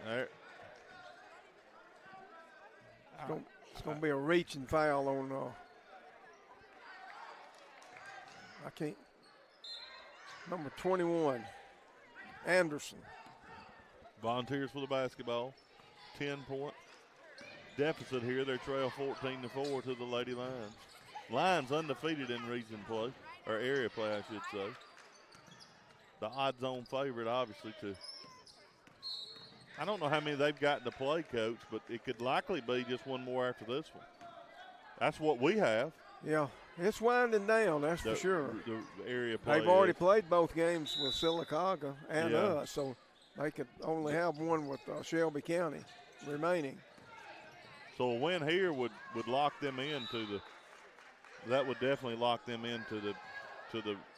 There. It's going to be a reaching foul on number 21, Anderson. Volunteers for the basketball. 10-point deficit here. They trail 14-4 to the Lady Lions. Lions undefeated in region play, or area play, I should say. The odds-on favorite, obviously, I don't know how many they've got to play, Coach, but it could likely be just one more after this one. That's what we have. Yeah, it's winding down, that's for sure. The area play. They've already played both games with Sylacauga and us, so they could only have one with Shelby County remaining. So a win here would lock them into that would definitely lock them into the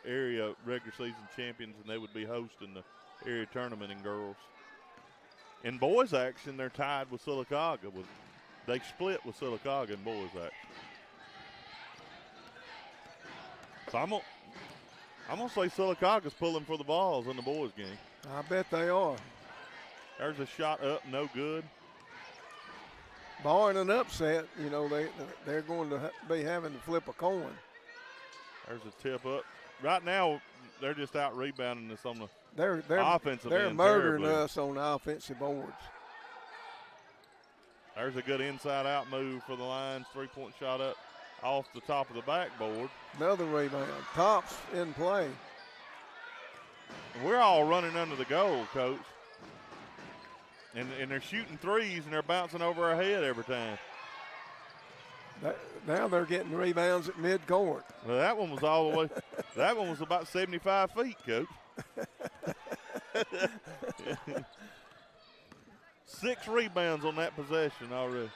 area regular season champions, and they would be hosting the area tournament in girls. In boys action, they're tied with Sylacauga. They split with Sylacauga in boys action. So I'm gonna say Sylacauga's pulling for the balls in the boys game. I bet they are. There's a shot up, no good. Barring an upset, you know, they're going to be having to flip a coin. There's a tip up. Right now, they're just out rebounding us on the offensive They're end murdering terribly. us on the offensive boards. There's a good inside-out move for the Lions. 3-point shot up off the top of the backboard. Another rebound. Tops in play. We're all running under the goal, Coach. And they're shooting threes, and they're bouncing over our head every time. Now they're getting rebounds at midcourt. Well, that one was all the way. That one was about 75 feet, Coach. 6 rebounds on that possession already.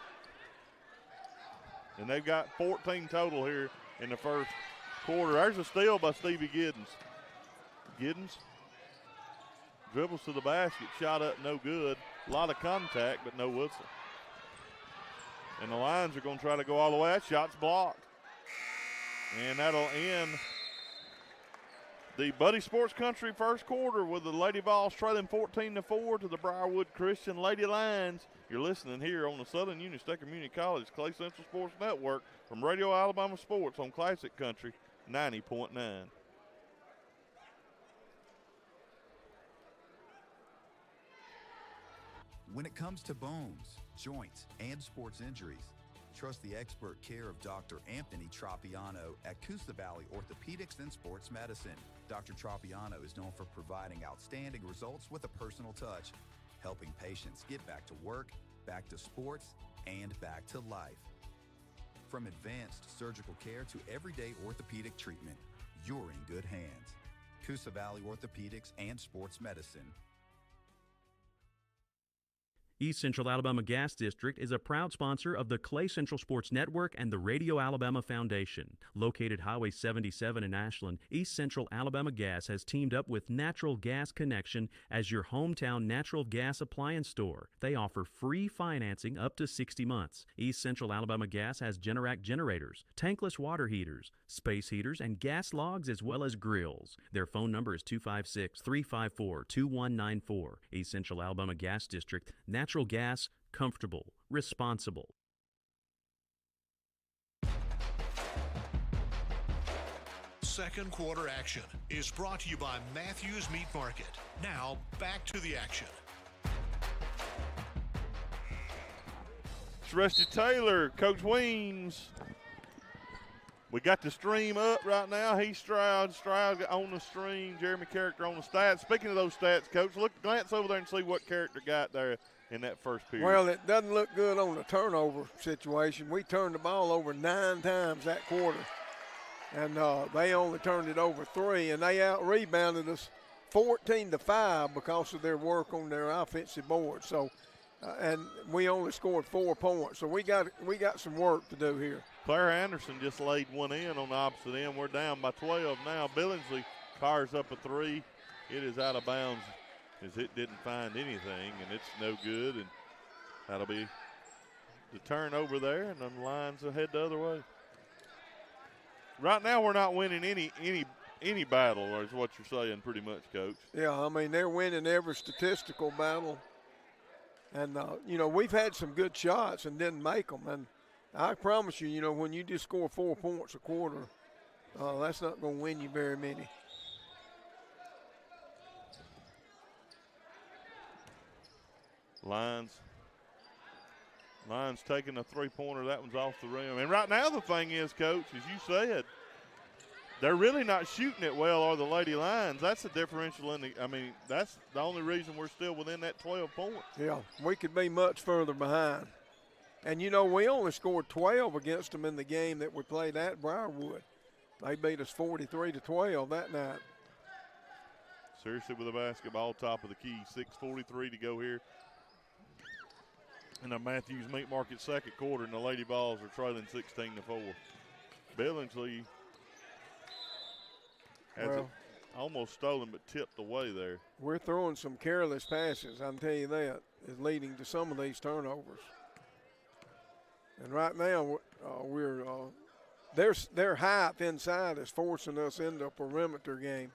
And they've got 14 total here in the first quarter. There's a steal by Stevie Giddens. Giddens dribbles to the basket, shot up, no good. A lot of contact, but no whistle. And the Lions are going to try to go all the way. That shot's blocked. And that'll end the Buddy Sports Country first quarter with the Lady Vols trailing 14-4 to the Briarwood Christian Lady Lions. You're listening here on the Southern Union State Community College Clay Central Sports Network from Radio Alabama Sports on Classic Country 90.9. When it comes to bones, joints, and sports injuries, trust the expert care of Dr. Anthony Tropiano at Coosa Valley Orthopedics and Sports Medicine. Dr. Tropiano is known for providing outstanding results with a personal touch, helping patients get back to work, back to sports, and back to life. From advanced surgical care to everyday orthopedic treatment, you're in good hands. Coosa Valley Orthopedics and Sports Medicine. East Central Alabama Gas District is a proud sponsor of the Clay Central Sports Network and the Radio Alabama Foundation. Located Highway 77 in Ashland, East Central Alabama Gas has teamed up with Natural Gas Connection as your hometown natural gas appliance store. They offer free financing up to 60 months. East Central Alabama Gas has Generac generators, tankless water heaters, space heaters, and gas logs as well as grills. Their phone number is 256-354-2194. East Central Alabama Gas District, natural gas, comfortable, responsible. Second quarter action is brought to you by Matthews Meat Market. Now back to the action. It's Rusty Taylor, Coach Weems. We got the stream up right now. He's Stroud on the stream. Jeremy Character on the stats. Speaking of those stats, Coach, glance over there and see what Character got there in that first period. Well, it doesn't look good on the turnover situation. We turned the ball over 9 times that quarter, and they only turned it over 3, and they out-rebounded us 14-5 because of their work on their offensive board. So, and we only scored 4 points. So we got some work to do here. Claire Anderson just laid one in on the opposite end. We're down by 12 now. Billingsley fires up a 3. It is out of bounds as it didn't find anything, and it's no good. And that'll be the turnover there, and then the Lions will head the other way. Right now we're not winning any battle, is what you're saying pretty much, Coach. Yeah, I mean, they're winning every statistical battle And, you know, we've had some good shots and didn't make them. And I promise you, you know, when you just score 4 points a quarter, that's not going to win you very many. Lions taking a three-pointer. That one's off the rim. And right now the thing is, Coach, as you said, they're really not shooting it well, are the Lady Lions. That's the differential in the – I mean, that's the only reason we're still within that 12 points. Yeah, we could be much further behind. And, you know, we only scored 12 against them in the game that we played at Briarwood. They beat us 43-12 that night. Seriously with the basketball, top of the key, 6:43 to go here. In the Matthews Meat Market second quarter, and the Lady Vols are trailing 16-4. Billingsley has it almost stolen but tipped away there. We're throwing some careless passes, I can tell you that, is leading to some of these turnovers. And right now, their height inside is forcing us into a perimeter game.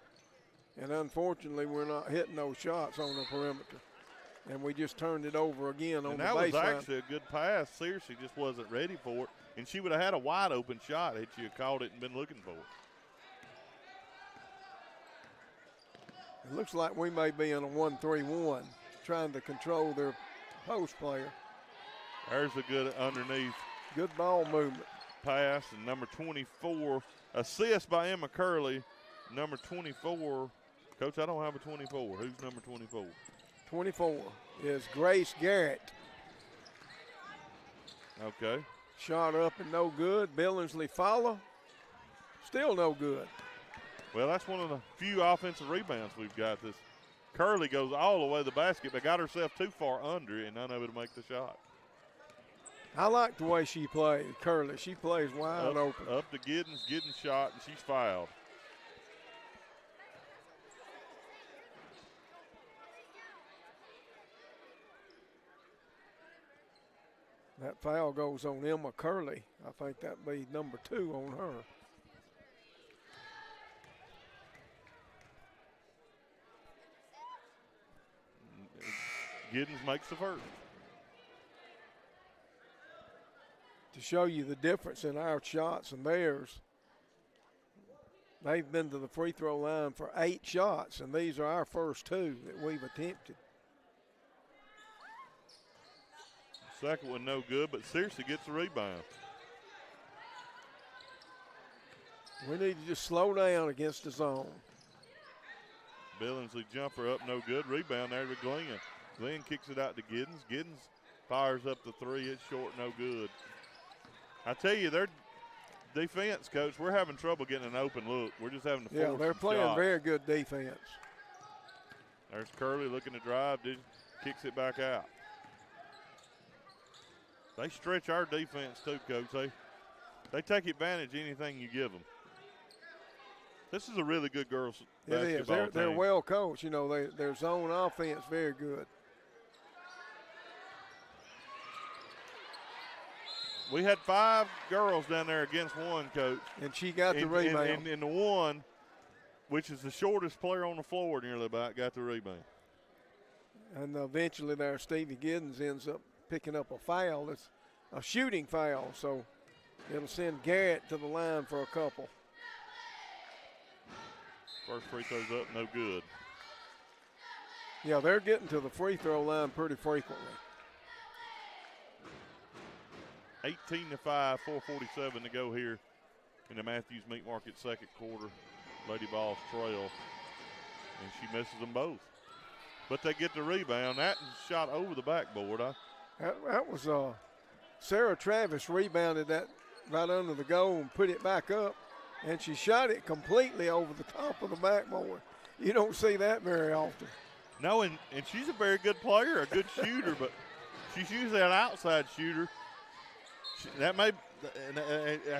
And unfortunately, we're not hitting those shots on the perimeter. And we just turned it over again on the baseline. And that was actually a good pass. Seriously, just wasn't ready for it. And she would have had a wide open shot had she caught it and been looking for it. It looks like we may be in a 1-3-1, trying to control their post player. There's a good underneath. Good ball movement. Pass, and number 24, assist by Emma Curley. Number 24, Coach, I don't have a 24. Who's number 24? 24 is Grace Garrett. Okay. Shot up and no good. Billingsley follow. Still no good. Well, that's one of the few offensive rebounds we've got. This Curley goes all the way to the basket, but got herself too far under it and unable to make the shot. I like the way she plays, Curley. She plays wide open. Up to Giddens, Giddens shot, and she's fouled. That foul goes on Emma Curley. I think that'd be number 2 on her. Giddens makes the first. To show you the difference in our shots and theirs, they've been to the free throw line for 8 shots, and these are our first 2 that we've attempted. Second one no good, but seriously gets the rebound. We need to just slow down against the zone. Billingsley jumper up, no good. Rebound there to Glenn. Glenn kicks it out to Giddens. Giddens fires up the 3. It's short, no good. I tell you, their defense, Coach, we're having trouble getting an open look. We're just having to force Yeah, they're playing shots. Very good defense. There's Curley looking to drive, kicks it back out. They stretch our defense too, Coach. They take advantage of anything you give them. This is a really good girls basketball team. They're well coached. You know, their zone offense very good. We had 5 girls down there against 1, Coach. And she got the rebound. And the one, which is the shortest player on the floor nearly about, got the rebound. And eventually there, Stevie Giddens ends up picking up a foul. It's a shooting foul, so it'll send Garrett to the line for a couple. First free throw's up, no good. Yeah, they're getting to the free throw line pretty frequently. 18-5, 4:47 to go here in the Matthews Meat Market second quarter. Lady Vols trail, and she misses them both. But they get the rebound. That shot over the backboard. That was Sarah Travis rebounded that right under the goal and put it back up, and she shot it completely over the top of the backboard. You don't see that very often. No, and she's a very good player, a good shooter, but she's usually an outside shooter. I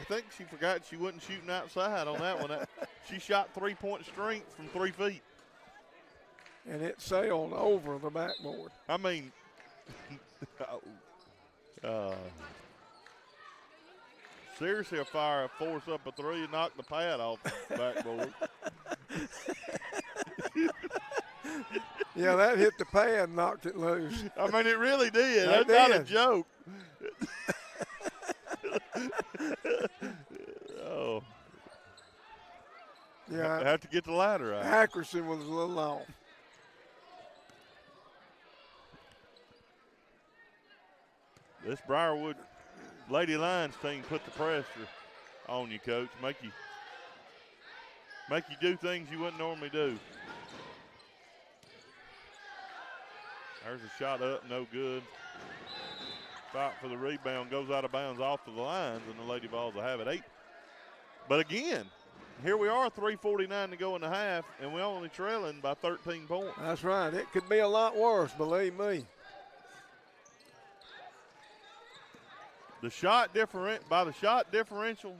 think she forgot she wasn't shooting outside on that one. She shot 3-point strength from 3 feet. And it sailed over the backboard. I mean, seriously, a force up a 3 and knock the pad off the backboard. Yeah, that hit the pad and knocked it loose. I mean, it really did. It That's not a did. joke. Oh. Yeah. Have to get the ladder out. Accuracy was a little off. This Briarwood Lady Lions team put the pressure on you, Coach. Make you do things you wouldn't normally do. There's a shot up, no good. Fight for the rebound, goes out of bounds off to the lines, and the Lady Vols will have it 8. But again, here we are, 3:49 to go in the half, and we're only trailing by 13 points. That's right. It could be a lot worse, believe me. By the shot differential,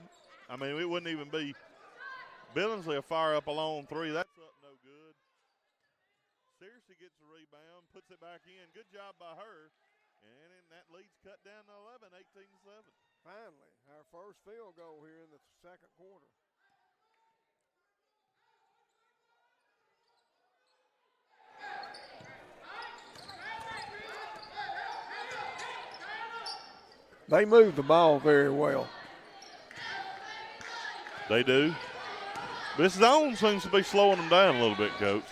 I mean, it wouldn't even be. Billingsley will fire up a long 3. That's up, no good. Searcy gets the rebound, puts it back in. Good job by her. And that lead's cut down to 11, 18-7. Finally, our first field goal here in the second quarter. They move the ball very well. They do. This zone seems to be slowing them down a little bit, Coach.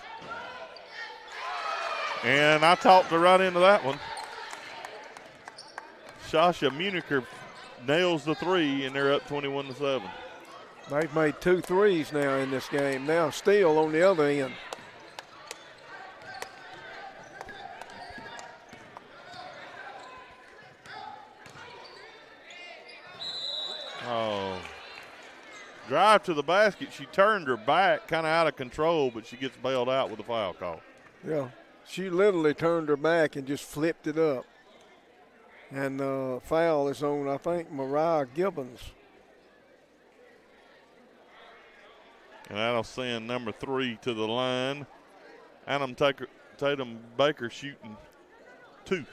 And I talked her right into that one. Sasha Municher nails the 3, and they're up 21-7. They've made 2 threes now in this game. Now Steele on the other end. Oh. Drive to the basket. She turned her back, kind of out of control, but she gets bailed out with a foul call. Yeah, she literally turned her back and just flipped it up. And the foul is on, I think, Mariah Gibbons. And that'll send number 3 to the line. Tatum Baker shooting 2.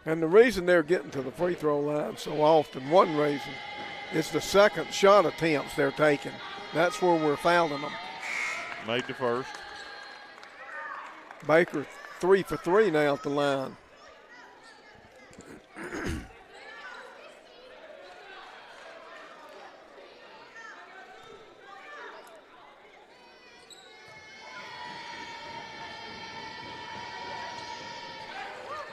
And the reason they're getting to the free throw line so often, one reason, is the second shot attempts they're taking. That's where we're fouling them. Made the first. Baker 3 for 3 now at the line.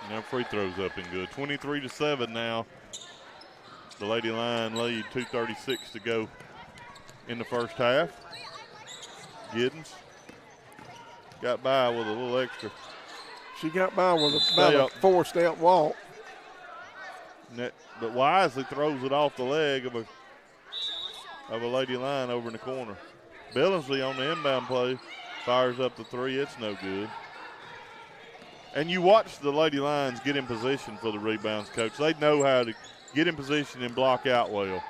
Now free throws up and good. 23-7 now. The Lady Lion lead, 2:36 to go in the first half. Giddens got by with a little extra. She got by with about a 4-step walk. But wisely throws it off the leg of a Lady Lion over in the corner. Billingsley on the inbound play fires up the 3. It's no good. And you watch the Lady Lions get in position for the rebounds, Coach. They know how to get in position and block out well.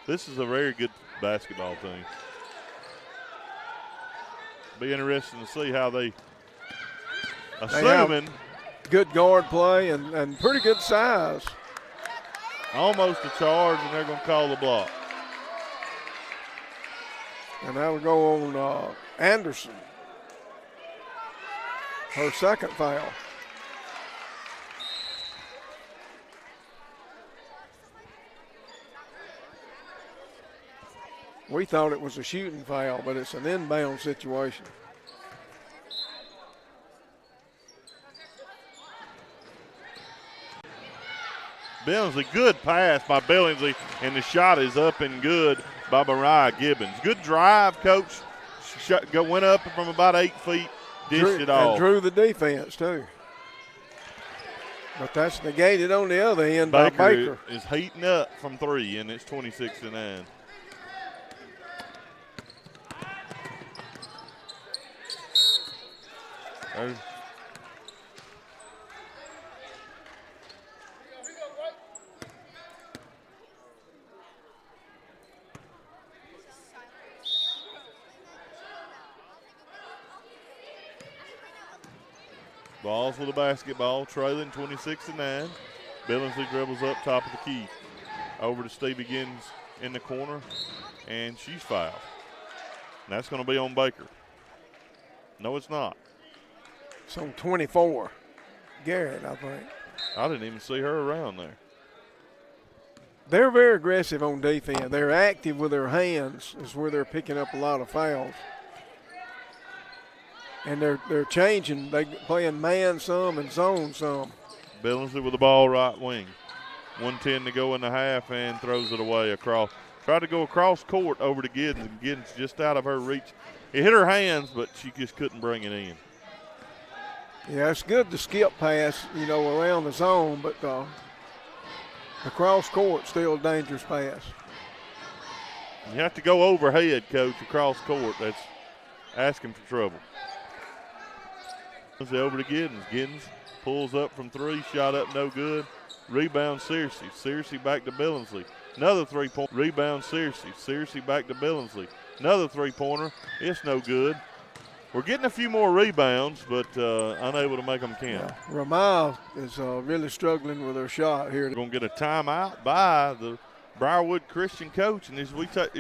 This is a very good basketball team. Be interesting to see how they assuming good guard play and pretty good size. Almost a charge, and they're going to call the block. And that'll go on Anderson. Her second foul. We thought it was a shooting foul, but it's an inbound situation. Billingsley, good pass by Billingsley, and the shot is up and good by Mariah Gibbons. Good drive, Coach. Went up from about 8 feet, dished it off. And drew the defense, too. But that's negated on the other end by Baker. Is heating up from 3, and it's 26-9. Balls with the basketball, trailing 26-9. Billingsley dribbles up top of the key. Over to Stevie Giddens in the corner, and she's fouled. And that's going to be on Baker. No, it's not. It's on 24. Garrett, I think. I didn't even see her around there. They're very aggressive on defense. They're active with their hands is where they're picking up a lot of fouls. And they're changing. They're playing man some and zone some. Billingsley with the ball right wing. 1:10 to go in the half and throws it away across. Tried to go across court over to Giddens, and Giddens just out of her reach. It hit her hands, but she just couldn't bring it in. Yeah, it's good to skip pass, around the zone, but across court still a dangerous pass. You have to go overhead, Coach, across court. That's asking for trouble. Over to Giddens. Giddens pulls up from three, shot up, no good. Rebound, Searcy. Searcy back to Billingsley. Another three-point. Rebound, Searcy. Searcy back to Billingsley. Another three-pointer. It's no good. We're getting a few more rebounds, but unable to make them count. Yeah. Ramah is really struggling with her shot here. We're going to get a timeout by the Briarwood Christian coach, and as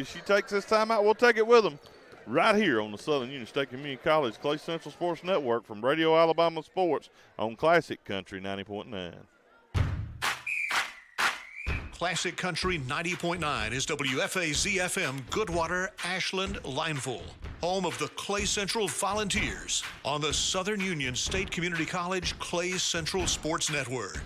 she takes this timeout, we'll take it with them right here on the Southern Union State Community College Clay Central Sports Network from Radio Alabama Sports on Classic Country 90.9. Classic Country 90.9 is WFAZ-FM Goodwater, Ashland, Lineville, home of the Clay Central Volunteers on the Southern Union State Community College Clay Central Sports Network.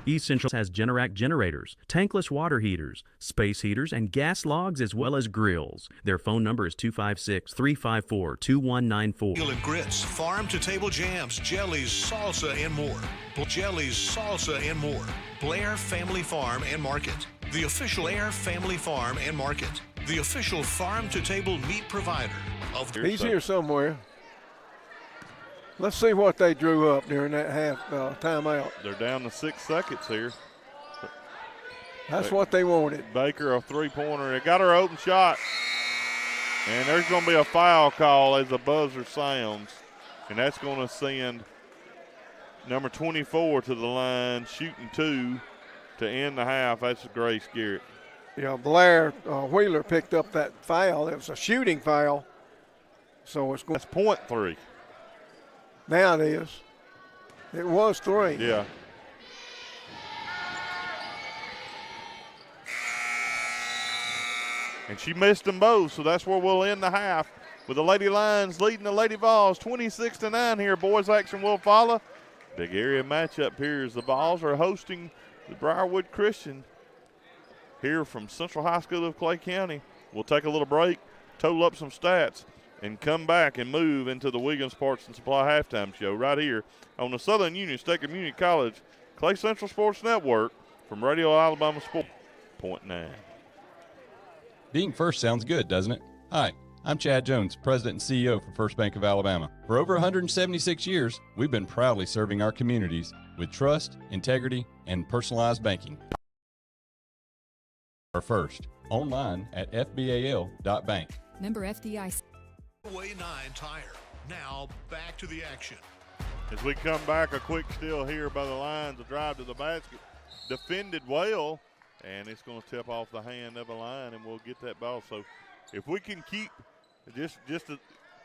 East Central has Generac generators, tankless water heaters, space heaters, and gas logs, as well as grills. Their phone number is 256-354-2194. Meal and grits, farm-to-table jams, jellies, salsa, and more. Jellies, salsa, and more. Blair Family Farm and Market. The official Air Family Farm and Market. The official farm-to-table meat provider of... He's here somewhere. Let's see what they drew up during that half timeout. They're down to 6 seconds here. That's what they wanted. Baker, a three-pointer. They got her open shot. And there's going to be a foul call as the buzzer sounds. And that's going to send number 24 to the line, shooting two to end the half. That's Grace Garrett. Yeah, Blair Wheeler picked up that foul. It was a shooting foul. So it's going. That's .3. Now it is. It was 3. Yeah. And she missed them both, so that's where we'll end the half with the Lady Lions leading the Lady Vols 26-9 here. Boys action will follow. Big area matchup here as the Vols are hosting the Briarwood Christian here from Central High School of Clay County. We'll take a little break, total up some stats, and come back and move into the Wiggins Parts and Supply halftime show right here on the Southern Union State Community College Clay Central Sports Network from Radio Alabama Sports. .9. Being first sounds good, doesn't it? Hi, I'm Chad Jones, President and CEO for First Bank of Alabama. For over 176 years, we've been proudly serving our communities with trust, integrity, and personalized banking. Our first, online at fbal.bank. Member FDIC. Way 9 Tire. Now back to the action. As we come back, a quick steal here by the Lions, a drive to the basket. Defended well, and it's going to tip off the hand of a line, and we'll get that ball. So if we can keep just to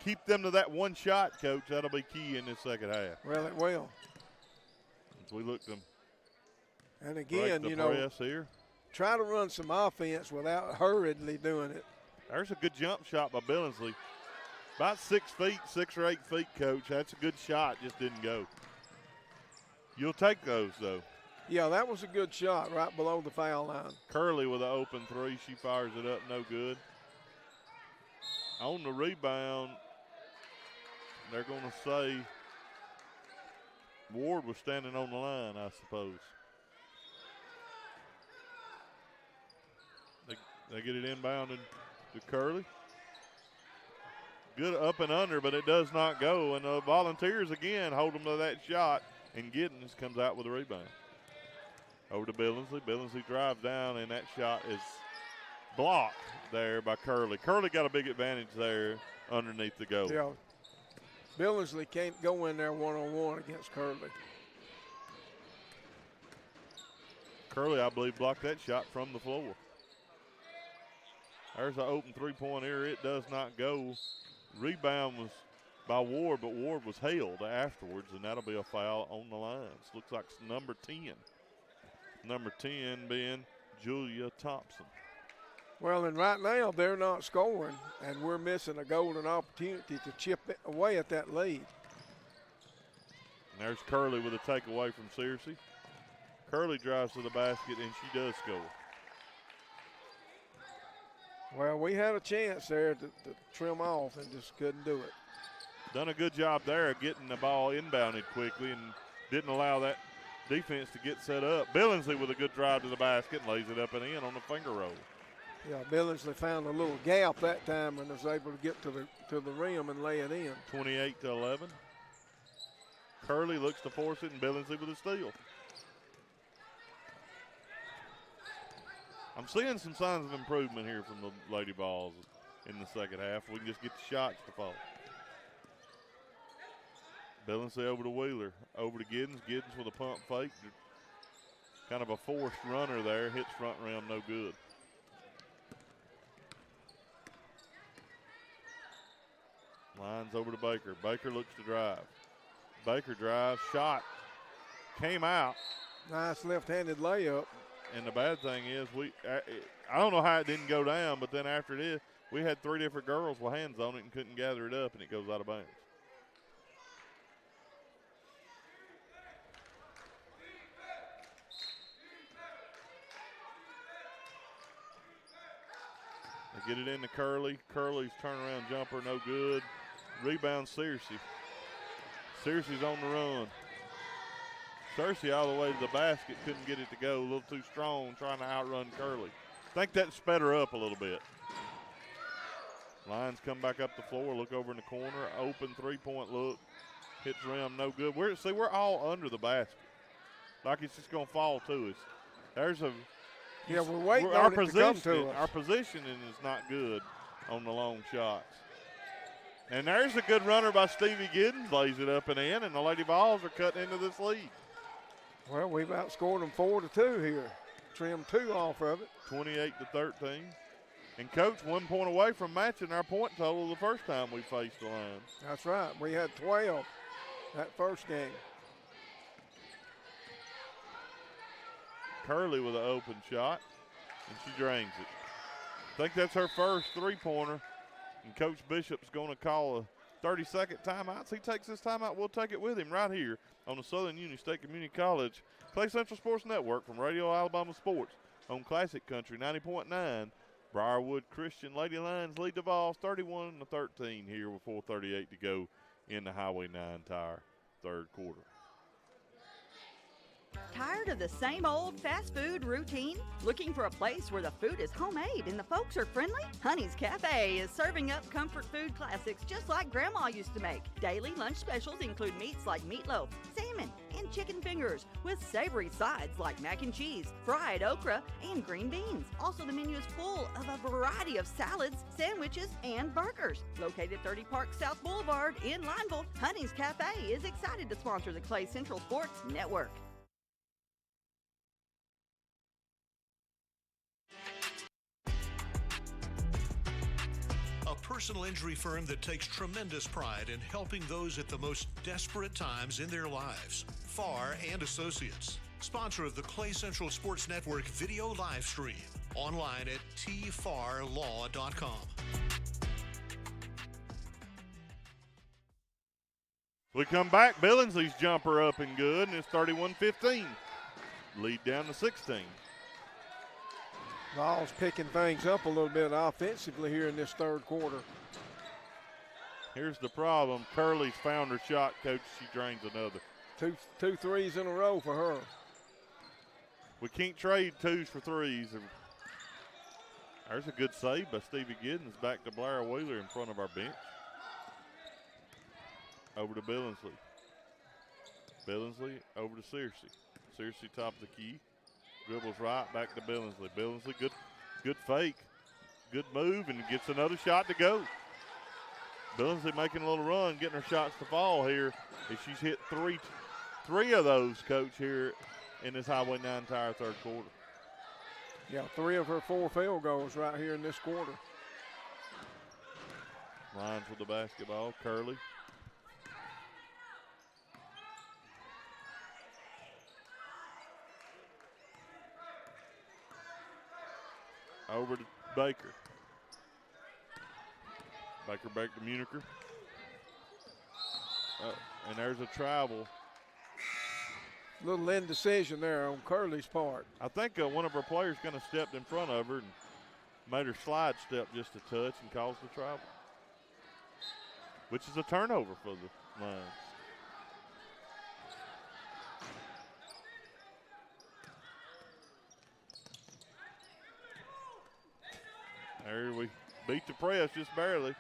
keep them to that one shot, Coach, that'll be key in this second half. Well, it will. As we look to and again, press here. Try to run some offense without hurriedly doing it. There's a good jump shot by Billingsley. About 6 feet, 6 or 8 feet, Coach. That's a good shot, just didn't go. You'll take those, though. Yeah, that was a good shot right below the foul line. Curley with an open three. She fires it up, no good. On the rebound, they're going to say Ward was standing on the line, I suppose. They get it inbounded to Curley. Good up and under, but it does not go. And the Volunteers again hold them to that shot, and Giddens comes out with a rebound. Over to Billingsley. Billingsley drives down, and that shot is blocked there by Curley. Curley got a big advantage there underneath the goal. Yeah. Billingsley can't go in there one-on-one against Curley. Curley, I believe, blocked that shot from the floor. There's an open three-point here. It does not go. Rebound was by Ward, but Ward was held afterwards, and that'll be a foul on the lines. Looks like it's number 10. Number 10 being Julia Thompson. Well, and right now they're not scoring, and we're missing a golden opportunity to chip away at that lead. And there's Curley with a takeaway from Searcy. Curley drives to the basket, and she does score. Well, we had a chance there to trim off and just couldn't do it. Done a good job there of getting the ball inbounded quickly and didn't allow that defense to get set up. Billingsley with a good drive to the basket and lays it up and in on the finger roll. Yeah, Billingsley found a little gap that time and was able to get to the rim and lay it in. 28-11. Curley looks to force it, and Billingsley with a steal. I'm seeing some signs of improvement here from the Lady Vols in the second half. We can just get the shots to fall. Billingsley over to Wheeler, over to Giddens. Giddens with a pump fake. Kind of a forced runner there. Hits front rim, no good. Lines over to Baker. Baker looks to drive. Baker drives, shot, came out. Nice left-handed layup. And the bad thing is, I don't know how it didn't go down, but then after this, we had 3 different girls with hands on it and couldn't gather it up, and it goes out of bounds. They get it into Curley. Curley's turnaround jumper, no good. Rebound, Searcy. Searcy's on the run. Searcy all the way to the basket, couldn't get it to go. A little too strong, trying to outrun Curley. I think that sped her up a little bit. Lions come back up the floor, look over in the corner, open three-point look. Hits rim, no good. We're all under the basket. Like it's just going to fall to us. There's a – yeah, we're waiting on it to come to us. Our positioning is not good on the long shots. And there's a good runner by Stevie Giddens, lays it up and in, and the Lady Vols are cutting into this lead. Well, we've outscored them 4-2 here. Trimmed 2 off of it. 28-13. And Coach 1 point away from matching our point total the first time we faced the line. That's right. We had 12 that first game. Curley with an open shot, and she drains it. I think that's her first three-pointer. And Coach Bishop's going to call a 30-second timeout. So he takes this timeout. We'll take it with him right here on the Southern Union State Community College Clay Central Sports Network from Radio Alabama Sports on Classic Country 90.9. Briarwood Christian Lady Lions lead the Vols 31-13 here with 4:38 to go in the Highway 9 Tire third quarter. Tired of the same old fast food routine? Looking for a place where the food is homemade and the folks are friendly? Honey's Cafe is serving up comfort food classics just like Grandma used to make. Daily lunch specials include meats like meatloaf, salmon, and chicken fingers with savory sides like mac and cheese, fried okra, and green beans. Also, the menu is full of a variety of salads, sandwiches, and burgers. Located 30 Park South Boulevard in Lineville, Honey's Cafe is excited to sponsor the Clay Central Sports Network. Personal injury firm that takes tremendous pride in helping those at the most desperate times in their lives. Farr and Associates, sponsor of the Clay Central Sports Network video live stream, online at tfarlaw.com. We come back. Billingsley's jumper up and good, and it's 31-15. Lead down to 16. Vols picking things up a little bit offensively here in this third quarter. Here's the problem. Curley's found her shot, Coach. She drains another. Two threes in a row for her. We can't trade twos for threes. There's a good save by Stevie Giddens back to Blair Wheeler in front of our bench. Over to Billingsley. Billingsley over to Searcy. Searcy top of the key. Dribbles right back to Billingsley. Billingsley, good fake. Good move, and gets another shot to go. Billingsley making a little run, getting her shots to fall here. As she's hit three of those, Coach, here in this Highway 9 Tire third quarter. Yeah, 3 of her 4 field goals right here in this quarter. Lions with the basketball. Curley Over to Baker. Baker back to Municher. And there's a travel. Little indecision there on Curley's part. I think one of our players kind of stepped in front of her and made her slide step just a touch and caused the travel, which is a turnover for the Lions. There we beat the press just barely.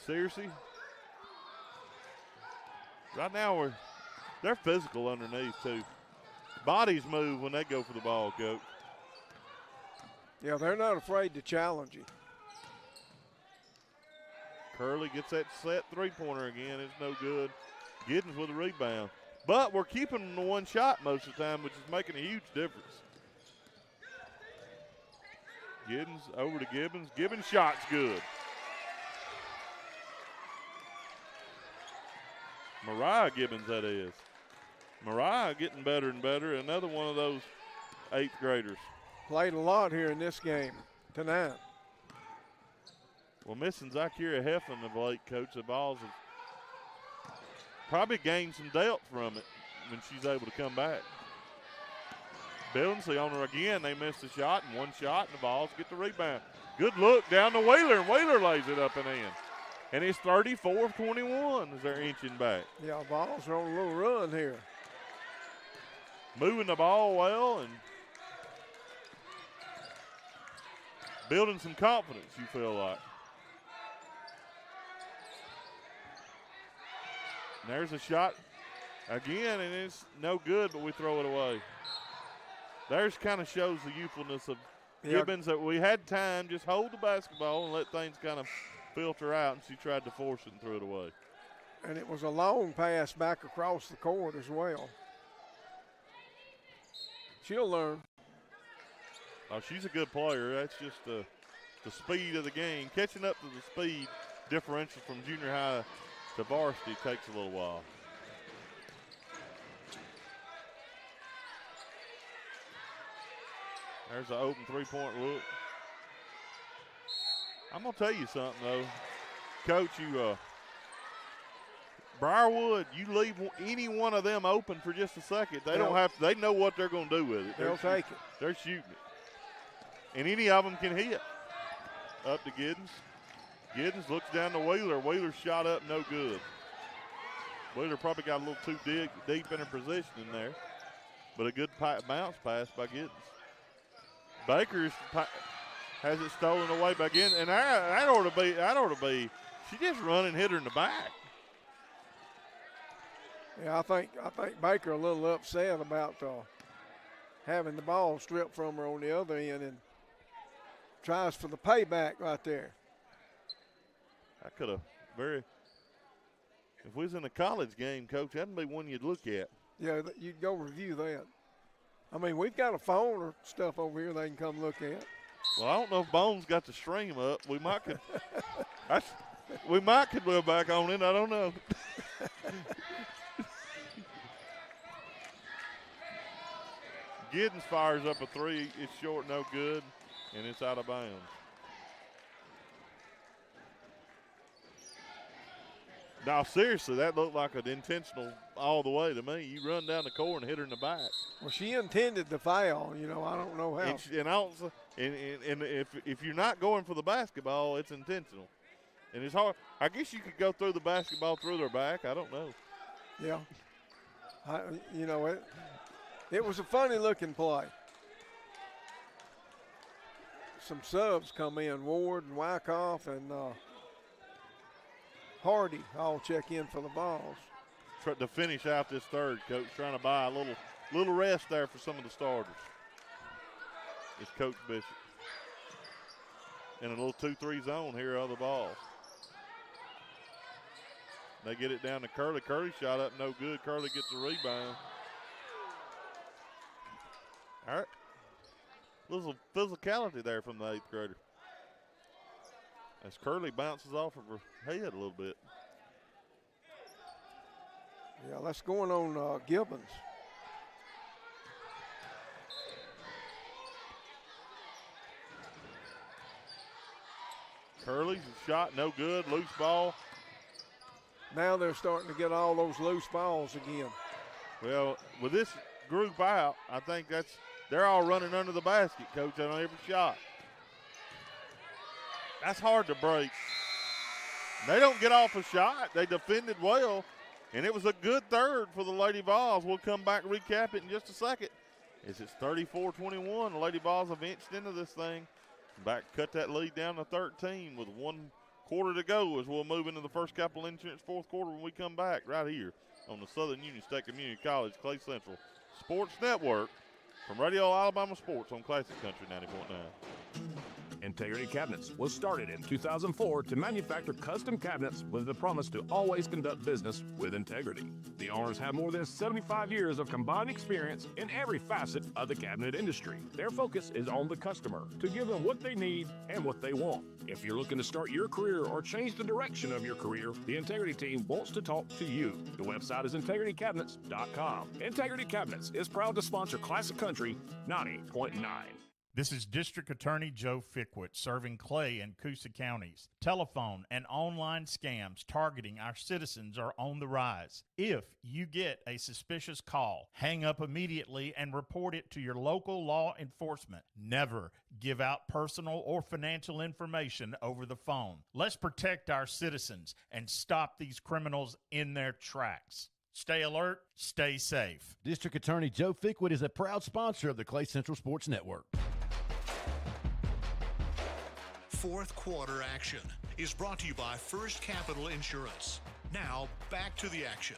Searcy. Right now they're physical underneath too. Bodies move when they go for the ball, Coach. Yeah, they're not afraid to challenge you. Curley gets that set three-pointer again. It's no good. Giddens with a rebound. But we're keeping them to one shot most of the time, which is making a huge difference. Giddens over to Gibbons. Gibbons' shot's good. Mariah Gibbons, that is. Mariah getting better and better. Another one of those eighth graders. Played a lot here in this game tonight. Well, missing Zakira Heffen of late, Coach. The balls have probably gained some depth from it when she's able to come back. Billingsley on her again. They missed a shot and one shot, and the balls get the rebound. Good look down to Wheeler, and Wheeler lays it up and in. And it's 34-21 as they're inching back. Yeah, balls are on a little run here. Moving the ball well and building some confidence, you feel like. And there's a shot again, and it's no good, but we throw it away. There's kind of shows the youthfulness of Gibbons that we had time, just hold the basketball and let things kind of filter out, and she tried to force it and threw it away. And it was a long pass back across the court as well. She'll learn. Oh, she's a good player. That's just the speed of the game. Catching up to the speed differential from junior high to varsity takes a little while. There's an open three-point look. I'm going to tell you something, though. Coach, Briarwood, you leave any one of them open for just a second. They don't have to. They know what they're going to do with it. They'll take it. They're shooting it. And any of them can hit. Up to Giddens. Giddens looks down to Wheeler. Wheeler's shot up, no good. Wheeler probably got a little too deep in her position in there. But a good bounce pass by Giddens. Baker's has it stolen away by Giddens. And that ought to be, she just run and hit her in the back. Yeah, I think Baker a little upset about having the ball stripped from her on the other end and tries for the payback right there. I could have if we was in a college game, Coach, that'd be one you'd look at. Yeah, you'd go review that. I mean, we've got a phone or stuff over here they can come look at. Well, I don't know if Bones got the stream up. We might could go back on it. I don't know. Giddens fires up a three. It's short, no good, and it's out of bounds. Now, seriously, that looked like an intentional all the way to me. You run down the court and hit her in the back. Well, she intended the foul. I don't know how. And if you're not going for the basketball, it's intentional. And it's hard. I guess you could go through the basketball through their back. I don't know. Yeah. It was a funny-looking play. Some subs come in, Ward and Wyckoff and Hardy all check in for the balls. To finish out this third, Coach, trying to buy a little rest there for some of the starters. It's Coach Bishop. In a little 2-3 zone here on the ball. They get it down to Curley. Curley shot up, no good. Curley gets the rebound. All right. Little physicality there from the 8th grader. As Curley bounces off of her head a little bit. Yeah, that's going on Gibbons. Curley's shot, no good. Loose ball. Now they're starting to get all those loose balls again. Well, with this group out, I think they're all running under the basket, Coach, on every shot. That's hard to break. They don't get off a shot. They defended well, and it was a good third for the Lady Vols. We'll come back and recap it in just a second. It's 34-21. The Lady Vols have inched into this thing. Cut that lead down to 13 with 1 quarter to go as we'll move into the First Capital Insurance fourth quarter when we come back right here on the Southern Union State Community College Clay Central Sports Network from Radio Alabama Sports on Classic Country 90.9. Integrity Cabinets was started in 2004 to manufacture custom cabinets with the promise to always conduct business with integrity. The owners have more than 75 years of combined experience in every facet of the cabinet industry. Their focus is on the customer to give them what they need and what they want. If you're looking to start your career or change the direction of your career, the Integrity team wants to talk to you. The website is integritycabinets.com. Integrity Cabinets is proud to sponsor Classic Country 90.9. This is District Attorney Joe Fickwit serving Clay and Coosa counties. Telephone and online scams targeting our citizens are on the rise. If you get a suspicious call, hang up immediately and report it to your local law enforcement. Never give out personal or financial information over the phone. Let's protect our citizens and stop these criminals in their tracks. Stay alert, stay safe. District Attorney Joe Fickwit is a proud sponsor of the Clay Central Sports Network. Fourth quarter action is brought to you by First Capital Insurance. Now, back to the action.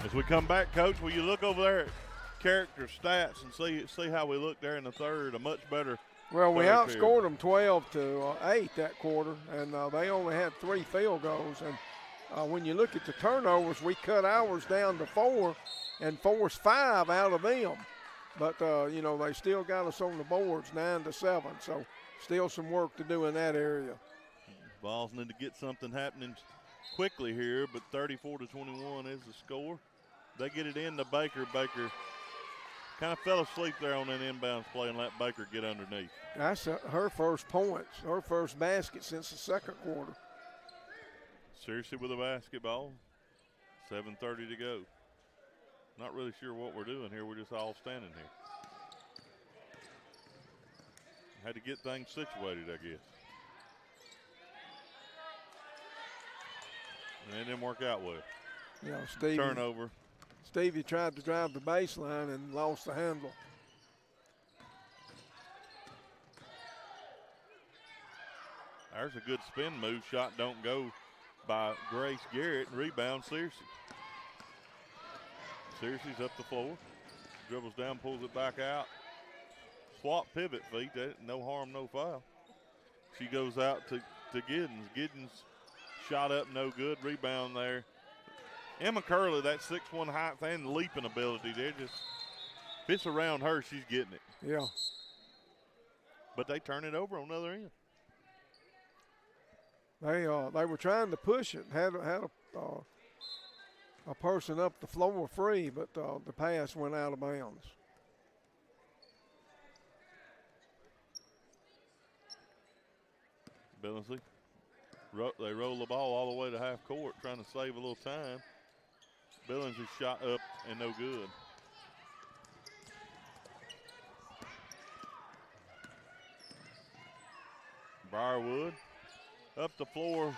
As we come back, Coach, will you look over there at character stats and see how we look there in the third? A much better. Well, we outscored them 12-8 that quarter, and they only had 3 field goals. And when you look at the turnovers, we cut ours down to 4 and forced 5 out of them. But, they still got us on the boards 9-7. So still some work to do in that area. Vols need to get something happening quickly here, but 34-21 is the score. They get it in to Baker. Baker kind of fell asleep there on that inbounds play and let Baker get underneath. That's her first points, her first basket since the second quarter. Seriously with a basketball. 7:30 to go. Not really sure what we're doing here. We're just all standing here. Had to get things situated, I guess. And it didn't work out well. Yeah, Stevie. Turnover. Stevie tried to drive the baseline and lost the handle. There's a good spin move. Shot don't go by Grace Garrett. Rebound, Searcy. Searcy's up the floor. Dribbles down, pulls it back out. Swap pivot feet. No harm, no foul. She goes out to Giddens. Giddens shot up, no good. Rebound there. Emma Curley, that 6'1" height and leaping ability. They're just, if it's around her, she's getting it. Yeah. But they turn it over on the other end. They were trying to push it. Had a person up the floor free, but the pass went out of bounds. Billingsley, they roll the ball all the way to half court, trying to save a little time. Billingsley shot up and no good. Briarwood up the floor,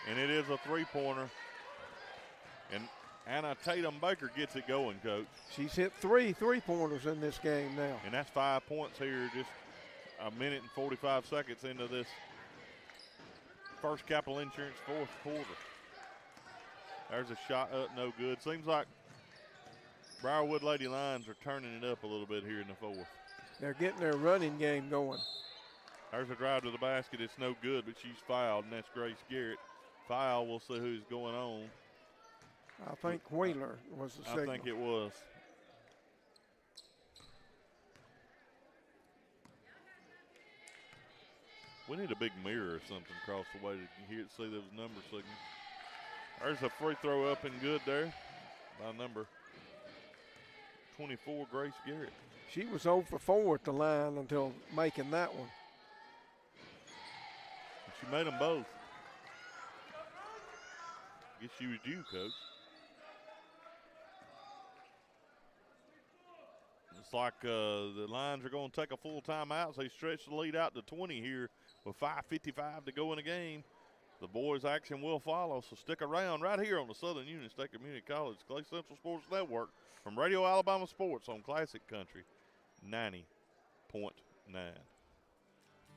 and it is a three-pointer. And Anna Tatum Baker gets it going, Coach. She's hit 3 three-pointers in this game now. And that's 5 points here, just a minute and 45 seconds into this First Capital Insurance fourth quarter. There's a shot up, no good. Seems like Briarwood Lady Lions are turning it up a little bit here in the fourth. They're getting their running game going. There's a drive to the basket. It's no good, but she's fouled, and that's Grace Garrett. Foul, we'll see who's going on. I think Wheeler was the signal. I think it was. We need a big mirror or something across the way to see those number signals. There's a free throw up and good there by number 24, Grace Garrett. She was 0 for 4 at the line until making that one. She made them both. Guess she was you, Coach. It's like the Lions are going to take a full timeout, so they stretch the lead out to 20 here with 5:55 to go in the game. The boys' action will follow, so stick around right here on the Southern Union State Community College Clay Central Sports Network from Radio Alabama Sports on Classic Country 90.9.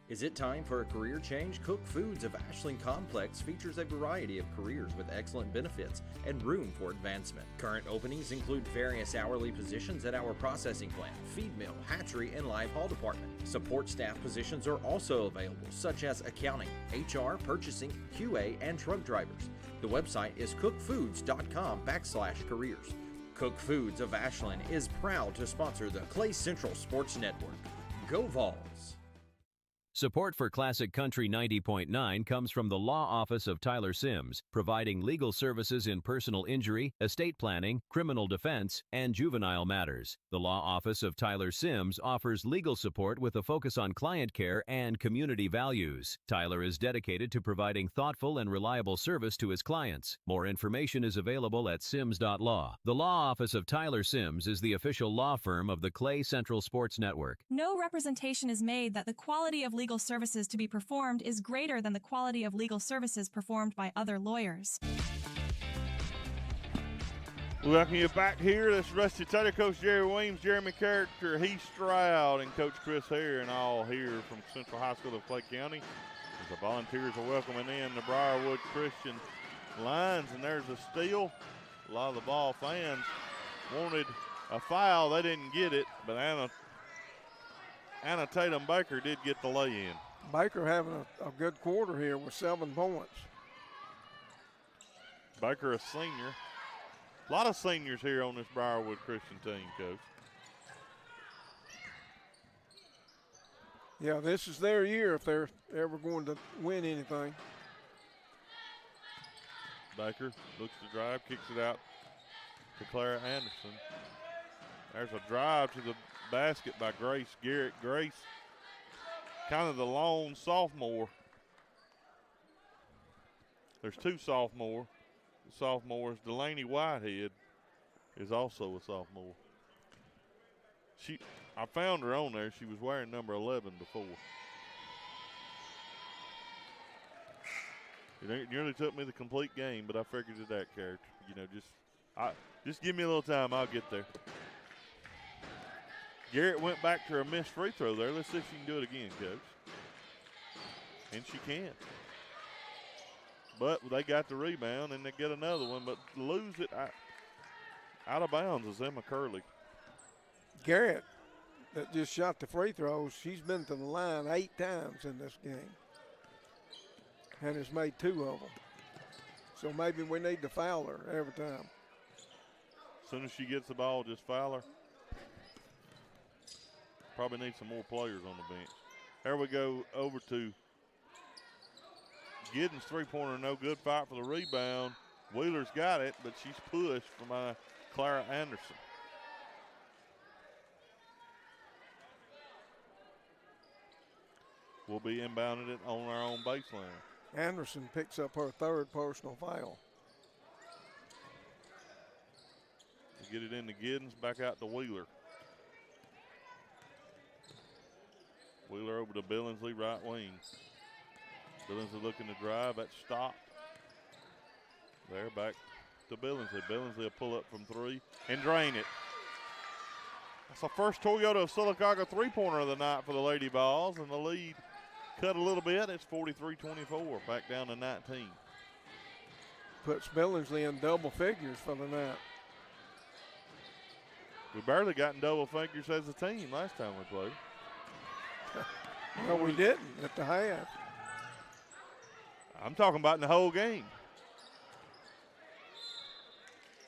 Is it time for a career change? Cook Foods of Ashland Complex features a variety of careers with excellent benefits and room for advancement. Current openings include various hourly positions at our processing plant, feed mill, hatchery, and live haul department. Support staff positions are also available, such as accounting, HR, purchasing, QA, and truck drivers. The website is cookfoods.com/careers. Cook Foods of Ashland is proud to sponsor the Clay Central Sports Network. Go Vols! Support for Classic Country 90.9 comes from the Law Office of Tyler Sims, providing legal services in personal injury, estate planning, criminal defense, and juvenile matters. The Law Office of Tyler Sims offers legal support with a focus on client care and community values. Tyler is dedicated to providing thoughtful and reliable service to his clients. More information is available at sims.law. The Law Office of Tyler Sims is the official law firm of the Clay Central Sports Network. No representation is made that the quality of legal services to be performed is greater than the quality of legal services performed by other lawyers. We welcome you back here. This is Rusty Taylor, Coach Jerry Weems, Jeremy Character, Heath Stroud, and Coach Chris Hare, and all here from Central High School of Clay County. As the volunteers are welcoming in the Briarwood Christian Lions, and there's a steal. A lot of the ball fans wanted a foul. They didn't get it, but Anna Tatum Baker did get the lay-in. Baker having a good quarter here with 7 points. Baker, a senior. A lot of seniors here on this Briarwood Christian team, Coach. Yeah, this is their year if they're ever going to win anything. Baker looks to drive, kicks it out to Clara Anderson. There's a drive to the basket by Grace Garrett. Grace, kind of the lone sophomore. There's 2 sophomores. The sophomores, Delaney Whitehead, is also a sophomore. I found her on there. She was wearing number 11 before. It nearly took me the complete game, but I figured it that character. You know, just give me a little time. I'll get there. Garrett went back to her missed free throw there. Let's see if she can do it again, Coach. And she can. But they got the rebound, and they get another one, but lose it out of bounds is Emma Curley. Garrett, that just shot the free throws, she's been to the line 8 times in this game and has made 2 of them. So maybe we need to foul her every time. As soon as she gets the ball, just foul her. Probably need some more players on the bench. There we go over to Giddens, 3-pointer, no good. Fight for the rebound. Wheeler's got it, but she's pushed from Clara Anderson. We'll be inbounding it on our own baseline. Anderson picks up her 3rd personal foul. Get it into Giddens, back out to Wheeler. Wheeler over to Billingsley, right wing. Billingsley looking to drive. That's stopped. There, back to Billingsley. Billingsley will pull up from 3 and drain it. That's the first Toyota of Sylacauga 3-pointer of the night for the Lady Vols, and the lead cut a little bit. It's 43-24, back down to 19. Puts Billingsley in double figures for the night. We barely got in double figures as a team last time we played. No, we didn't at the half. I'm talking about in the whole game.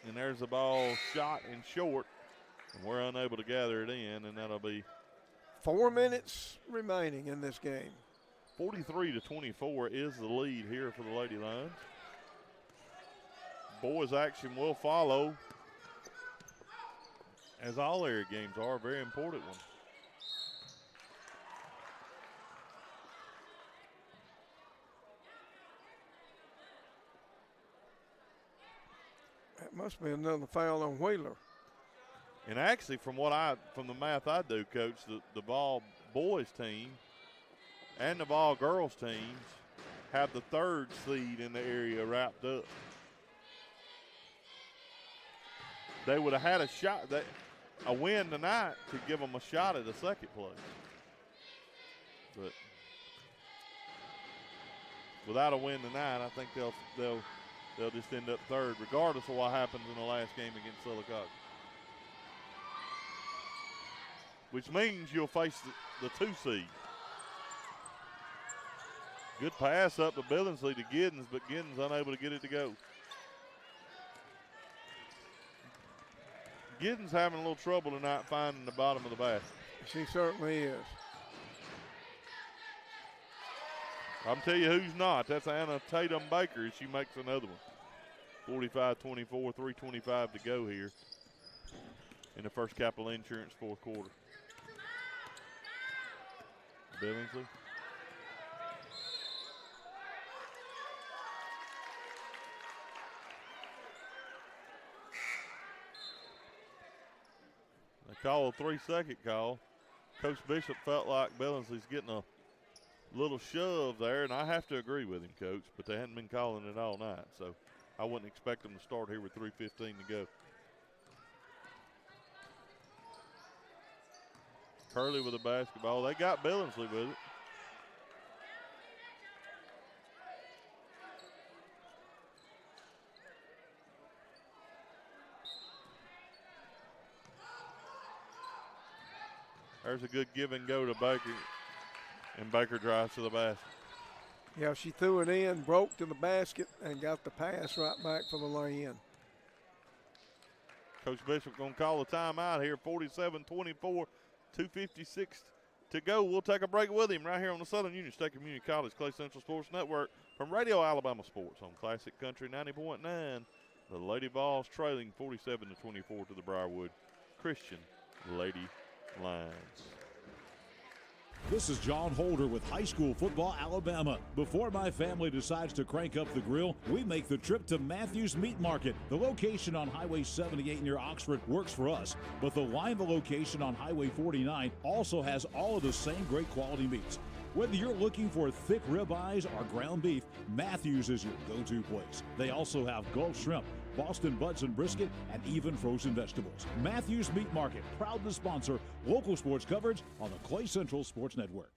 And there's the ball shot and short, and we're unable to gather it in, and that'll be 4 minutes remaining in this game. 43-24 is the lead here for the Lady Lions. Boys action will follow, as all area games are, a very important one. That must have been another foul on Wheeler. And actually, from the math I do, Coach, the ball boys team and the ball girls teams have the third seed in the area wrapped up. They would have had a win tonight to give them a shot at the second place. But without a win tonight, I think they'll just end up third, regardless of what happens in the last game against Sylacauga. Which means you'll face the 2 seed. Good pass up to Billingsley to Giddens, but Giddens unable to get it to go. Giddens having a little trouble tonight finding the bottom of the basket. She certainly is. I'm telling you who's not. That's Anna Tatum Baker. She makes another one. 45-24, 3:25 to go here in the First Capital Insurance fourth quarter. Billingsley. They call a 3-second call. Coach Bishop felt like Billingsley's getting a little shove there, and I have to agree with him, Coach, but they hadn't been calling it all night, so I wouldn't expect them to start here with 3:15 to go. Curley with the basketball. They got Billingsley with it. There's a good give and go to Baker, and Baker drives to the basket. Yeah, she threw it in, broke to the basket, and got the pass right back for the lay-in. Coach Bishop going to call a timeout here, 47-24, 2:56 to go. We'll take a break with him right here on the Southern Union State Community College Clay Central Sports Network from Radio Alabama Sports on Classic Country 90.9. The Lady Vols trailing 47-24 to the Briarwood Christian Lady Lions. This is John Holder with High School Football Alabama. Before my family decides to crank up the grill, we make the trip to Matthews Meat Market. The location on Highway 78 near Oxford works for us, but the Lineville location on Highway 49 also has all of the same great quality meats. Whether you're looking for thick ribeyes or ground beef, Matthews is your go-to place. They also have Gulf shrimp, Boston butts and brisket, and even frozen vegetables. Matthews Meat Market, proud to sponsor local sports coverage on the Clay Central Sports Network.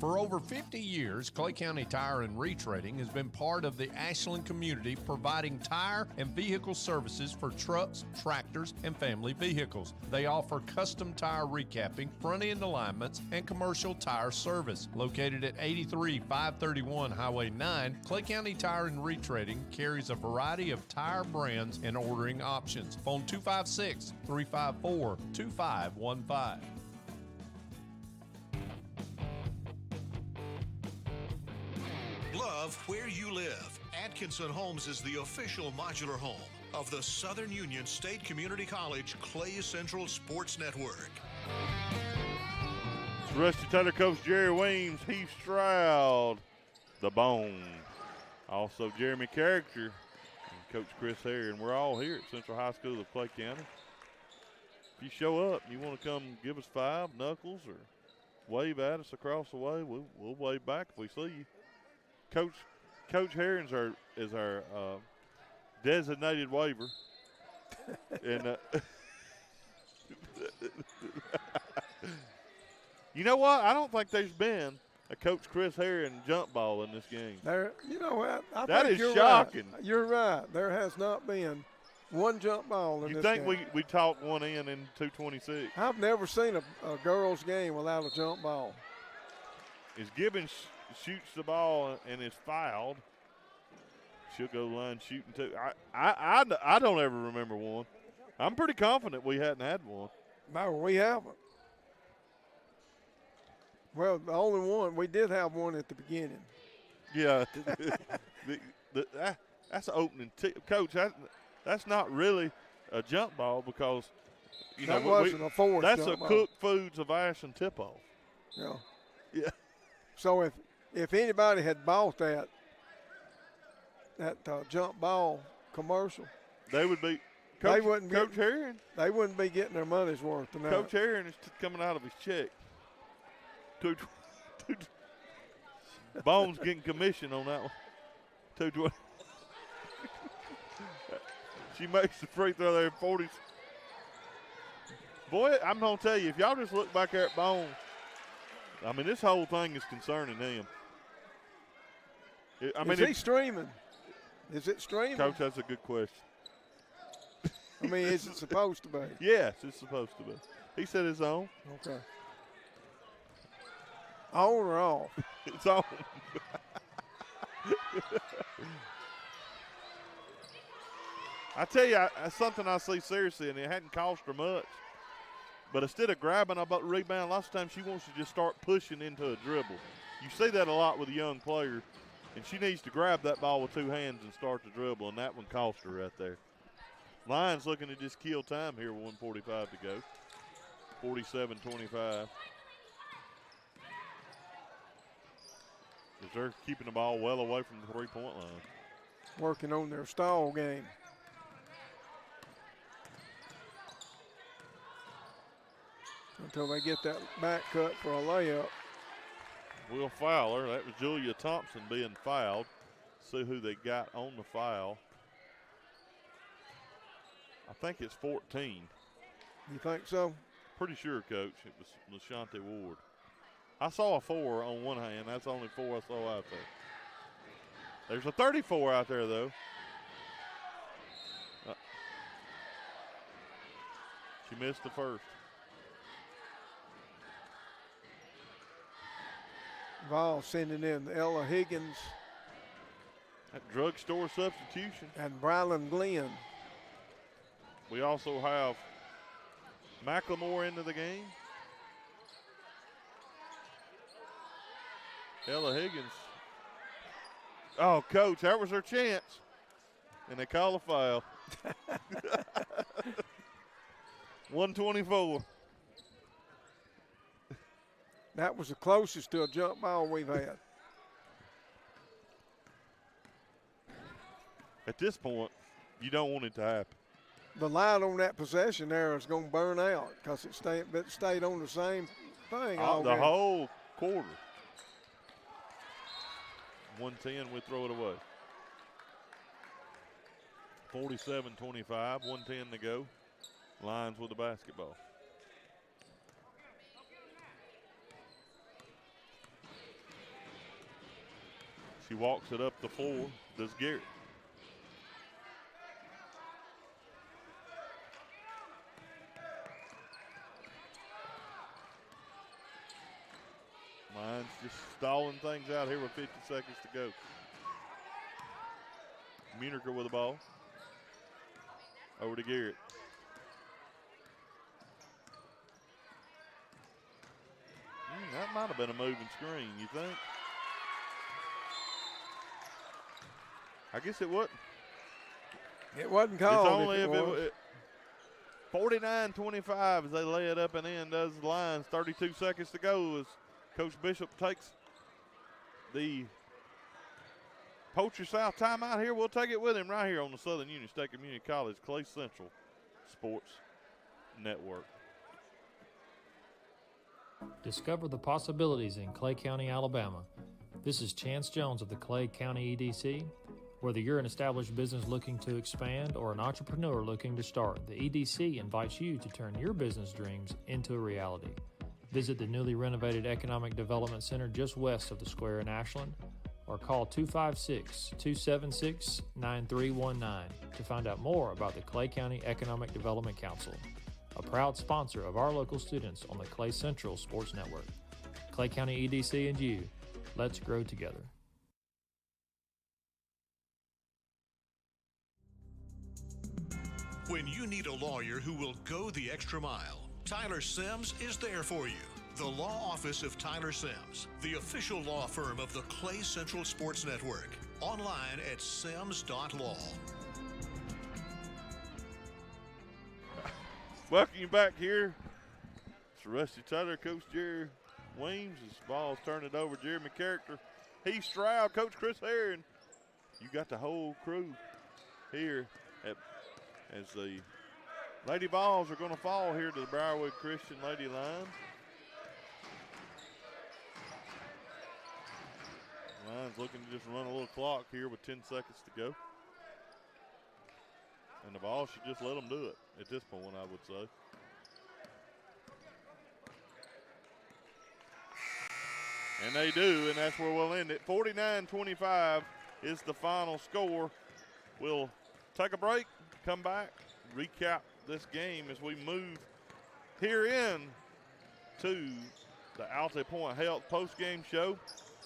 For over 50 years, Clay County Tire and Retrading has been part of the Ashland community, providing tire and vehicle services for trucks, tractors, and family vehicles. They offer custom tire recapping, front-end alignments, and commercial tire service. Located at 83531 Highway 9, Clay County Tire and Retrading carries a variety of tire brands and ordering options. Phone 256-354-2515. Love where you live. Atkinson Homes is the official modular home of the Southern Union State Community College Clay Central Sports Network. Rusty Taylor coach Jerry Weems, Heath Stroud, the Bone. Also Jeremy Character and Coach Chris Hare, and we're all here at Central High School of Clay County. If you show up and you want to come give us 5 knuckles or wave at us across the way, we'll wave back if we see you. Coach Herring's is our designated waiver. And you know what? I don't think there's been a Coach Chris Herring jump ball in this game. You know what? That is shocking. Right. You're right. There has not been one jump ball in this game. You think we talked one in 2:26? I've never seen a girls' game without a jump ball. Is Gibbons shoots the ball and is fouled. She'll go line shooting too. I don't ever remember one. I'm pretty confident we hadn't had one. No, we haven't. Well, the only one, we did have one at the beginning. Yeah. That's an opening Coach, that's not really a jump ball because, that wasn't a forced that's jump a Cook Foods of Ashland tip-off. Yeah. Yeah. So if anybody had bought that, jump ball commercial. They would be. They wouldn't Coach Herring. They wouldn't be getting their money's worth tonight. Coach Herring is coming out of his check. Bones getting commission on that one. 220. She makes the free throw there in 40s. Boy, I'm going to tell you, if y'all just look back there at Bones, I mean, this whole thing is concerning him. Is he streaming? Is it streaming? Coach, that's a good question. I mean, is it supposed to be? Yes, it's supposed to be. He said it's on. Okay. On or off? It's on. I tell you, that's something I see seriously, and it hadn't cost her much. But instead of grabbing a rebound, lots of times she wants to just start pushing into a dribble. You see that a lot with a young player, and she needs to grab that ball with two hands and start to dribble, and that one cost her right there. Lions looking to just kill time here with 1:45 to go. 47-25. As they're keeping the ball well away from the three-point line. Working on their stall game. Until they get that back cut for a layup. Will Fowler, that was Julia Thompson being fouled. See who they got on the foul. I think it's 14. You think so? Pretty sure, Coach. It was LaShante Ward. I saw a 4 on one hand. That's the only 4 I saw out there. There's a 34 out there, though. She missed the first. Vol sending in Ella Higgins. That drugstore substitution. And Brylan Glenn. We also have McLemore into the game. Ella Higgins. Oh, Coach, that was her chance. And they call a foul. 124. That was the closest to a jump ball we've had. At this point, you don't want it to happen. The light on that possession there is going to burn out because it stayed on the same thing all the game. whole quarter. 110, we throw it away. 47-25, 110 to go. Lions with the basketball. She walks it up the floor, does Garrett. Lions just stalling things out here with 50 seconds to go. Muniker with the ball. Over to Garrett. That might have been a moving screen, you think? I guess it wasn't. It wasn't called. It's only if it was. 49-25 as they lay it up and in. Does the Lions. 32 seconds to go as Coach Bishop takes the Poacher South timeout here. We'll take it with him right here on the Southern Union State Community College Clay Central Sports Network. Discover the possibilities in Clay County, Alabama. This is Chance Jones of the Clay County EDC. Whether you're an established business looking to expand or an entrepreneur looking to start, the EDC invites you to turn your business dreams into a reality. Visit the newly renovated Economic Development Center just west of the square in Ashland, or call 256-276-9319 to find out more about the Clay County Economic Development Council, a proud sponsor of our local students on the Clay Central Sports Network. Clay County EDC and you, let's grow together. When you need a lawyer who will go the extra mile, Tyler Sims is there for you. The Law Office of Tyler Sims, the official law firm of the Clay Central Sports Network. Online at sims.law. Welcome you back here. It's Rusty Tyler, Coach Jerry Weems. This ball's turned it over. Jeremy Character. Heath Stroud, Coach Chris Herring. You got the whole crew here as the Lady Vols are going to fall here to the Briarwood Christian Lady line. Line's looking to just run a little clock here with 10 seconds to go. And the Vols should just let them do it at this point, I would say. And they do, and that's where we'll end it. 49-25 is the final score. We'll take a break, come back, recap this game as we move here in to the Alta Point Health post-game show.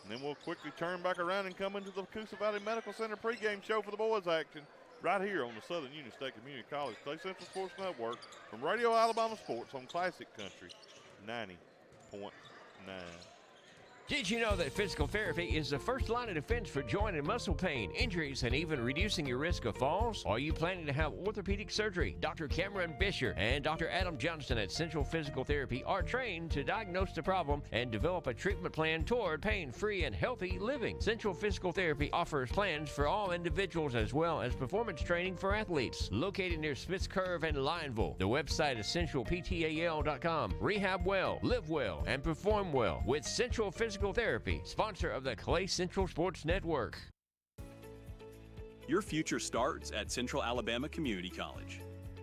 And then we'll quickly turn back around and come into the Coosa Valley Medical Center pregame show for the boys action right here on the Southern Union State Community College Clay Central Sports Network from Radio Alabama Sports on Classic Country 90.9. Did you know that physical therapy is the first line of defense for joint and muscle pain, injuries, and even reducing your risk of falls? Are you planning to have orthopedic surgery? Dr. Cameron Bisher and Dr. Adam Johnston at Central Physical Therapy are trained to diagnose the problem and develop a treatment plan toward pain-free and healthy living. Central Physical Therapy offers plans for all individuals as well as performance training for athletes. Located near Smith's Curve and Lineville, the website is centralptal.com. Rehab well, live well, and perform well with Central Physical Therapy, sponsor of the Clay Central Sports Network. Your future starts at Central Alabama Community College.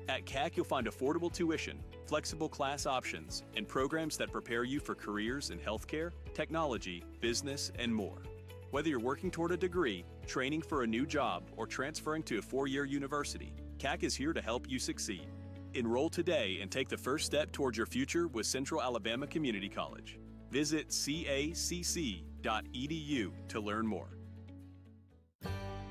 At CAC, you'll find affordable tuition, flexible class options, and programs that prepare you for careers in healthcare, technology, business, and more. Whether you're working toward a degree, training for a new job, or transferring to a four-year university, CAC is here to help you succeed. Enroll today and take the first step towards your future with Central Alabama Community College. Visit cacc.edu to learn more.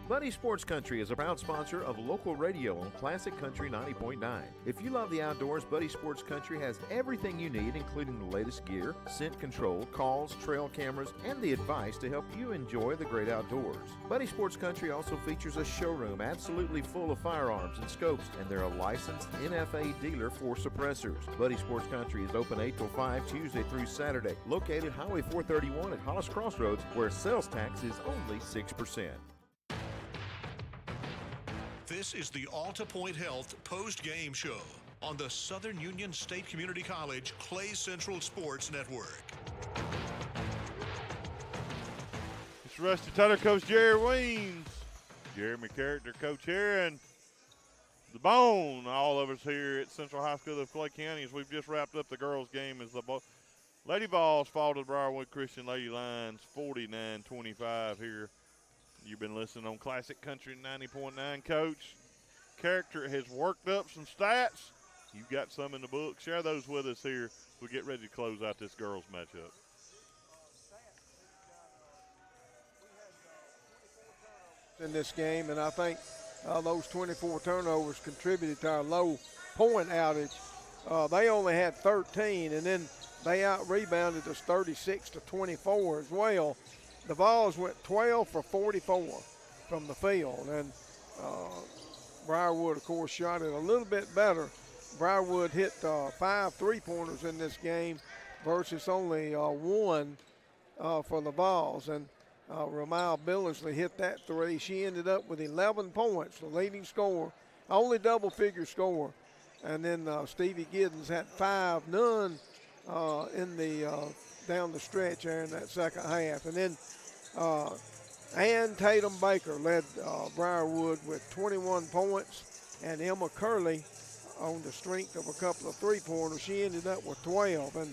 Buddy Sports Country is a proud sponsor of local radio on Classic Country 90.9. If you love the outdoors, Buddy Sports Country has everything you need, including the latest gear, scent control, calls, trail cameras, and the advice to help you enjoy the great outdoors. Buddy Sports Country also features a showroom absolutely full of firearms and scopes, and they're a licensed NFA dealer for suppressors. Buddy Sports Country is open 8 till 5 Tuesday through Saturday, located Highway 431 at Hollis Crossroads, where sales tax is only 6%. This is the Alta Point Health post-game show on the Southern Union State Community College Clay Central Sports Network. It's Rusty Taylor, Coach Jerry Weems, Jeremy Character, Coach here, and the bone, all of us here at Central High School of Clay County, as we've just wrapped up the girls' game as the Lady Vols fall to the Briarwood Christian Lady Lions 49-25 here. You've been listening on Classic Country 90.9. Coach Character has worked up some stats. You've got some in the book. Share those with us here as we get ready to close out this girls' matchup. In this game, and I think those 24 turnovers contributed to our low point outage. They only had 13, and then they out-rebounded us 36-24 as well. The Vols went 12 for 44 from the field, and Briarwood, of course, shot it a little bit better. Briarwood hit 5 3-pointers in this game versus only 1 for the Vols, and Ramal Billingsley hit that 3. She ended up with 11 points, the leading scorer, only double-figure scorer, and then Stevie Giddens had 5, none in the down the stretch there in that second half. And then Ann Tatum Baker led Briarwood with 21 points, and Emma Curley on the strength of a couple of three-pointers. She ended up with 12. And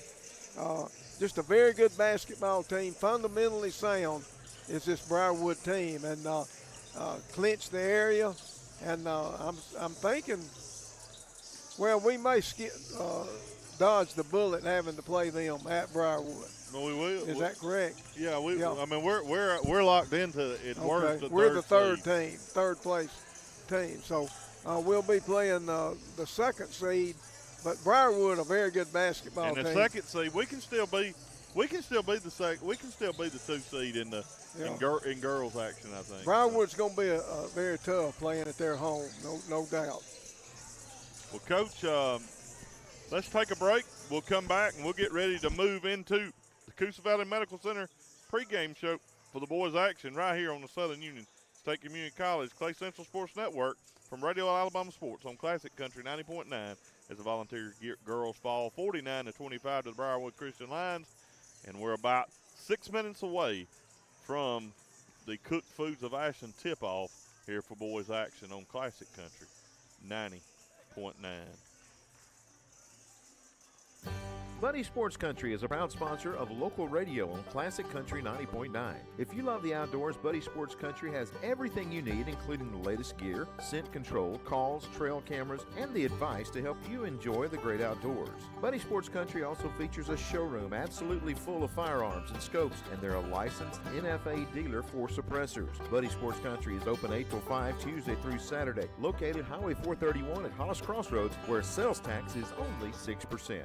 just a very good basketball team, fundamentally sound is this Briarwood team, and clinched the area. And I'm thinking, well, we may dodge the bullet having to play them at Briarwood. No, we will. Is that correct? Yeah, I mean, we're locked into it. Okay. We're the third place team. So we'll be playing the second seed, but Briarwood a very good basketball team. And the second seed, we can still be the 2 seed in the in girls action, I think. Briarwood's going to be a very tough playing at their home, no doubt. Well, Coach, let's take a break. We'll come back and we'll get ready to move into the Coosa Valley Medical Center pregame show for the boys action right here on the Southern Union State Community College, Clay Central Sports Network, from Radio Alabama Sports on Classic Country 90.9 as the Volunteer girls fall 49-25 to the Briarwood Christian Lions. And we're about 6 minutes away from the Cook Foods of Ashland tip-off here for boys action on Classic Country 90.9. Buddy Sports Country is a proud sponsor of local radio on Classic Country 90.9. If you love the outdoors, Buddy Sports Country has everything you need, including the latest gear, scent control, calls, trail cameras, and the advice to help you enjoy the great outdoors. Buddy Sports Country also features a showroom absolutely full of firearms and scopes, and they're a licensed NFA dealer for suppressors. Buddy Sports Country is open 8 till 5 Tuesday through Saturday, located Highway 431 at Hollis Crossroads, where sales tax is only 6%.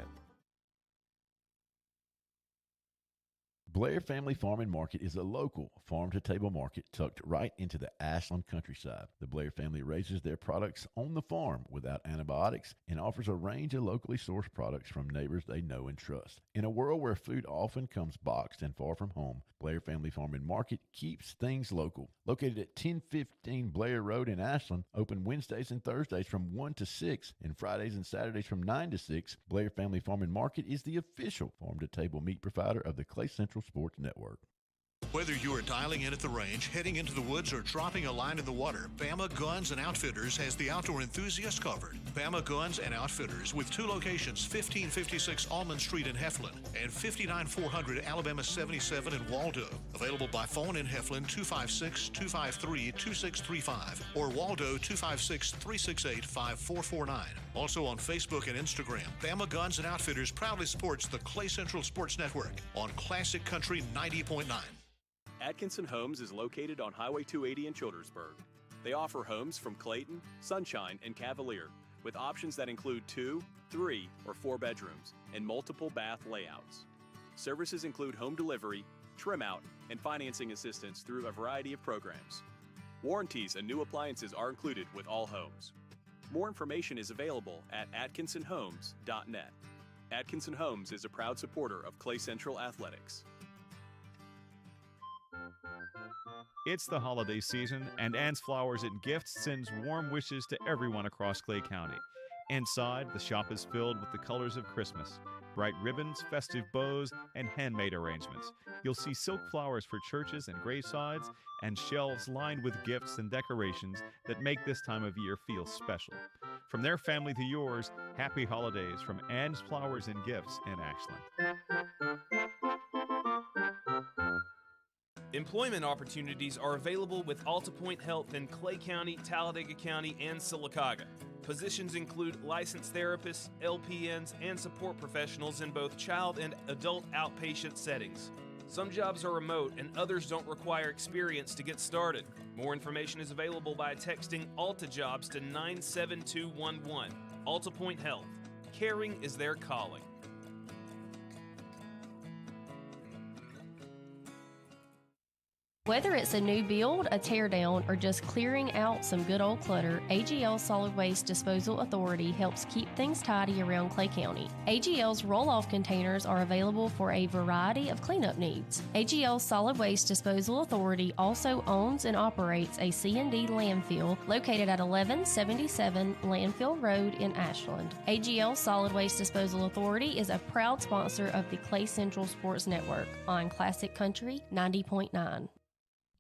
Blair Family Farm and Market is a local farm-to-table market tucked right into the Ashland countryside. The Blair family raises their products on the farm without antibiotics and offers a range of locally sourced products from neighbors they know and trust. In a world where food often comes boxed and far from home, Blair Family Farm and Market keeps things local. Located at 1015 Blair Road in Ashland, open Wednesdays and Thursdays from 1 to 6 and Fridays and Saturdays from 9 to 6, Blair Family Farm and Market is the official farm-to-table meat provider of the Clay Central Sports Network. Whether you are dialing in at the range, heading into the woods, or dropping a line in the water, Bama Guns and Outfitters has the outdoor enthusiast covered. Bama Guns and Outfitters with two locations, 1556 Almond Street in Heflin and 59400 Alabama 77 in Waldo. Available by phone in Heflin 256-253-2635 or Waldo 256-368-5449. Also on Facebook and Instagram, Bama Guns and Outfitters proudly supports the Clay Central Sports Network on Classic Country 90.9. Atkinson Homes is located on Highway 280 in Childersburg. They offer homes from Clayton, Sunshine, and Cavalier with options that include 2, 3, or 4 bedrooms and multiple bath layouts. Services include home delivery, trim out, and financing assistance through a variety of programs. Warranties and new appliances are included with all homes. More information is available at atkinsonhomes.net. Atkinson Homes is a proud supporter of Clay Central Athletics. It's the holiday season, and Ann's Flowers and Gifts sends warm wishes to everyone across Clay County. Inside, the shop is filled with the colors of Christmas, bright ribbons, festive bows, and handmade arrangements. You'll see silk flowers for churches and gravesides, and shelves lined with gifts and decorations that make this time of year feel special. From their family to yours, happy holidays from Ann's Flowers and Gifts in Ashland. Employment opportunities are available with AltaPoint Health in Clay County, Talladega County, and Sylacauga. Positions include licensed therapists, LPNs, and support professionals in both child and adult outpatient settings. Some jobs are remote and others don't require experience to get started. More information is available by texting AltaJobs to 97211. AltaPoint Health. Caring is their calling. Whether it's a new build, a teardown, or just clearing out some good old clutter, AGL Solid Waste Disposal Authority helps keep things tidy around Clay County. AGL's roll-off containers are available for a variety of cleanup needs. AGL Solid Waste Disposal Authority also owns and operates a C&D landfill located at 1177 Landfill Road in Ashland. AGL Solid Waste Disposal Authority is a proud sponsor of the Clay Central Sports Network on Classic Country 90.9.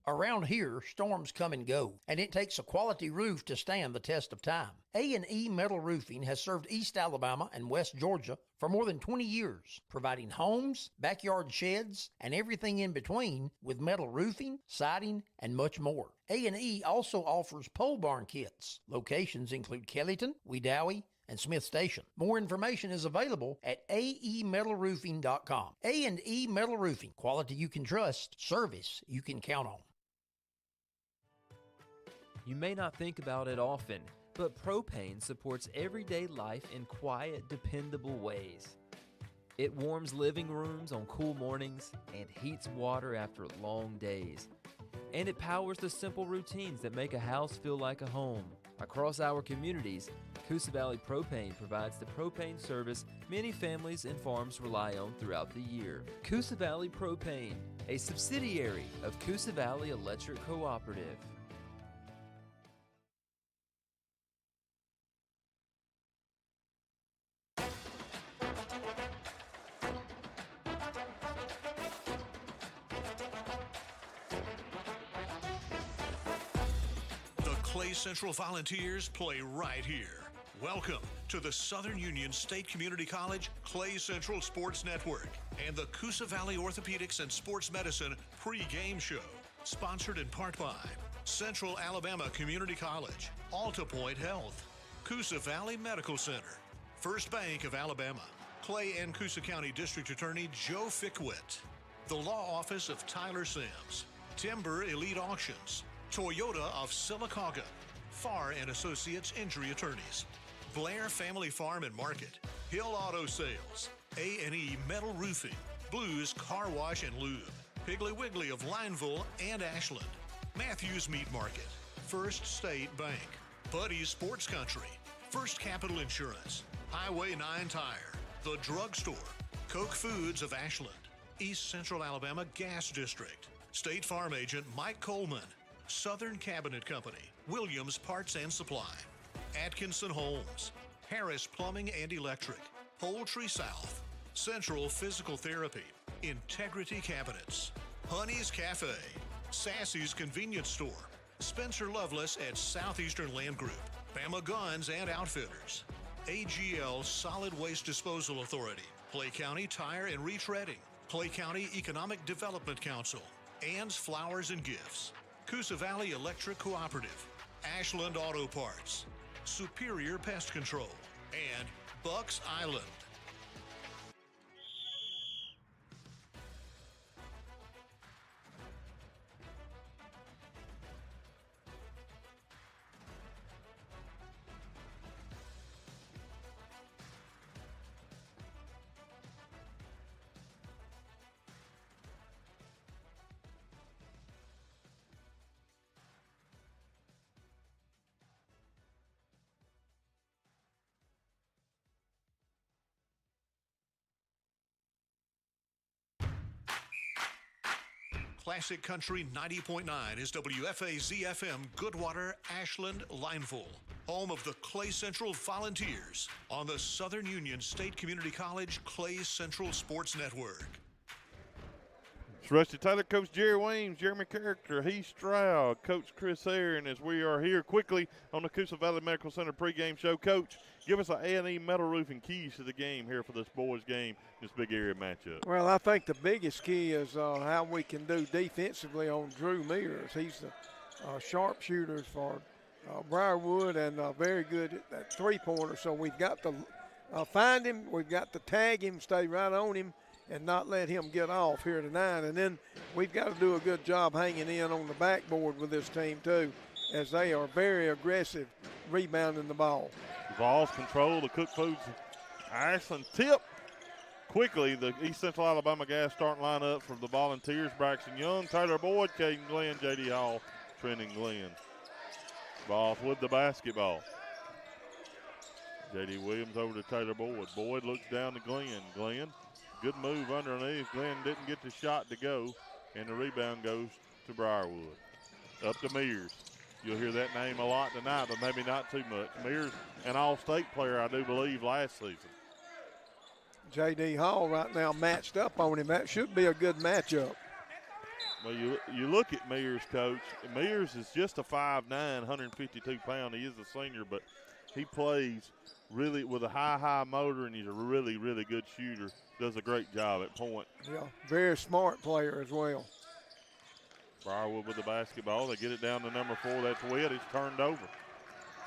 Around here, storms come and go, and it takes a quality roof to stand the test of time. A&E Metal Roofing has served East Alabama and West Georgia for more than 20 years, providing homes, backyard sheds, and everything in between with metal roofing, siding, and much more. A&E also offers pole barn kits. Locations include Kellyton, Wedowee, and Smith Station. More information is available at aemetalroofing.com. A&E Metal Roofing, quality you can trust, service you can count on. You may not think about it often, but propane supports everyday life in quiet, dependable ways. It warms living rooms on cool mornings and heats water after long days. And it powers the simple routines that make a house feel like a home. Across our communities, Coosa Valley Propane provides the propane service many families and farms rely on throughout the year. Coosa Valley Propane, a subsidiary of Coosa Valley Electric Cooperative. Clay Central Volunteers play right here. Welcome to the Southern Union State Community College Clay Central Sports Network and the Coosa Valley Orthopedics and Sports Medicine pre-game show. Sponsored in part by Central Alabama Community College, Alta Point Health, Coosa Valley Medical Center, First Bank of Alabama, Clay and Coosa County District Attorney Joe Fickwit, the Law Office of Tyler Sims, Timber Elite Auctions, Toyota of Sylacauga, Farr and Associates Injury Attorneys, Blair Family Farm and Market, Hill Auto Sales, A&E Metal Roofing, Blues Car Wash and Lube, Piggly Wiggly of Lineville and Ashland, Matthews Meat Market, First State Bank, Buddy's Sports Country, First Capital Insurance, Highway 9 Tire, The Drugstore, Koch Foods of Ashland, East Central Alabama Gas District, State Farm Agent Mike Coleman, Southern Cabinet Company, Williams Parts and Supply, Atkinson Homes, Harris Plumbing and Electric, Poultry South, Central Physical Therapy, Integrity Cabinets, Honey's Cafe, Sassy's Convenience Store, Spencer Loveless at Southeastern Land Group, Bama Guns and Outfitters, AGL Solid Waste Disposal Authority, Clay County Tire and Retreading, Clay County Economic Development Council, Ann's Flowers and Gifts, Coosa Valley Electric Cooperative, Ashland Auto Parts, Superior Pest Control, and Bucks Island. Classic Country 90.9 is WFAZ-FM Goodwater, Ashland, Lineville, home of the Clay Central Volunteers on the Southern Union State Community College Clay Central Sports Network. It's Rusty Taylor, Coach Jerry Weems, Jeremy Character, Heath Stroud, Coach Chris Aaron, as we are here quickly on the Coosa Valley Medical Center pregame show. Coach, give us an A&E Metal Roofing keys to the game here for this boys game, this big area matchup. Well, I think the biggest key is how we can do defensively on Drew Mears. He's the sharpshooter for Briarwood and very good at three-pointer. So we've got to find him, we've got to tag him, stay right on him, and not let him get off here tonight. And then we've got to do a good job hanging in on the backboard with this team too, as they are very aggressive rebounding the ball. Vols control the Cook Foods. Ashland tip. Quickly, the East Central Alabama Gas starting lineup for the Volunteers. Braxton Young, Taylor Boyd, Caden Glenn, J.D. Hall, Trenton Glenn. Vols with the basketball. J.D. Williams over to Taylor Boyd. Boyd looks down to Glenn. Glenn, good move underneath. Glenn didn't get the shot to go, and the rebound goes to Briarwood. Up to Mears. You'll hear that name a lot tonight, but maybe not too much. Mears, an all-state player, I do believe, last season. J.D. Hall right now matched up on him. That should be a good matchup. Well, you look at Mears, Coach. Mears is just a 5'9", 152-pound. He is a senior, but he plays really with a high motor, and he's a really, really good shooter. Does a great job at point. Yeah, very smart player as well. Briarwood with the basketball. They get it down to number 4. That's Witt. It's turned over.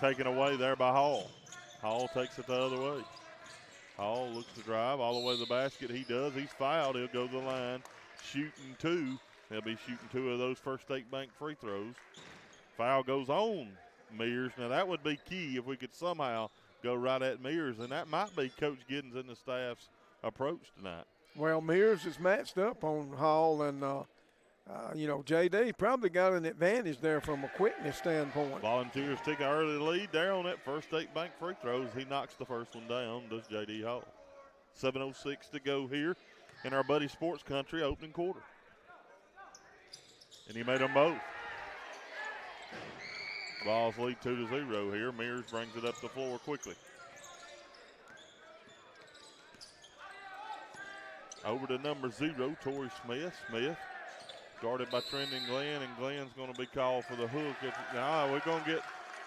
Taken away there by Hall. Hall takes it the other way. Hall looks to drive all the way to the basket. He does. He's fouled. He'll go to the line. Shooting 2. He'll be shooting 2 of those First State Bank free throws. Foul goes on Mears. Now, that would be key if we could somehow go right at Mears, and that might be Coach Giddens and the staff's approach tonight. Well, Mears is matched up on Hall, and J.D. probably got an advantage there from a quickness standpoint. Volunteers take an early lead there on that First State Bank free throws. He knocks the first one down, does J.D. Hall. 7:06 to go here in our Buddy Sports Country opening quarter. And he made them both. Vols lead 2-0 here. Mears brings it up the floor quickly. Over to number 0, Torrey Smith. Smith guarded by Trenton Glenn, and Glenn's going to be called for the hook. We're going to get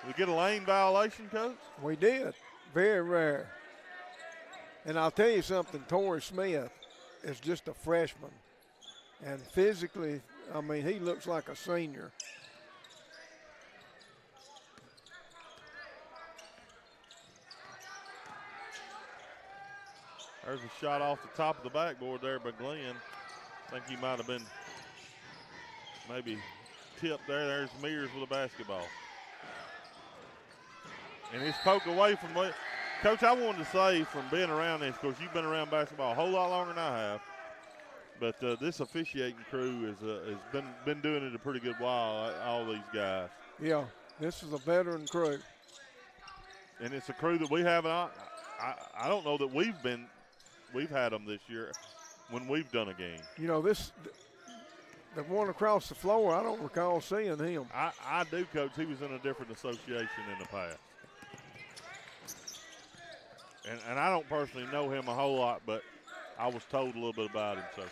We get a lane violation, Coach? We did. Very rare. And I'll tell you something, Torrey Smith is just a freshman. And physically, I mean, he looks like a senior. There's a shot off the top of the backboard there by Glenn. I think he might have been maybe tipped there. There's Mears with a basketball. And it's poked away from – Coach, I wanted to say from being around this, of course, you've been around basketball a whole lot longer than I have, but this officiating crew has been doing it a pretty good while, all these guys. Yeah, this is a veteran crew. And it's a crew that we haven't I don't know that we've had them this year when we've done a game. You know, the one across the floor, I don't recall seeing him. I do, Coach. He was in a different association in the past. And I don't personally know him a whole lot, but I was told a little bit about him. So,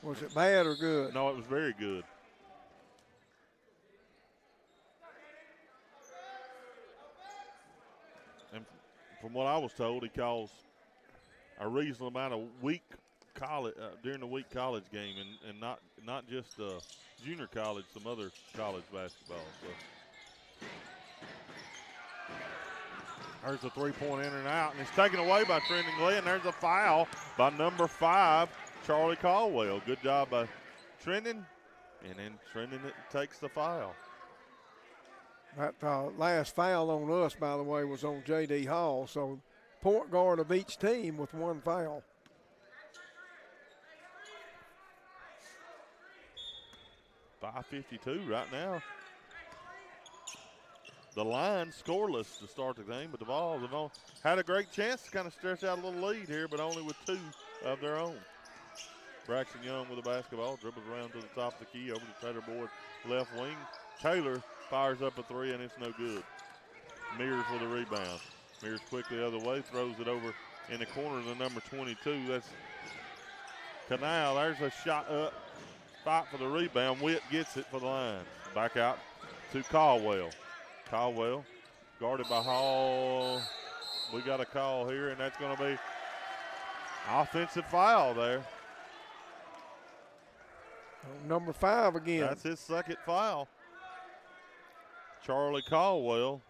was it bad or good? No, it was very good. And from what I was told, he calls a reasonable amount of week college during the week college game, and not just junior college, some other college basketball. So. There's a three-point in and out, and it's taken away by Trendon Glenn. There's a foul by number 5, Charlie Caldwell. Good job by Trendon, and then Trendon takes the foul. That last foul on us, by the way, was on J.D. Hall, so point guard of each team with one foul. .552 right now. The line scoreless to start the game, but the Vols have had a great chance to kind of stretch out a little lead here, but only with 2 of their own. Braxton Young with the basketball, dribbles around to the top of the key, over to Taylor Boyd, left wing. Taylor fires up a 3, and it's no good. Mears with a rebound. Mears quickly the other way, throws it over in the corner to number 22. That's Canal. There's a shot up, fight for the rebound. Witt gets it for the line. Back out to Caldwell. Caldwell guarded by Hall. We got a call here, and that's going to be offensive foul there. Number 5 again. That's his second foul. Charlie Caldwell.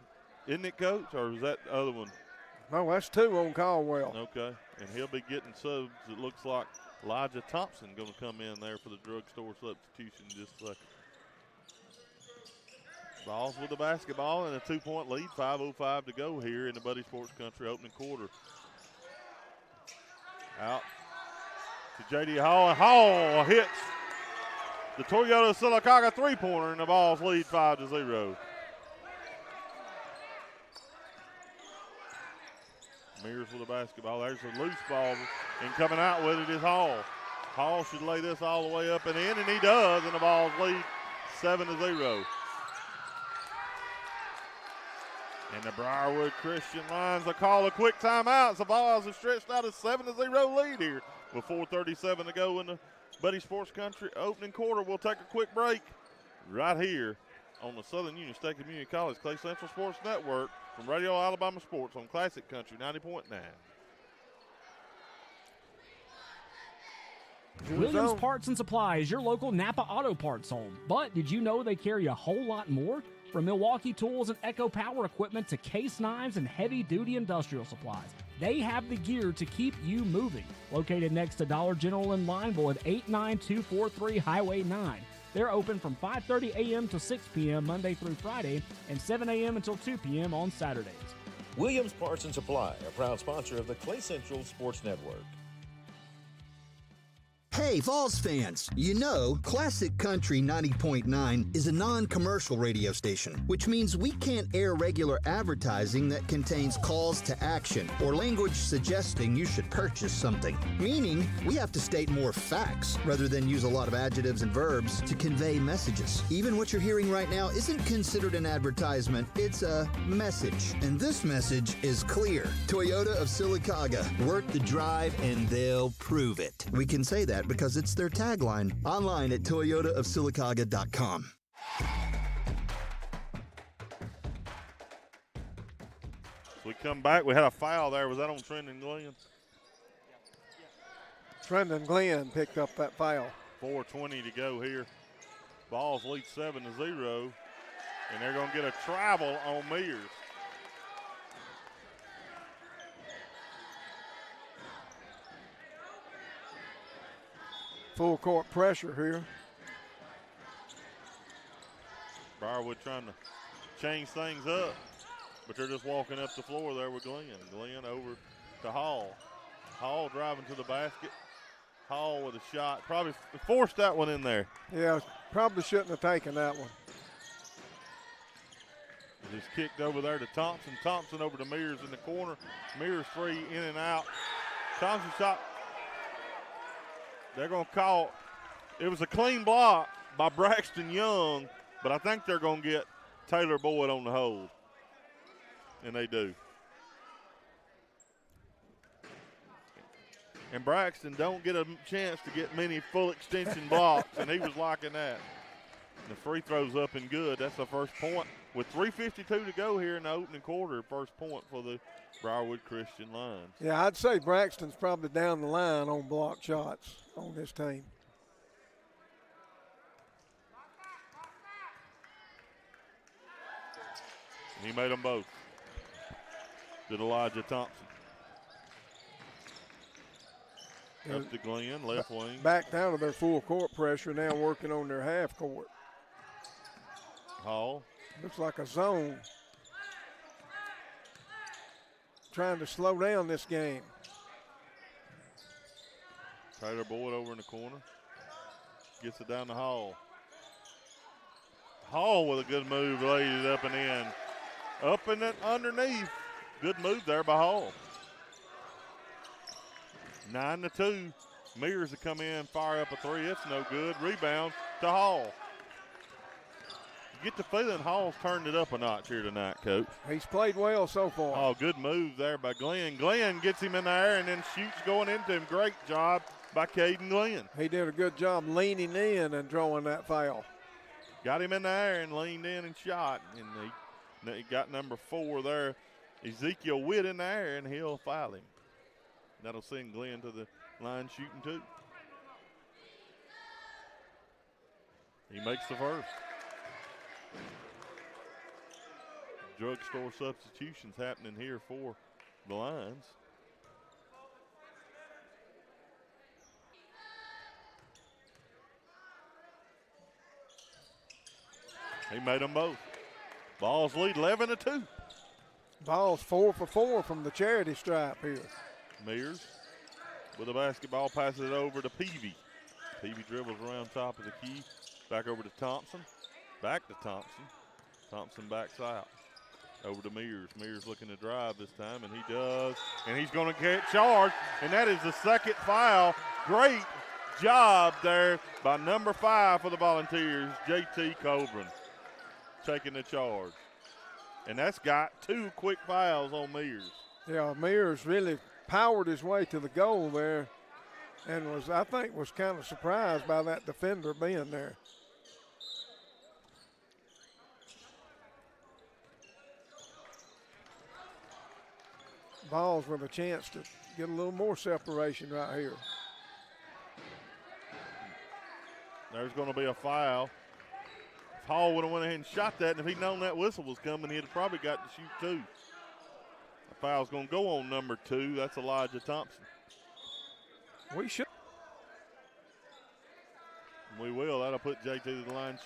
Isn't it, Coach, or is that the other one? No, that's 2 on Caldwell. Okay, and he'll be getting subs. It looks like Elijah Thompson going to come in there for the drugstore substitution in just a second. Vols with the basketball and a 2-point lead, 5:05 to go here in the Buddy Sports Country opening quarter. Out to J.D. Hall, and Hall hits the Toyota Sylacauga three-pointer, and the Vols lead 5-0. Mears with the basketball. There's a loose ball, and coming out with it is Hall. Hall should lay this all the way up and in, and he does, and the Vols lead 7-0. And the Briarwood Christian Lions will call a quick timeout. The Vols have stretched out a 7-0 lead here with 4:37 to go in the Buddy Sports Country opening quarter. We'll take a quick break right here on the Southern Union State Community College Clay Central Sports Network from Radio Alabama Sports on Classic Country 90.9. Williams Parts and Supply is your local Napa Auto Parts home. But did you know they carry a whole lot more? From Milwaukee Tools and Echo Power equipment to case knives and heavy-duty industrial supplies, they have the gear to keep you moving. Located next to Dollar General in Lineville at 89243 Highway 9. They're open from 5:30 a.m. to 6 p.m. Monday through Friday and 7 a.m. until 2 p.m. on Saturdays. Williams Parts and Supply, a proud sponsor of the Clay Central Sports Network. Hey, Vols fans, you know Classic Country 90.9 is a non-commercial radio station, which means we can't air regular advertising that contains calls to action or language suggesting you should purchase something. Meaning, we have to state more facts rather than use a lot of adjectives and verbs to convey messages. Even what you're hearing right now isn't considered an advertisement, it's a message. And this message is clear. Toyota of Sylacauga, worth the drive and they'll prove it. We can say that because it's their tagline. Online at toyotaofsylacauga.com. So we come back. We had a foul there. Was that on Trendon Glenn? Trendon Glenn picked up that foul. 4:20 to go here. Vols lead 7-0, and they're going to get a travel on Mears. Full court pressure here. Briarwood trying to change things up, but they're just walking up the floor there with Glenn. Glenn over to Hall. Hall driving to the basket. Hall with a shot. Probably forced that one in there. Yeah, probably shouldn't have taken that one. Just kicked over there to Thompson. Thompson over to Mears in the corner. Mears three in and out. Thompson shot. They're going to call. It was a clean block by Braxton Young, but I think they're going to get Taylor Boyd on the hold. And they do. And Braxton don't get a chance to get many full extension blocks, and he was liking that. The free throw's up and good. That's the first point. With 3:52 to go here in the opening quarter, first point for the Briarwood Christian Lions. Yeah, I'd say Braxton's probably down the line on block shots on this team. He made them both. Did Elijah Thompson. Up to Glenn, left wing. Back down to their full court pressure, now working on their half court. Hall. Looks like a zone. Trying to slow down this game. Taylor Boyd over in the corner. Gets it down to Hall. Hall with a good move, laid it up and in. Up and then underneath. Good move there by Hall. 9-2. Mears to come in, fire up a three. It's no good. Rebound to Hall. You get the feeling Hall's turned it up a notch here tonight, Coach. He's played well so far. Oh, good move there by Glenn. Glenn gets him in the air and then shoots going into him. Great job by Caden Glenn. He did a good job leaning in and drawing that foul. Got him in the air and leaned in and shot. And he got number 4 there. Ezekiel Witt in the air, and he'll foul him. That'll send Glenn to the line shooting 2. He makes the first. Drugstore substitutions happening here for the Lions. He made them both. Vols lead 11-2. Vols 4 for 4 from the charity stripe here. Mears with the basketball, passes it over to Peavy. Peavy dribbles around top of the key. Back over to Thompson. Back to Thompson. Thompson backs out. Over to Mears. Mears looking to drive this time, and he does. And he's going to get charged, and that is the second foul. Great job there by number 5 for the Volunteers, J.T. Coburn, taking the charge. And that's got 2 quick fouls on Mears. Yeah, Mears really powered his way to the goal there and I think was kind of surprised by that defender being there. Vols with a chance to get a little more separation right here. There's going to be a foul. If Hall would have went ahead and shot that, and if he'd known that whistle was coming, he'd have probably got to shoot 2. The foul's going to go on number 2. That's Elijah Thompson. We should. We will. That'll put JD to the line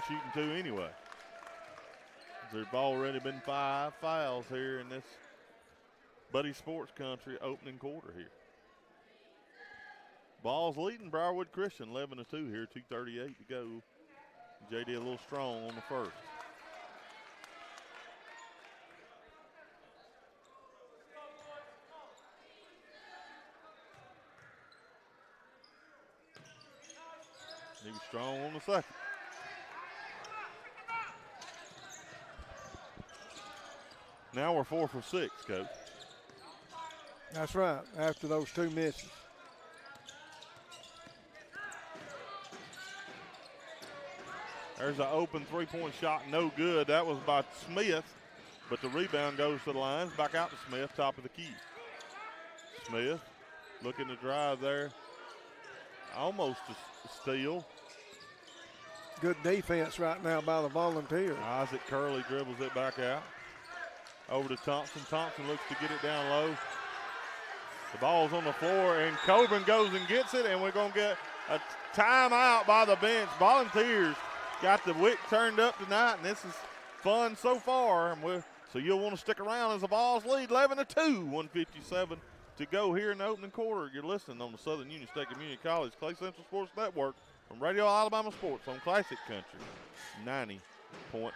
shooting 2 anyway. There's already been 5 fouls here in this Buddy Sports Country opening quarter here. Vols leading Briarwood Christian 11-2 here, 2:38 to go. JD a little strong on the first. He was strong on the second. Now we're 4 for 6, Coach. That's right, after those 2 misses. There's an open 3-point shot, no good. That was by Smith. but the rebound goes to the lines. Back out to Smith, top of the key. Smith looking to drive there. Almost a steal. Good defense right now by the Volunteers. Isaac Curley dribbles it back out. Over to Thompson. Thompson looks to get it down low. The ball's on the floor, and Coburn goes and gets it, and we're going to get a timeout by the bench. Volunteers got the wick turned up tonight, and this is fun so far. So you'll want to stick around as the Vols lead 11-2, 1:57 to go here in the opening quarter. You're listening on the Southern Union State Community College Clay Central Sports Network from Radio Alabama Sports on Classic Country 90.9.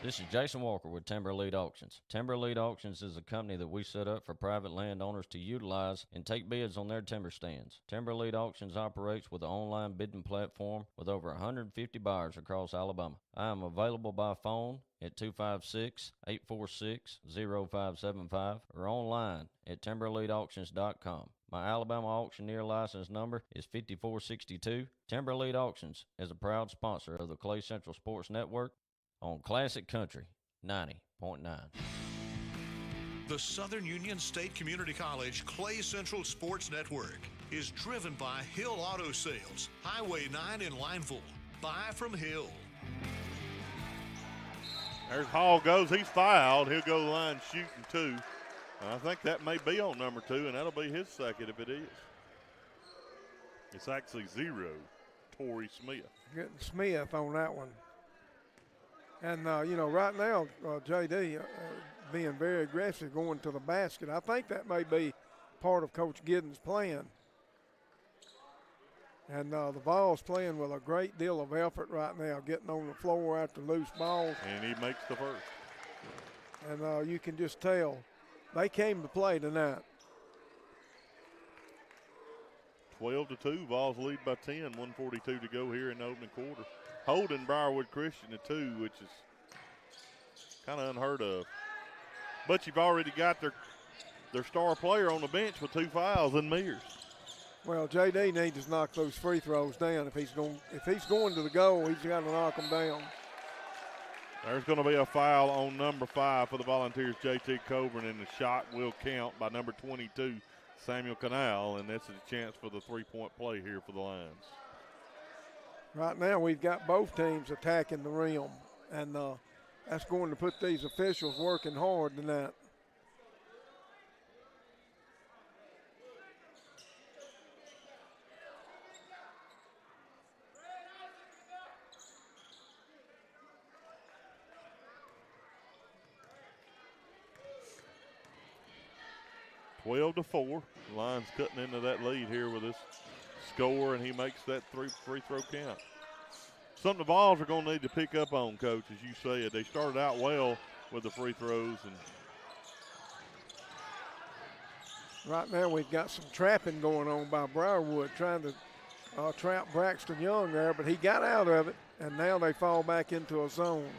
This is Jason Walker with Timber Lead Auctions. Timber Lead Auctions is a company that we set up for private landowners to utilize and take bids on their timber stands. Timber Lead Auctions operates with an online bidding platform with over 150 buyers across Alabama. I am available by phone at 256-846-0575 or online at timberleadauctions.com. My Alabama auctioneer license number is 5462. Timber Lead Auctions is a proud sponsor of the Clay Central Sports Network on Classic Country 90.9. The Southern Union State Community College Clay Central Sports Network is driven by Hill Auto Sales, Highway 9 in Lineville. Buy from Hill. There's Hall goes. He's fouled. He'll go to the line shooting two. I think that may be on number 2, and that'll be his second if it is. It's actually 0, Torrey Smith. Getting Smith on that one. And, right now, J.D. Being very aggressive going to the basket. I think that may be part of Coach Giddens' plan. And the Vols playing with a great deal of effort right now, getting on the floor after loose balls. And he makes the first. And you can just tell they came to play tonight. 12-2, Vols lead by 10, 1:42 to go here in the opening quarter. Holding Briarwood Christian to 2, which is kind of unheard of. But you've already got their star player on the bench with 2 fouls in Mears. Well, J.D. needs to knock those free throws down. If he's going to the goal, he's got to knock them down. There's going to be a foul on number 5 for the Volunteers, J.T. Coburn, and the shot will count by number 22, Samuel Canal, and that's a chance for the 3-point play here for the Lions. Right now we've got both teams attacking the rim, and that's going to put these officials working hard tonight. Twelve to 4. Lions cutting into that lead here with this score, and he makes that free throw count. Something the Vols are going to need to pick up on, Coach, as you said. They started out well with the free throws. And right now we've got some trapping going on by Briarwood, trying to trap Braxton Young there, but he got out of it, and now they fall back into a zone.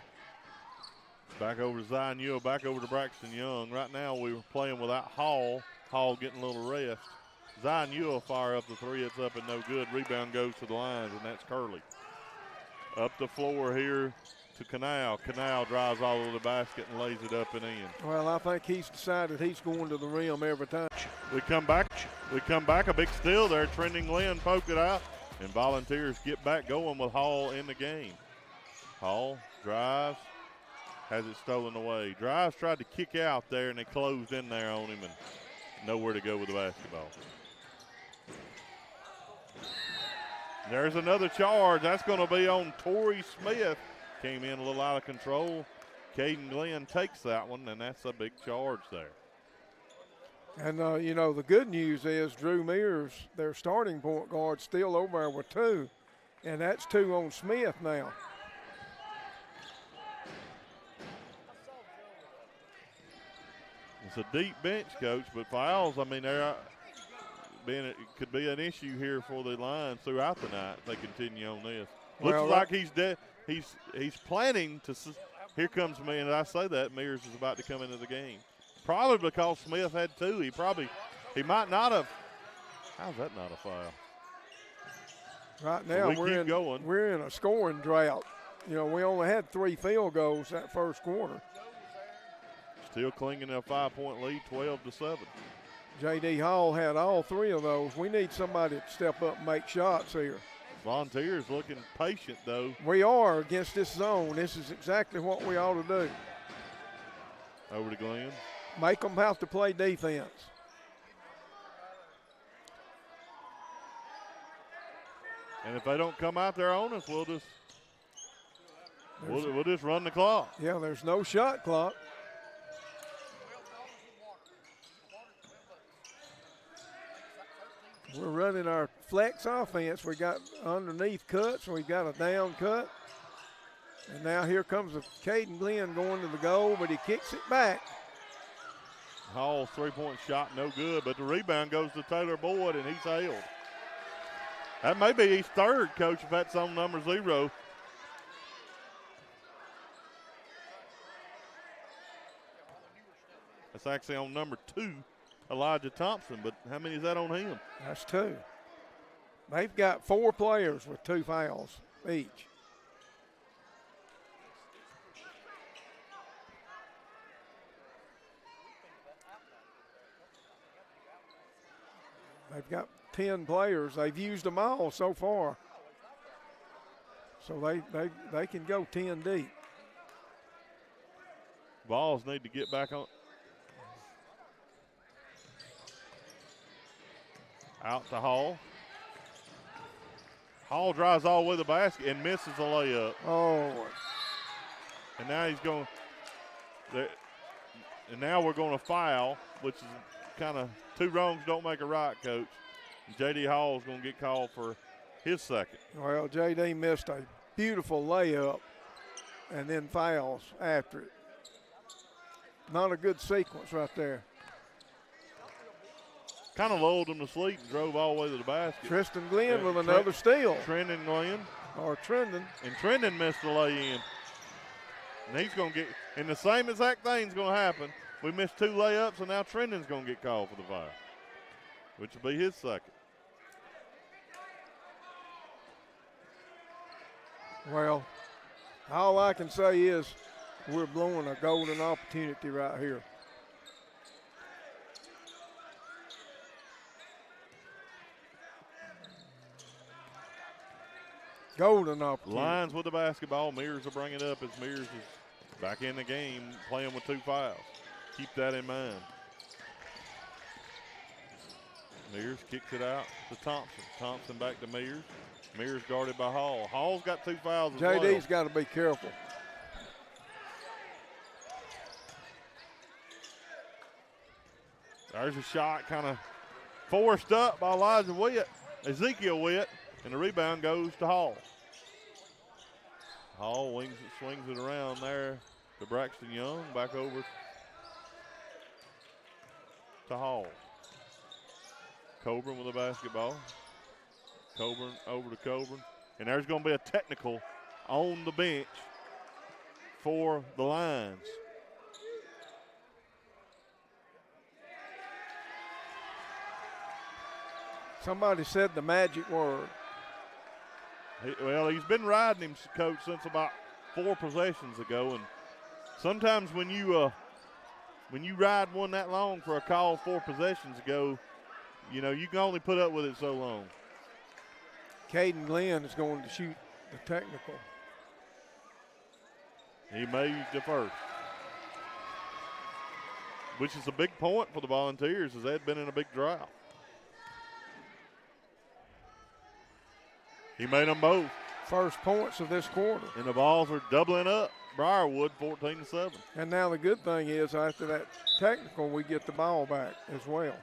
Back over to Zion Ewell, back over to Braxton Young. Right now we were playing without Hall. Hall getting a little rest. Zion Ewell fire up the 3. It's up and no good. Rebound goes to the lines, and that's Curley. Up the floor here to Canal. Canal drives all over the basket and lays it up and in. Well, I think he's decided he's going to the rim every time. We come back. A big steal there. Trending Lynn poked it out, and Volunteers get back going with Hall in the game. Hall drives, has it stolen away. Drives, tried to kick out there, and they closed in there on him, and nowhere to go with the basketball. There's another charge. That's going to be on Torrey Smith. Came in a little out of control. Caden Glenn takes that one, and that's a big charge there. And, the good news is Drew Mears, their starting point guard, still over there with 2. And that's 2 on Smith now. It's a deep bench, Coach, but fouls, it could be an issue here for the Lions throughout the night if they continue on this. Looks like he's planning to. Here comes me, and I say that Mears is about to come into the game. Probably because Smith had 2. He might not have. How's that not a foul? Right now we're in a scoring drought. You know, we only had 3 field goals that first quarter. Still clinging to a 5-point lead, 12-7. J.D. Hall had all 3 of those. We need somebody to step up and make shots here. Volunteers looking patient, though. We are against this zone. This is exactly what we ought to do. Over to Glenn. Make them have to play defense. And if they don't come out there on us, we'll just run the clock. Yeah, there's no shot clock. We're running our flex offense. We got underneath cuts. We got a down cut. And now here comes a Caden Glenn going to the goal, but he kicks it back. Hall's 3-point shot, no good, but the rebound goes to Taylor Boyd, and he's held. That may be his 3rd, Coach, if that's on number 0. That's actually on number 2, Elijah Thompson, but how many is that on him? That's 2. They've got 4 players with 2 fouls each. They've got 10 players. They've used them all so far. So they can go 10 deep. Vols need to get back on. Out to Hall. Hall drives all the way to the basket and misses a layup. Oh. And now he's going. And now we're going to foul, which is kind of 2 wrongs don't make a right, Coach. And J.D. Hall is going to get called for his 2nd. Well, J.D. missed a beautiful layup and then fouls after it. Not a good sequence right there. Kind of lulled him to sleep and drove all the way to the basket. Tristan Glenn with another steal. Trendon Glenn. Or Trendon. And Trendon missed the lay-in. And he's going to get, and the same exact thing's going to happen. We missed 2 layups, and now Trendon's going to get called for the foul, which will be his 2nd. Well, all I can say is we're blowing a golden opportunity right here. Golden opportunity. Lions with the basketball. Mears will bring it up as Mears is back in the game playing with 2 fouls. Keep that in mind. Mears kicks it out to Thompson. Thompson back to Mears. Mears guarded by Hall. Hall's got 2 fouls as well. JD's got to be careful. There's a shot kind of forced up by Ezekiel Witt, and the rebound goes to Hall. Hall swings it around there to Braxton Young, back over to Hall. Coburn with the basketball. Coburn over to Coburn. And there's going to be a technical on the bench for the Lions. Somebody said the magic word. He's been riding him, Coach, since about 4 possessions ago. And sometimes when you ride one that long for a call 4 possessions ago, you know, you can only put up with it so long. Caden Glenn is going to shoot the technical. He made the first, which is a big point for the Volunteers as they'd been in a big drought. He made them both. First points of this quarter. And the Vols are doubling up. Briarwood 14-7. And now the good thing is after that technical, we get the ball back as well.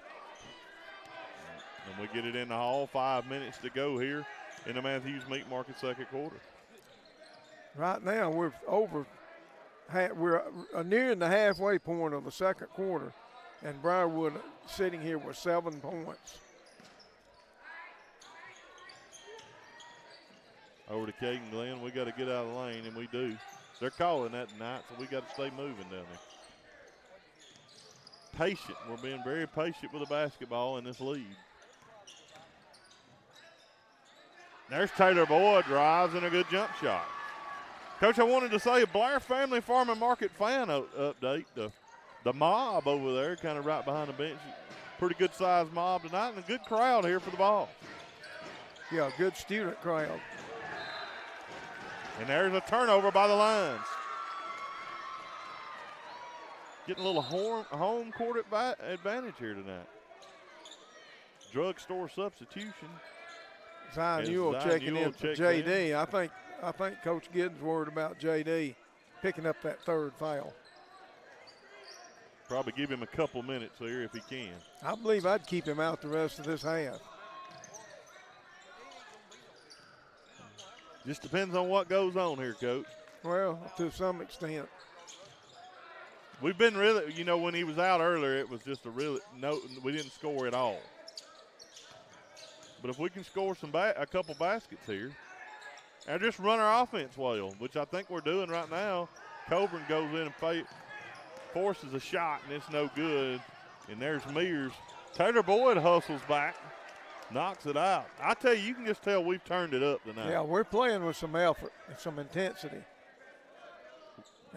And we get it in the hall. 5 minutes to go here in the Matthews Meat Market 2nd quarter. Right now we're nearing the halfway point of the 2nd quarter, and Briarwood sitting here with 7 points. Over to Caden Glenn. We got to get out of the lane, and we do. They're calling that tonight, so we got to stay moving down there. Patient. We're being very patient with the basketball in this lead. There's Taylor Boyd, drives and a good jump shot. Coach, I wanted to say a Blair Family Farm and Market fan update. The mob over there, kind of right behind the bench. Pretty good sized mob tonight and a good crowd here for the ball. Yeah, good student crowd. And there's a turnover by the Lions. Getting a little home court advantage here tonight. Drugstore substitution. Zion Ewell checking in for JD. I think Coach Giddens worried about JD picking up that third foul. Probably give him a couple minutes here if he can. I believe I'd keep him out the rest of this half. Just depends on what goes on here, Coach. Well, to some extent. We've been really, you know, when he was out earlier, it was just we didn't score at all. But if we can score a couple baskets here, and just run our offense well, which I think we're doing right now. Coburn goes in and forces a shot, and it's no good. And there's Mears. Taylor Boyd hustles back, knocks it out. I tell you, you can just tell we've turned it up tonight. Yeah, we're playing with some effort and some intensity.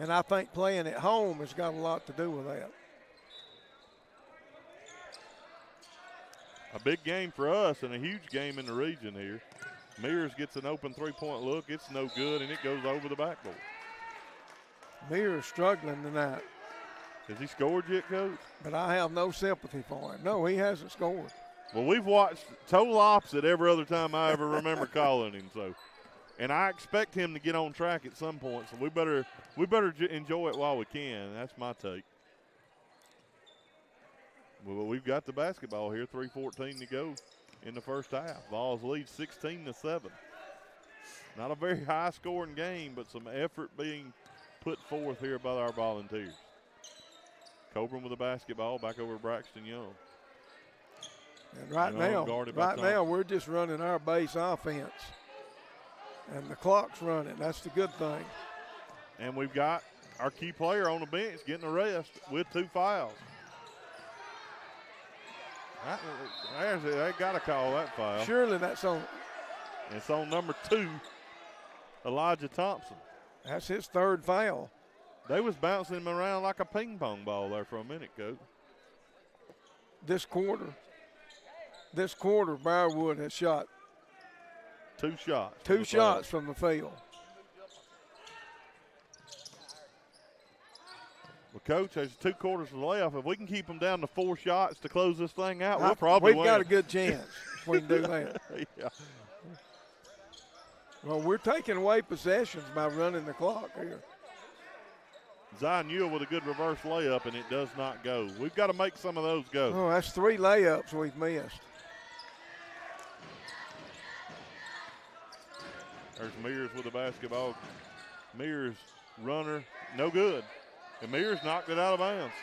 And I think playing at home has got a lot to do with that. A big game for us and a huge game in the region here. Mears gets an open three-point look. It's no good, and it goes over the backboard. Mears struggling tonight. Has he scored yet, Coach? But I have no sympathy for him. No, he hasn't scored. Well, we've watched total opposite every other time I ever remember calling him. So, and I expect him to get on track at some point. So we better enjoy it while we can. That's my take. Well, we've got the basketball here. 3:14 to go in the first half. Vols lead 16-7. Not a very high-scoring game, but some effort being put forth here by our volunteers. Coburn with the basketball back over Braxton Young. And right now we're just running our base offense. And the clock's running. That's the good thing. And we've got our key player on the bench getting a rest with 2 fouls. They got to call that foul. Surely that's on. It's on number 2, Elijah Thompson. That's his 3rd foul. They was bouncing him around like a ping pong ball there for a minute, Coach. This quarter, Briarwood has shot 2 shots. 2 shots from the field. Well, Coach, there's 2 quarters left. If we can keep them down to 4 shots to close this thing out, we'll probably win. We've got a good chance if we can do that. Yeah. Well, we're taking away possessions by running the clock here. Zion Ewell with a good reverse layup, and it does not go. We've got to make some of those go. Oh, that's 3 layups we've missed. There's Mears with the basketball. Mears, runner, no good. And Mears knocked it out of bounds.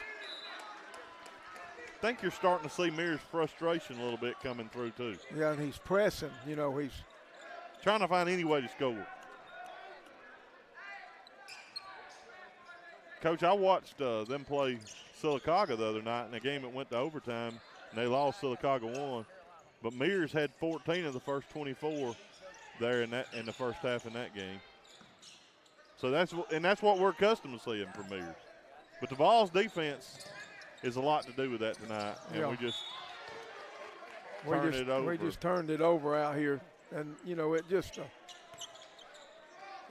I think you're starting to see Mears' frustration a little bit coming through, too. Yeah, and he's pressing. You know, he's trying to find any way to score. Coach, I watched them play Sylacauga the other night in a game that went to overtime, and they lost. Sylacauga won. But Mears had 14 of the first 24 there in the first half in that game. So that's what we're accustomed to seeing from Mears. But the Vols defense is a lot to do with that tonight, and we just turned it over. We just turned it over out here, and you know it just.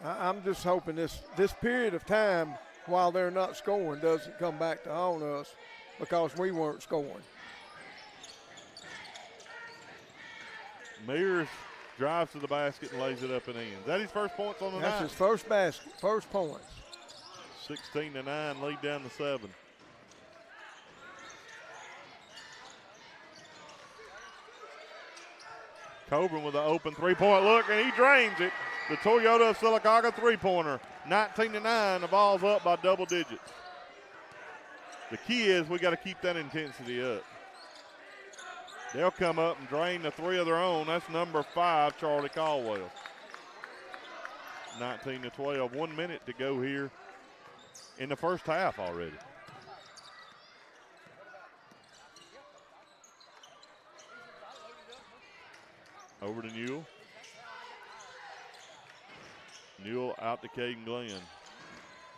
I'm just hoping this period of time while they're not scoring doesn't come back to haunt us because we weren't scoring. Mears drives to the basket and lays it up and in. Is that his first points on the night? That's his first basket, first points. 16-9, lead down to 7. Coburn with an open 3-point look, and he drains it. The Toyota of Sylacauga 3-pointer. 19-9, the ball's up by double digits. The key is we got to keep that intensity up. They'll come up and drain the 3 of their own. That's number 5, Charlie Caldwell. 19-12, 1 minute to go here in the first half already. Over to Newell. Newell out to Caden Glenn.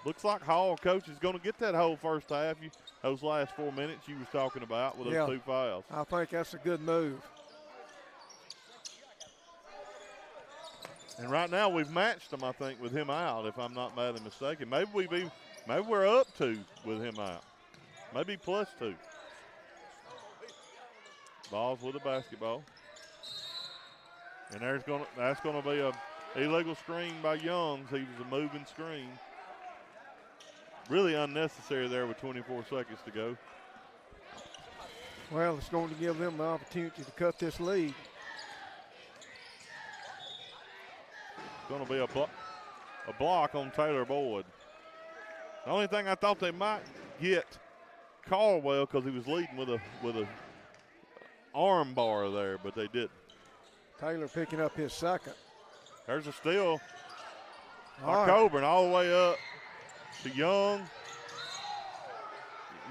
Looks like Hall, coach, is going to get that whole first half. Those last 4 minutes you was talking about with those 2 fouls. I think that's a good move. And right now we've matched them, I think, with him out, if I'm not badly mistaken. Maybe we're up 2 with him out. Maybe +2. Balls with a basketball. And that's gonna be a illegal screen by Youngs. He was a moving screen. Really unnecessary there with 24 seconds to go. Well, it's going to give them the opportunity to cut this lead. It's going to be a block on Taylor Boyd. The only thing I thought they might get Caldwell because he was leading with a arm bar there, but they didn't. Taylor picking up his second. There's a steal by Coburn all the way up to Young.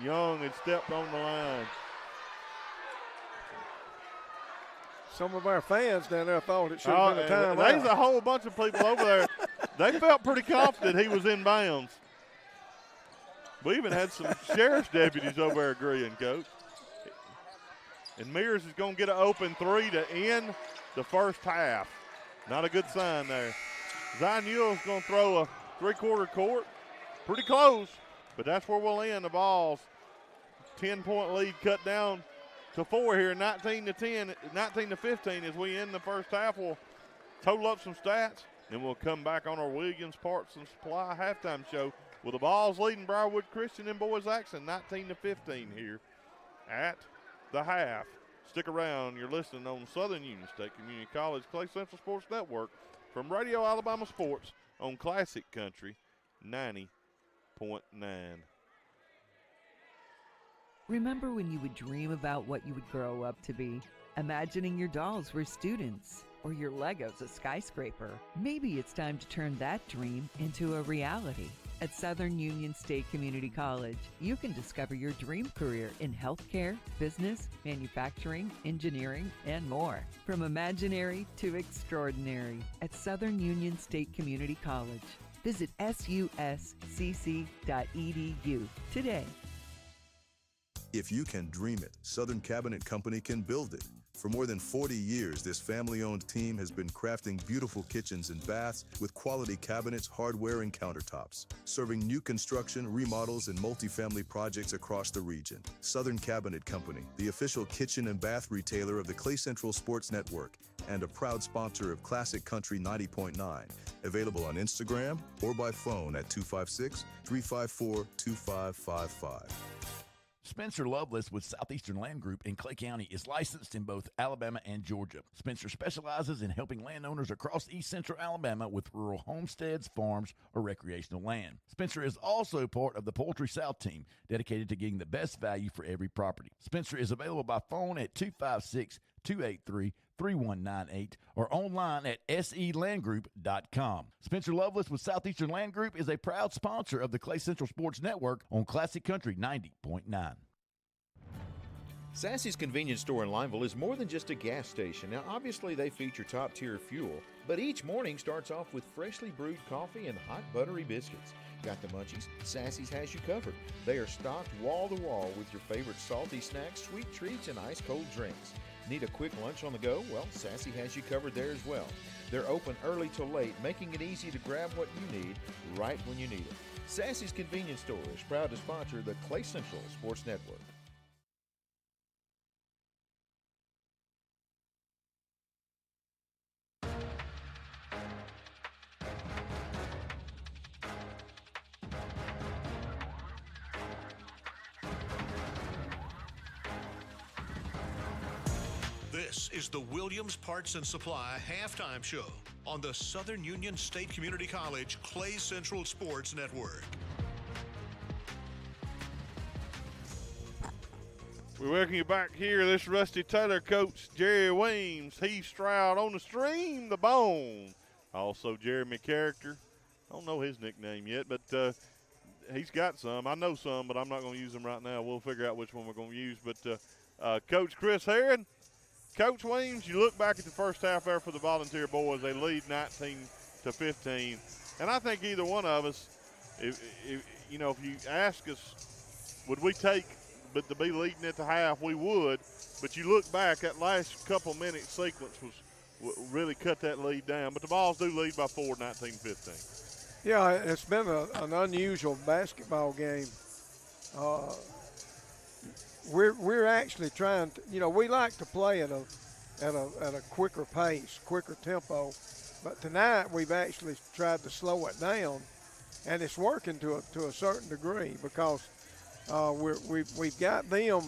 Young had stepped on the line. Some of our fans down there thought it should have been a timeout. There's a whole bunch of people over there. They felt pretty confident he was in bounds. We even had some sheriff's deputies over there agreeing, Coach. And Mears is going to get an open 3 to end the first half. Not a good sign there. Zion Newell's going to throw a 3/4 court. Pretty close, but that's where we'll end the balls. 10-point lead cut down to 4 here, 19 to 15 as we end the first half. We'll total up some stats, then we'll come back on our Williams Parts and Supply halftime show with the balls leading Briarwood Christian and Boys Action 19 to 15 here at the half. Stick around. You're listening on Southern Union State Community College Clay Central Sports Network from Radio Alabama Sports on Classic Country 90.9. Remember when you would dream about what you would grow up to be? Imagining your dolls were students or your Legos a skyscraper. Maybe it's time to turn that dream into a reality. At Southern Union State Community College, you can discover your dream career in healthcare, business, manufacturing, engineering, and more. From imaginary to extraordinary at Southern Union State Community College. Visit suscc.edu today. If you can dream it, Southern Cabinet Company can build it. For more than 40 years, this family-owned team has been crafting beautiful kitchens and baths with quality cabinets, hardware, and countertops, serving new construction, remodels, and multifamily projects across the region. Southern Cabinet Company, the official kitchen and bath retailer of the Clay Central Sports Network and a proud sponsor of Classic Country 90.9, available on Instagram or by phone at 256-354-2555. Spencer Loveless with Southeastern Land Group in Clay County is licensed in both Alabama and Georgia. Spencer specializes in helping landowners across East Central Alabama with rural homesteads, farms, or recreational land. Spencer is also part of the Poultry South team, dedicated to getting the best value for every property. Spencer is available by phone at 256-283-3198 or online at selandgroup.com. Spencer Loveless with Southeastern Land Group is a proud sponsor of the Clay Central Sports Network on Classic Country 90.9. Sassy's convenience store in Lineville is more than just a gas station. Now, obviously, they feature top-tier fuel, but each morning starts off with freshly brewed coffee and hot buttery biscuits. Got the munchies? Sassy's has you covered. They are stocked wall-to-wall with your favorite salty snacks, sweet treats, and ice-cold drinks. Need a quick lunch on the go? Well, Sassy has you covered there as well. They're open early till late, making it easy to grab what you need right when you need it. Sassy's Convenience Store is proud to sponsor the Clay Central Sports Network. This is the Williams Parts and Supply halftime show on the Southern Union State Community College Clay Central Sports Network. We welcome you back here. This Rusty Taylor coach, Jerry Weems. Heath Stroud on the stream, the bone. Also Jeremy Character. I don't know his nickname yet, but he's got some. I know some, but I'm not going to use them right now. We'll figure out which one we're going to use. But Coach Chris Herron, Coach Weems, you look back at the first half there for the Volunteer boys. They lead 19 to 15. And I think either one of us, if you ask us, would we take but to be leading at the half, we would. But you look back, that last couple minute sequence really cut that lead down. But the Vols do lead by 4, 19-15. Yeah, it's been an unusual basketball game. We're actually trying to, we like to play at a quicker pace, quicker tempo. But tonight we've actually tried to slow it down, and it's working to a certain degree because we've got them.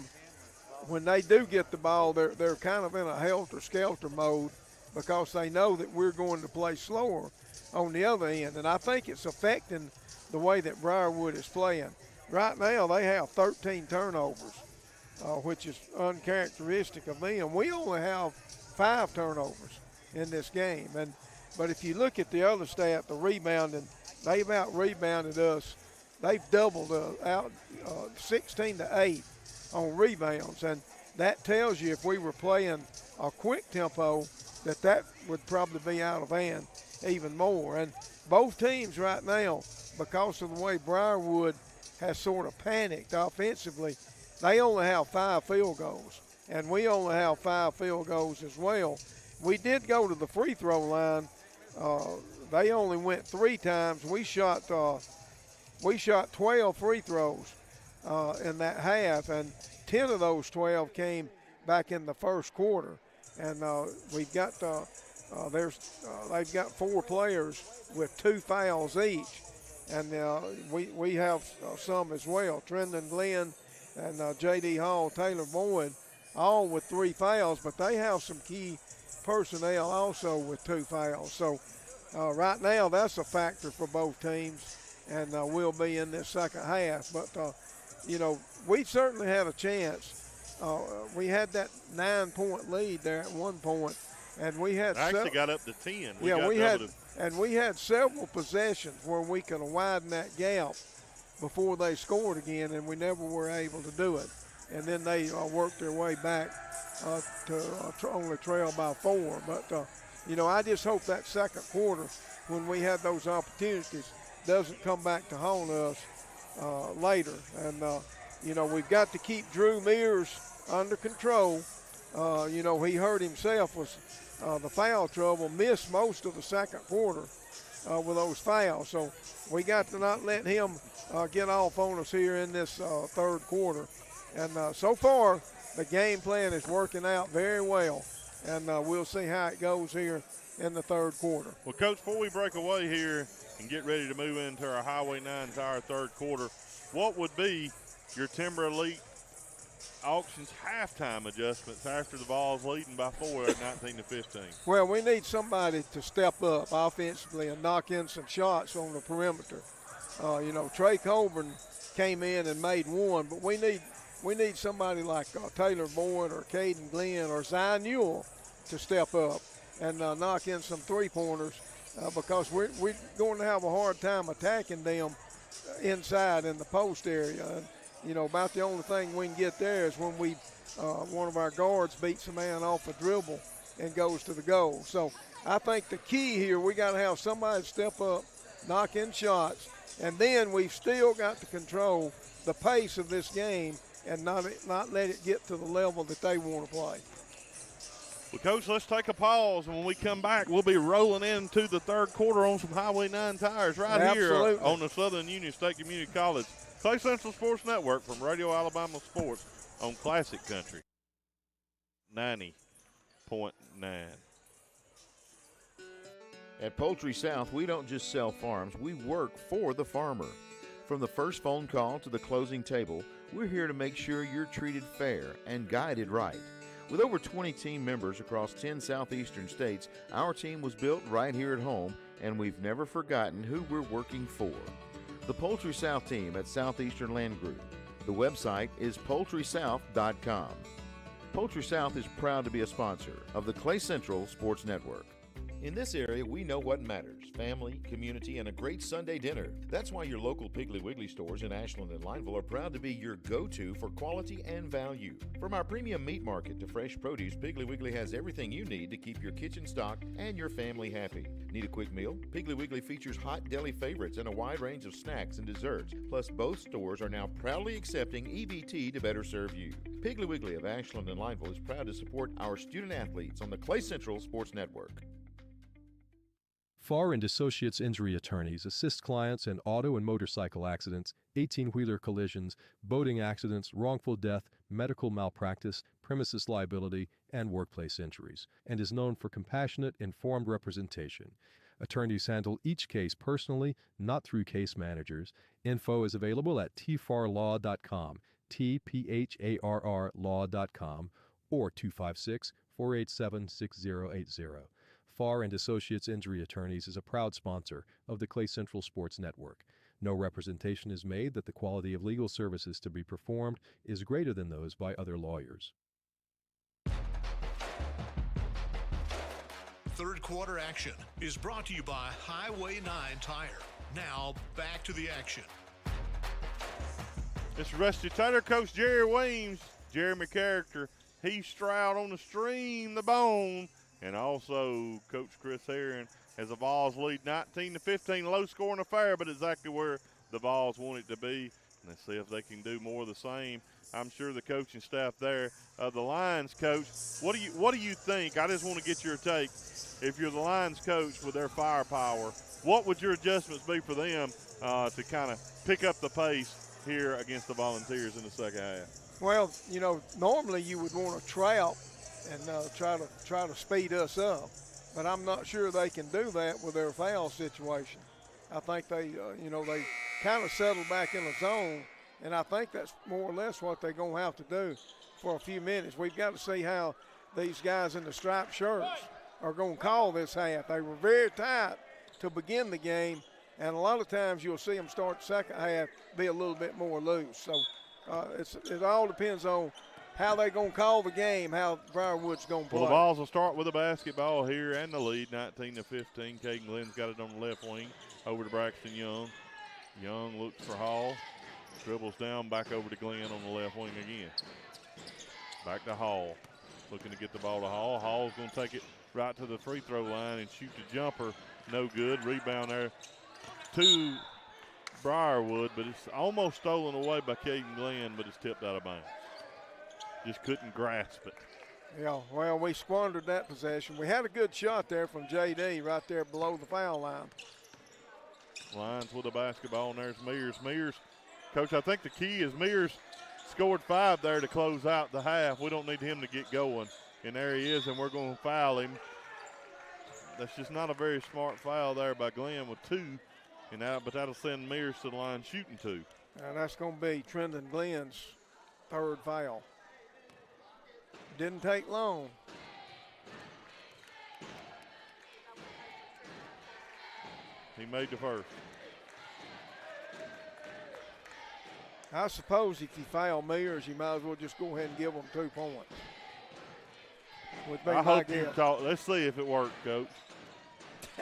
When they do get the ball, they're kind of in a helter-skelter mode because they know that we're going to play slower on the other end. And I think it's affecting the way that Briarwood is playing. Right now they have 13 turnovers, which is uncharacteristic of them. We only have 5 turnovers in this game. But if you look at the other stat, the rebounding, they've out-rebounded us. They've doubled out 16-8 on rebounds, and that tells you if we were playing a quick tempo that would probably be out of hand even more. And both teams right now, because of the way Briarwood has sort of panicked offensively, they only have 5 field goals, and we only have 5 field goals as well. We did go to the free throw line. They only went 3 times. We shot 12 free throws in that half, and 10 of those 12 came back in the first quarter. And we've got they've got 4 players with 2 fouls each, and we have some as well. Trendon Glenn and J.D. Hall, Taylor Boyd, all with 3 fouls, but they have some key personnel also with 2 fouls. So right now that's a factor for both teams, and we'll be in this second half. But we certainly had a chance. We had that 9-point lead there at one point, and we had actually got up to 10. We had several possessions where we could have widened that gap before they scored again, and we never were able to do it. And then they worked their way back to only trail by 4. But I just hope that second quarter, when we had those opportunities, doesn't come back to haunt us later. And we've got to keep Drew Mears under control. He hurt himself with the foul trouble, missed most of the second quarter with those fouls. So we got to not let him get off on us here in this third quarter. And so far, the game plan is working out very well. And we'll see how it goes here in the third quarter. Well, Coach, before we break away here and get ready to move into our Highway 9 Tire third quarter, what would be your Timber Elite Auctions halftime adjustments after the Vols leading by 4 at 19-15? Well, we need somebody to step up offensively and knock in some shots on the perimeter. Trey Colburn came in and made 1, but we need somebody like Taylor Boyd or Caden Glenn or Zion Newell to step up and knock in some three-pointers because we're going to have a hard time attacking them inside in the post area. And, about the only thing we can get there is when one of our guards beats a man off a dribble and goes to the goal. So I think the key here, we got to have somebody step up, knock in shots, and then we've still got to control the pace of this game and not let it get to the level that they want to play. Well, Coach, let's take a pause, and when we come back, we'll be rolling into the third quarter on some Highway 9 Tires here on the Southern Union State Community College Clay Central Sports Network from Radio Alabama Sports on Classic Country 90.9. At Poultry South, we don't just sell farms, we work for the farmer. From the first phone call to the closing table, we're here to make sure you're treated fair and guided right. With over 20 team members across 10 southeastern states, our team was built right here at home, and we've never forgotten who we're working for. The Poultry South team at Southeastern Land Group. The website is poultrysouth.com. Poultry South is proud to be a sponsor of the Clay Central Sports Network. In this area, we know what matters: family, community, and a great Sunday dinner. That's why your local Piggly Wiggly stores in Ashland and Lineville are proud to be your go-to for quality and value. From our premium meat market to fresh produce, Piggly Wiggly has everything you need to keep your kitchen stocked and your family happy. Need a quick meal? Piggly Wiggly features hot deli favorites and a wide range of snacks and desserts. Plus, both stores are now proudly accepting EBT to better serve you. Piggly Wiggly of Ashland and Lineville is proud to support our student athletes on the Clay Central Sports Network. Farr and Associates Injury Attorneys assist clients in auto and motorcycle accidents, 18-wheeler collisions, boating accidents, wrongful death, medical malpractice, premises liability, and workplace injuries, and is known for compassionate, informed representation. Attorneys handle each case personally, not through case managers. Info is available at tfarlaw.com, TPHARR law.com, or 256-487-6080. Farr and Associates Injury Attorneys is a proud sponsor of the Clay Central Sports Network. No representation is made that the quality of legal services to be performed is greater than those by other lawyers. Third quarter action is brought to you by Highway 9 Tire. Now, back to the action. It's Rusty Taylor, Coach Jerry Weems, Jeremy Character, Heath Stroud on the stream, the bone, and also Coach Chris Herron as the Vols lead 19-15. Low scoring affair, but exactly where the Vols want it to be. And let's see if they can do more of the same. I'm sure the coaching staff there, the Lions coach, what do you think? I just want to get your take. If you're the Lions coach with their firepower, what would your adjustments be for them to kind of pick up the pace here against the Volunteers in the second half? Well, you know, normally you would want to trap and try to speed us up, but I'm not sure they can do that with their foul situation. I think they kind of settle back in the zone, and I think that's more or less what they're going to have to do for a few minutes. We've got to see how these guys in the striped shirts are going to call this half. They were very tight to begin the game, and a lot of times you'll see them start the second half be a little bit more loose. So it all depends on how they're going to call the game, how Briarwood's going to play. Well, the Vols will start with a basketball here and the lead, 19-15. Caden Glenn's got it on the left wing over to Braxton Young. Young looks for Hall. Dribbles down, back over to Glenn on the left wing again. Back to Hall. Looking to get the ball to Hall. Hall's going to take it right to the free throw line and shoot the jumper. No good. Rebound there to Briarwood, but it's almost stolen away by Caden Glenn, but it's tipped out of bounds. Just couldn't grasp it. Yeah, well, we squandered that possession. We had a good shot there from J.D. right there below the foul line. Lions with the basketball, and there's Mears. Mears, Coach, I think the key is Mears scored 5 there to close out the half. We don't need him to get going. And there he is, and we're going to foul him. That's just not a very smart foul there by Glenn with 2. But that'll send Mears to the line shooting 2. And that's going to be Trendon Glenn's 3rd foul. Didn't take long. He made the first. I suppose if you foul Mears, you might as well just go ahead and give them 2 points. I hope you talk. Let's see if it worked, Coach.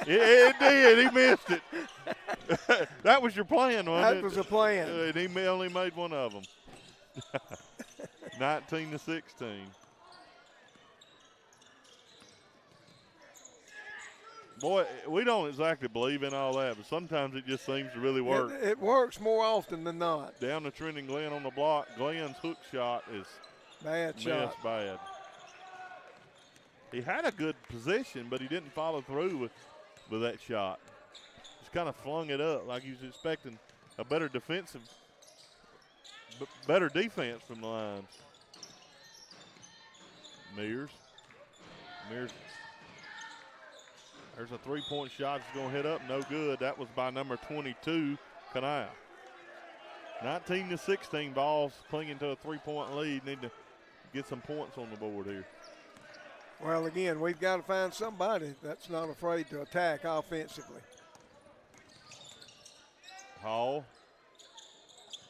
it did. He missed it. That was your plan, wasn't it? That was a plan. And he only made one of them. 19-16. Boy, we don't exactly believe in all that, but sometimes it just seems to really work. It works more often than not. Down to Trendon Glenn on the block. Glenn's hook shot is bad. He had a good position, but he didn't follow through with that shot. Just kind of flung it up like he was expecting a better defense from the Lions. Mears. There's a 3-point shot that's going to hit up. No good. That was by number 22, Kanaya. 19-16, Vols clinging to a 3-point lead. Need to get some points on the board here. Well, again, we've got to find somebody that's not afraid to attack offensively. Hall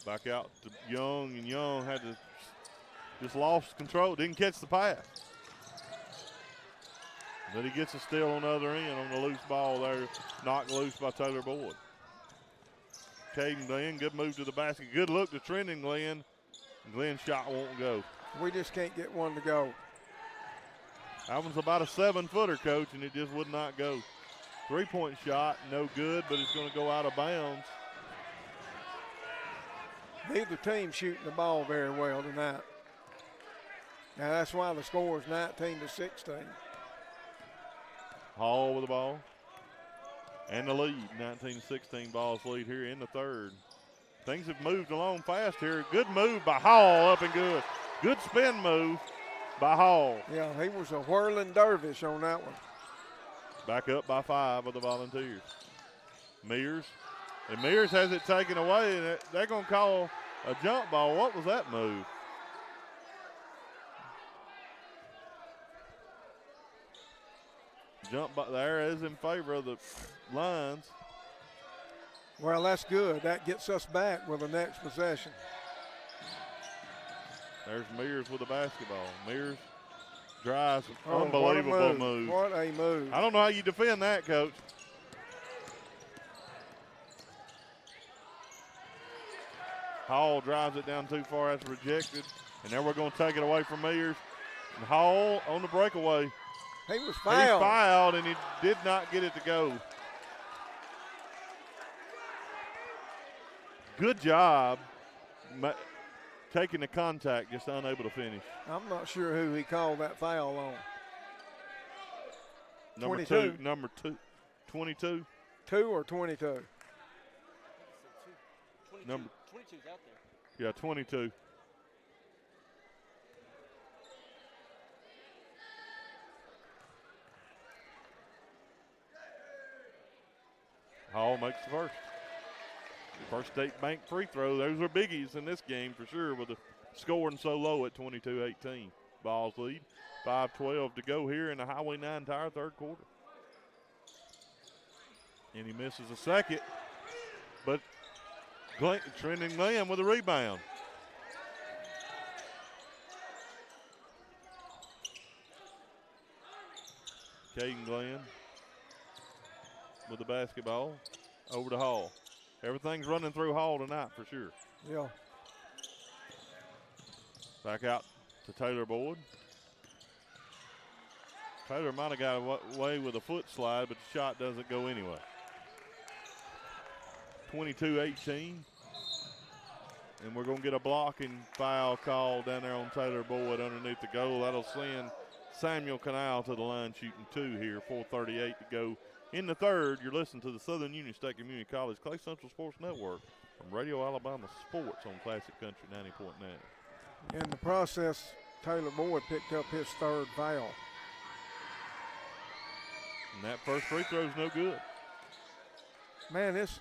back out to Young, and Young had to just lost control. Didn't catch the pass. But he gets a steal on the other end on the loose ball there, knocked loose by Taylor Boyd. Caden Glenn, good move to the basket. Good look to Trendon Glenn. Glenn's shot won't go. We just can't get one to go. That one's about a 7-footer, Coach, and it just would not go. 3-point shot, no good, but it's going to go out of bounds. Neither team shooting the ball very well tonight. Now that's why the score is 19-16. Hall with the ball. And the lead, 19-16 Balls lead here in the third. Things have moved along fast here. Good move by Hall, up and good. Good spin move by Hall. Yeah, he was a whirling dervish on that one. Back up by 5 of the Volunteers. Mears. And Mears has it taken away, and they're going to call a jump ball. What was that move? Jump ball there is in favor of the Lions. Well, that's good. That gets us back with the next possession. There's Mears with the basketball. Mears drives. Oh, unbelievable move. What a move. I don't know how you defend that, Coach. Hall drives it down too far. That's rejected. And now we're going to take it away from Mears. And Hall on the breakaway. He was fouled. He's fouled, and he did not get it to go. Good job taking the contact, just unable to finish. I'm not sure who he called that foul on. Number 22. Number 22. 2 or 22? Number 22's out there. Yeah, 22. Hall makes the first. First State Bank free throw. Those are biggies in this game for sure, with the scoring so low at 22-18. Balls lead. 5:12 to go here in the Highway 9 Tire third quarter. And he misses a second, but Trendon Glenn with a rebound. Caden Glenn with the basketball over to Hall. Everything's running through Hall tonight for sure. Yeah. Back out to Taylor Boyd. Taylor might have got away with a foot slide, but the shot doesn't go anyway. 22-18. And we're going to get a blocking foul call down there on Taylor Boyd underneath the goal. That'll send Samuel Canal to the line shooting 2 here. 4:38 to go in the third. You're listening to the Southern Union State Community College Clay Central Sports Network from Radio Alabama Sports on Classic Country 90.9. In the process, Taylor Boyd picked up his third foul. And that first free throw is no good. Man, this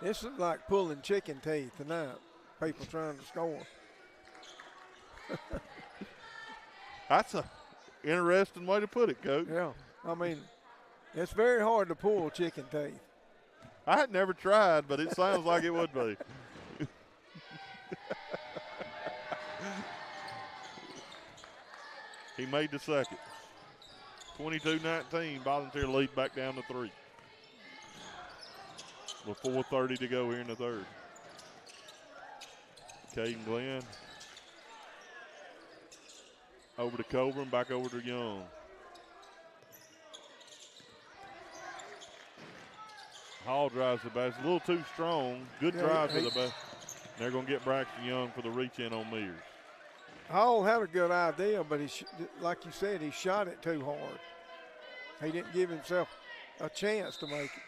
is like pulling chicken teeth tonight. People trying to score. That's a interesting way to put it, Coach. Yeah, I mean, it's very hard to pull chicken teeth. I had never tried, but it sounds like it would be. He made the second. 22-19, Volunteer lead back down to 3. With 4:30 to go here in the third. Caden Glenn. Over to Coburn, back over to Young. Hall drives the basket, a little too strong. Good drive to the basket. They're going to get Braxton Young for the reach in on Mears. Hall had a good idea, but like you said, he shot it too hard. He didn't give himself a chance to make it.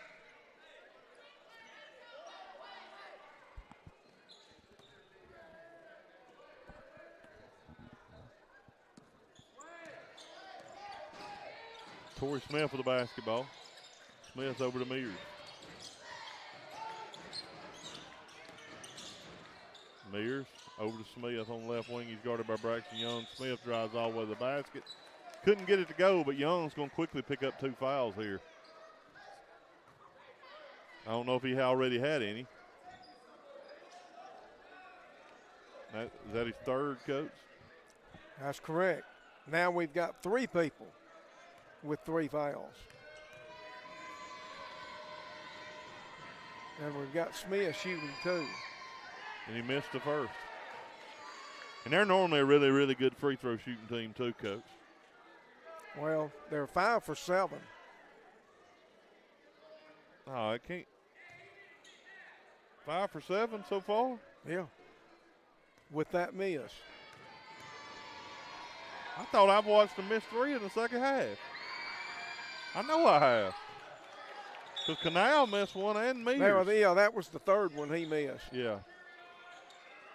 Torrey Smith with the basketball. Smith over to Mears. Mears over to Smith on the left wing. He's guarded by Braxton Young. Smith drives all the way to the basket. Couldn't get it to go, but Young's going to quickly pick up 2 fouls here. I don't know if he already had any. Is that his third, Coach? That's correct. Now we've got 3 people. with 3 fouls. And we've got Smith shooting 2. And he missed the first. And they're normally a really, really good free throw shooting team too, Coach. Well, they're 5 for 7. Oh, I can't. 5 for 7 so far? Yeah. With that miss. I thought I've watched them miss 3 in the second half. I know I have. Because Canal missed 1 and Mears. Yeah, that was the third one he missed. Yeah,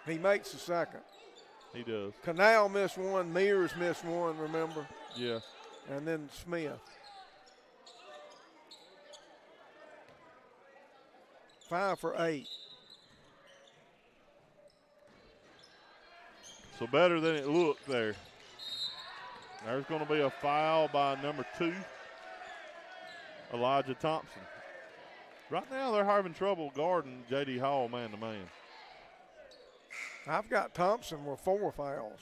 He makes the second. he does. Canal missed 1, Mears missed 1, remember? Yeah. And then Smith. 5 for 8. So better than it looked there. There's going to be a foul by number 2, Elijah Thompson. Right now they're having trouble guarding J.D. Hall man-to-man. I've got Thompson with 4 fouls.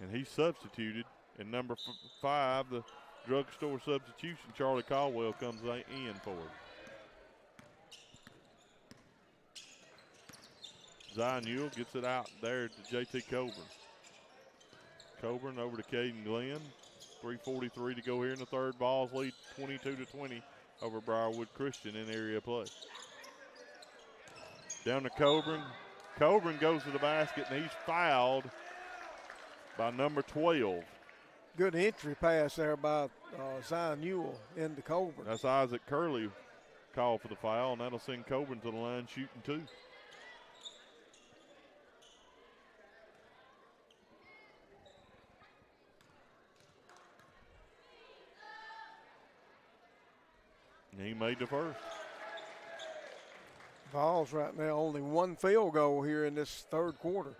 And he's substituted. And number 5, the drugstore substitution, Charlie Caldwell, comes in for him. Zion Ewell gets it out there to J.T. Coburn. Coburn over to Caden Glenn. 3:43 to go here in the third. Vols lead 22-20 over Briarwood Christian in area play. Down to Coburn. Coburn goes to the basket, and he's fouled by number 12. Good entry pass there by Zion Ewell into Coburn. That's Isaac Curley called for the foul, and that'll send Coburn to the line shooting 2. And he made the first. Vols right now only 1 field goal here in this third quarter.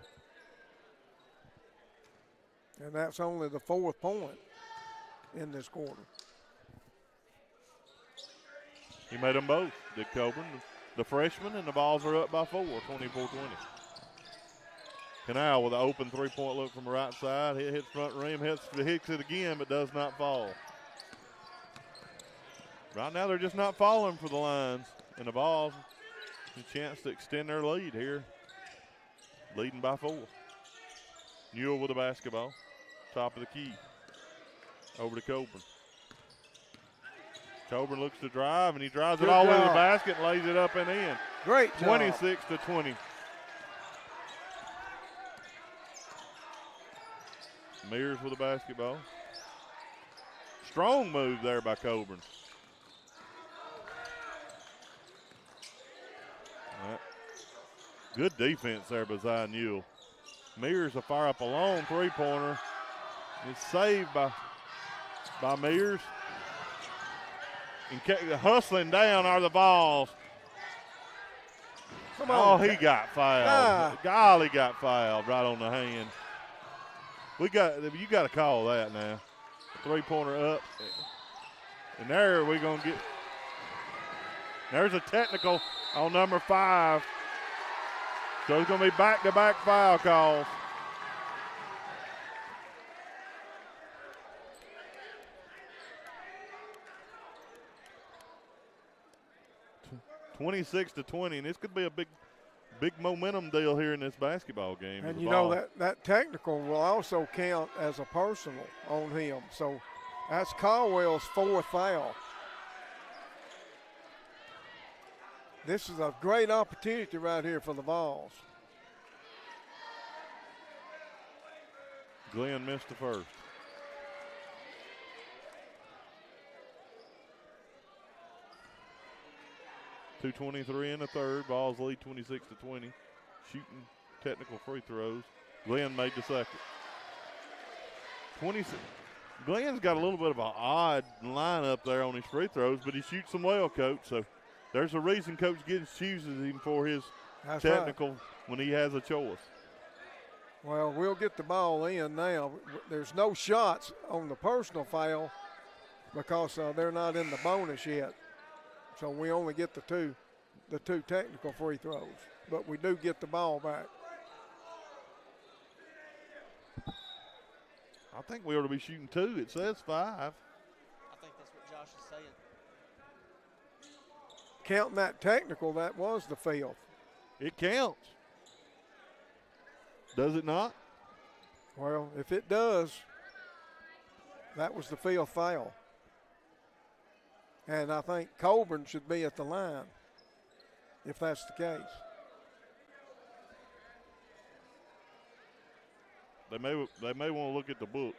And that's only the 4th point in this quarter. He made them both, did Coburn. The freshman, and the Vols are up by 4, 24-20. Canal with an open 3-point look from the right side. It hits front rim, hits it again, but does not fall. Right now they're just not falling for the lines. And the Vols, a chance to extend their lead here. Leading by 4. Newell with the basketball. Top of the key. Over to Coburn. Coburn looks to drive, and he drives it all the way to the basket and lays it up and in. Great job. 26-20. Mears with the basketball. Strong move there by Coburn. All right. Good defense there by Zion Ewell. Mears will fire up a long 3-pointer. It's saved by Mears. And hustling down are the Vols. Come on. Oh, he got fouled. Golly, got fouled right on the hand. You got to call that now. 3-pointer up. And there we're going to get. There's a technical on number 5. So it's going to be back-to-back foul calls. (26-20), and this could be a big momentum deal here in this basketball game. And you know that technical will also count as a personal on him. So that's Caldwell's 4th foul. This is a great opportunity right here for the Vols. Glenn missed the first. .223 in the third. Vols lead 26-20. Shooting technical free throws. Glenn made the second. 26. Glenn's got a little bit of an odd lineup there on his free throws, but he shoots them well, Coach. So there's a reason Coach Giddens chooses him for his technical when he has a choice. Well, we'll get the ball in now. There's no shots on the personal foul because they're not in the bonus yet. So we only get the two technical free throws, but we do get the ball back. I think we ought to be shooting 2. It says 5. counting that technical, that was the filth. It counts. Does it not? Well, if it does, that was the field foul. And I think Colburn should be at the line if that's the case. They may want to look at the book.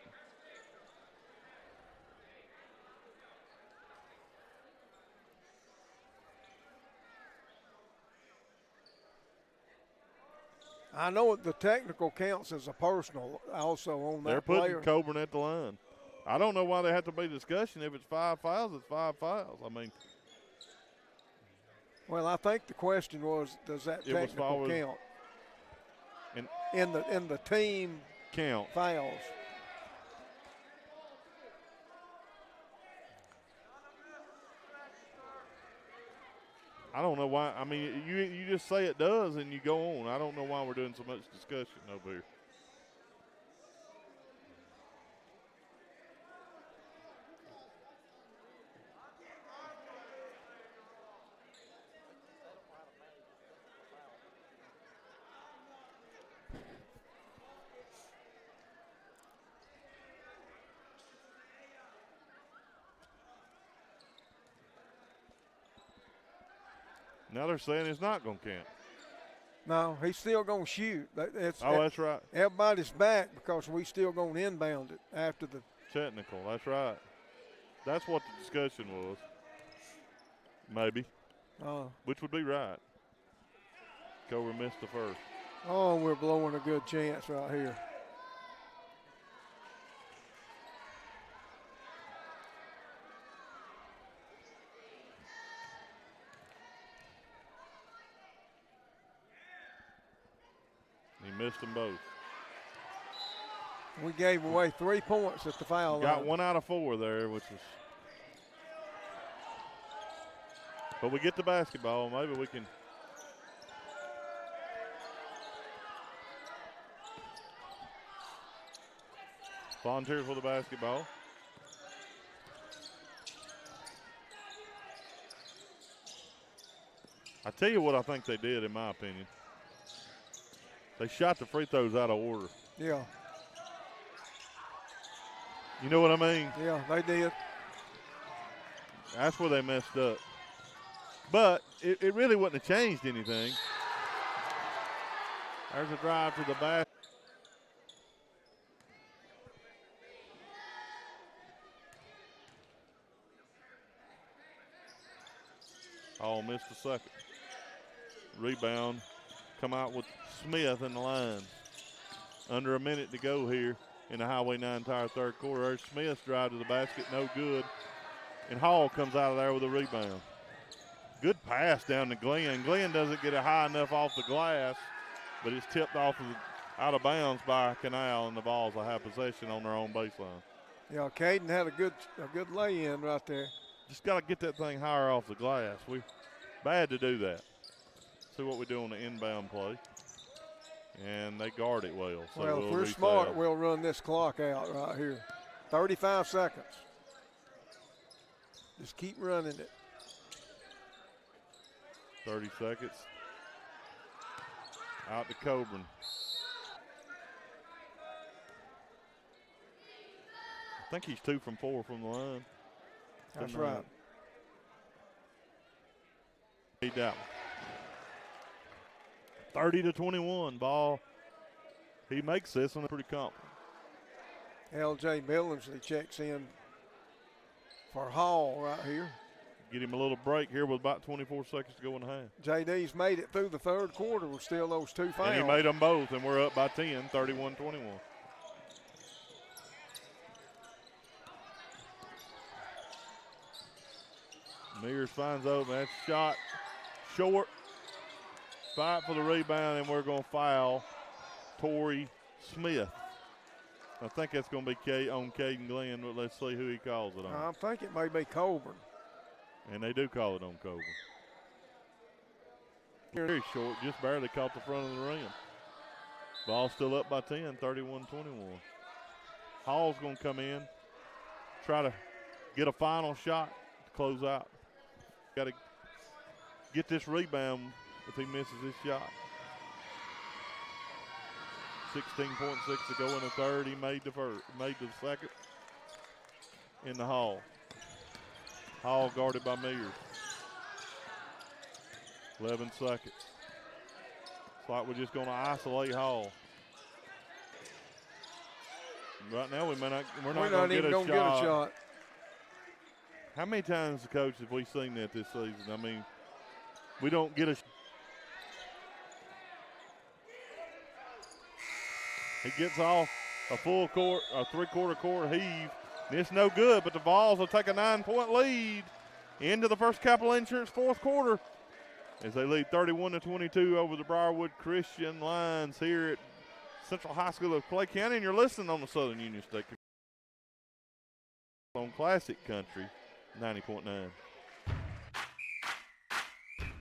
I know the technical counts as a personal also on that They're putting player. Coburn at the line. I don't know why there have to be discussion. If it's 5 fouls, it's 5 fouls. I mean. Well, I think the question was, does that technical count in the team count fouls? I don't know why. I mean, you just say it does and you go on. I don't know why we're doing so much discussion over here. Now they're saying it's not going to count. No, he's still going to shoot. That's right. Everybody's back because we still going to inbound it after the technical. That's right. That's what the discussion was. Maybe. Which would be right. Cover missed the first. Oh, we're blowing a good chance right here. He missed them both. We gave away 3 points at the foul line. Got 1 out of 4 there, which was. But we get the basketball. Maybe we can. Volunteers for the basketball. I tell you what I think they did, in my opinion. They shot the free throws out of order. Yeah. You know what I mean? Yeah, they did. That's where they messed up. But it really wouldn't have changed anything. There's a drive to the basket. Oh, missed a second. Rebound. Come out with Smith in the line. Under a minute to go here in the Highway 9 Tire third quarter. There's Smith's drive to the basket, no good. And Hall comes out of there with a rebound. Good pass down to Glenn. Glenn doesn't get it high enough off the glass, but it's tipped off out of bounds by Canal, and the ball's a high possession on their own baseline. Yeah, Caden had a good lay-in right there. Just got to get that thing higher off the glass. We bad to do that. See what we do on the inbound play. And they guard it well. So well, if we're smart, we'll run this clock out right here. 35 seconds. Just keep running it. 30 seconds. Out to Coburn. I think he's 2 from 4 from the line. That's right. Need that one. 30-21 ball. He makes this one pretty confident. L.J. Billingsley checks in for Hall right here. Get him a little break here with about 24 seconds to go in the half. J.D.'s made it through the third quarter with still those 2 fouls. And he made them both, and we're up by 10, 31-21. Mears finds open. That shot short. Fight for the rebound, and we're going to foul Torrey Smith. I think that's going to be on Caden Glenn, but let's see who he calls it on. I think it may be Colburn. And they do call it on Coburn. Very short, just barely caught the front of the rim. Ball still up by 10, 31-21. Hall's going to come in, try to get a final shot to close out. Got to get this rebound if he misses his shot. 16.6 to go in the third. He made the second in the Hall. Hall guarded by Mears. 11 seconds. It's like we're just going to isolate Hall. Right now, we're not going to get a shot. How many times, Coach, have we seen that this season? I mean, we don't get a. He gets off a full court, a three-quarter court heave. And it's no good, but the Vols will take a 9-point lead into the First Capital Insurance fourth quarter as they lead 31-22 over the Briarwood Christian Lions here at Central High School of Clay County. And you're listening on the Southern Union State on Classic Country 90.9.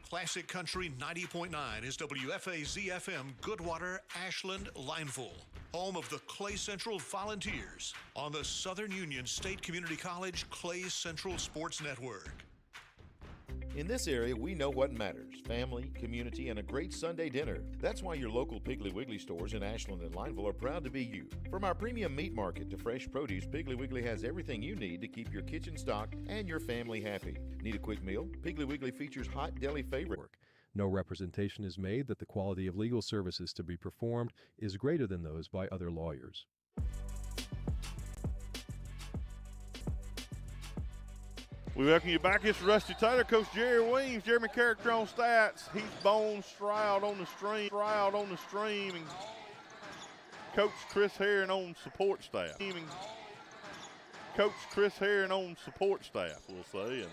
Classic Country 90.9 is WFAZ-FM Goodwater, Ashland, Lineville, home of the Clay Central Volunteers on the Southern Union State Community College Clay Central Sports Network. In this area, we know what matters: family, community, and a great Sunday dinner. That's why your local Piggly Wiggly stores in Ashland and Lineville are proud to be you. From our premium meat market to fresh produce, Piggly Wiggly has everything you need to keep your kitchen stocked and your family happy. Need a quick meal? Piggly Wiggly features hot deli favorite. No representation is made that the quality of legal services to be performed is greater than those by other lawyers. We welcome you back. It's Rusty Taylor, Coach Jerry Weems, Jeremy Character on stats, Heath Bones, Stroud on the stream, and Coach Chris Herron on support staff. We'll say. And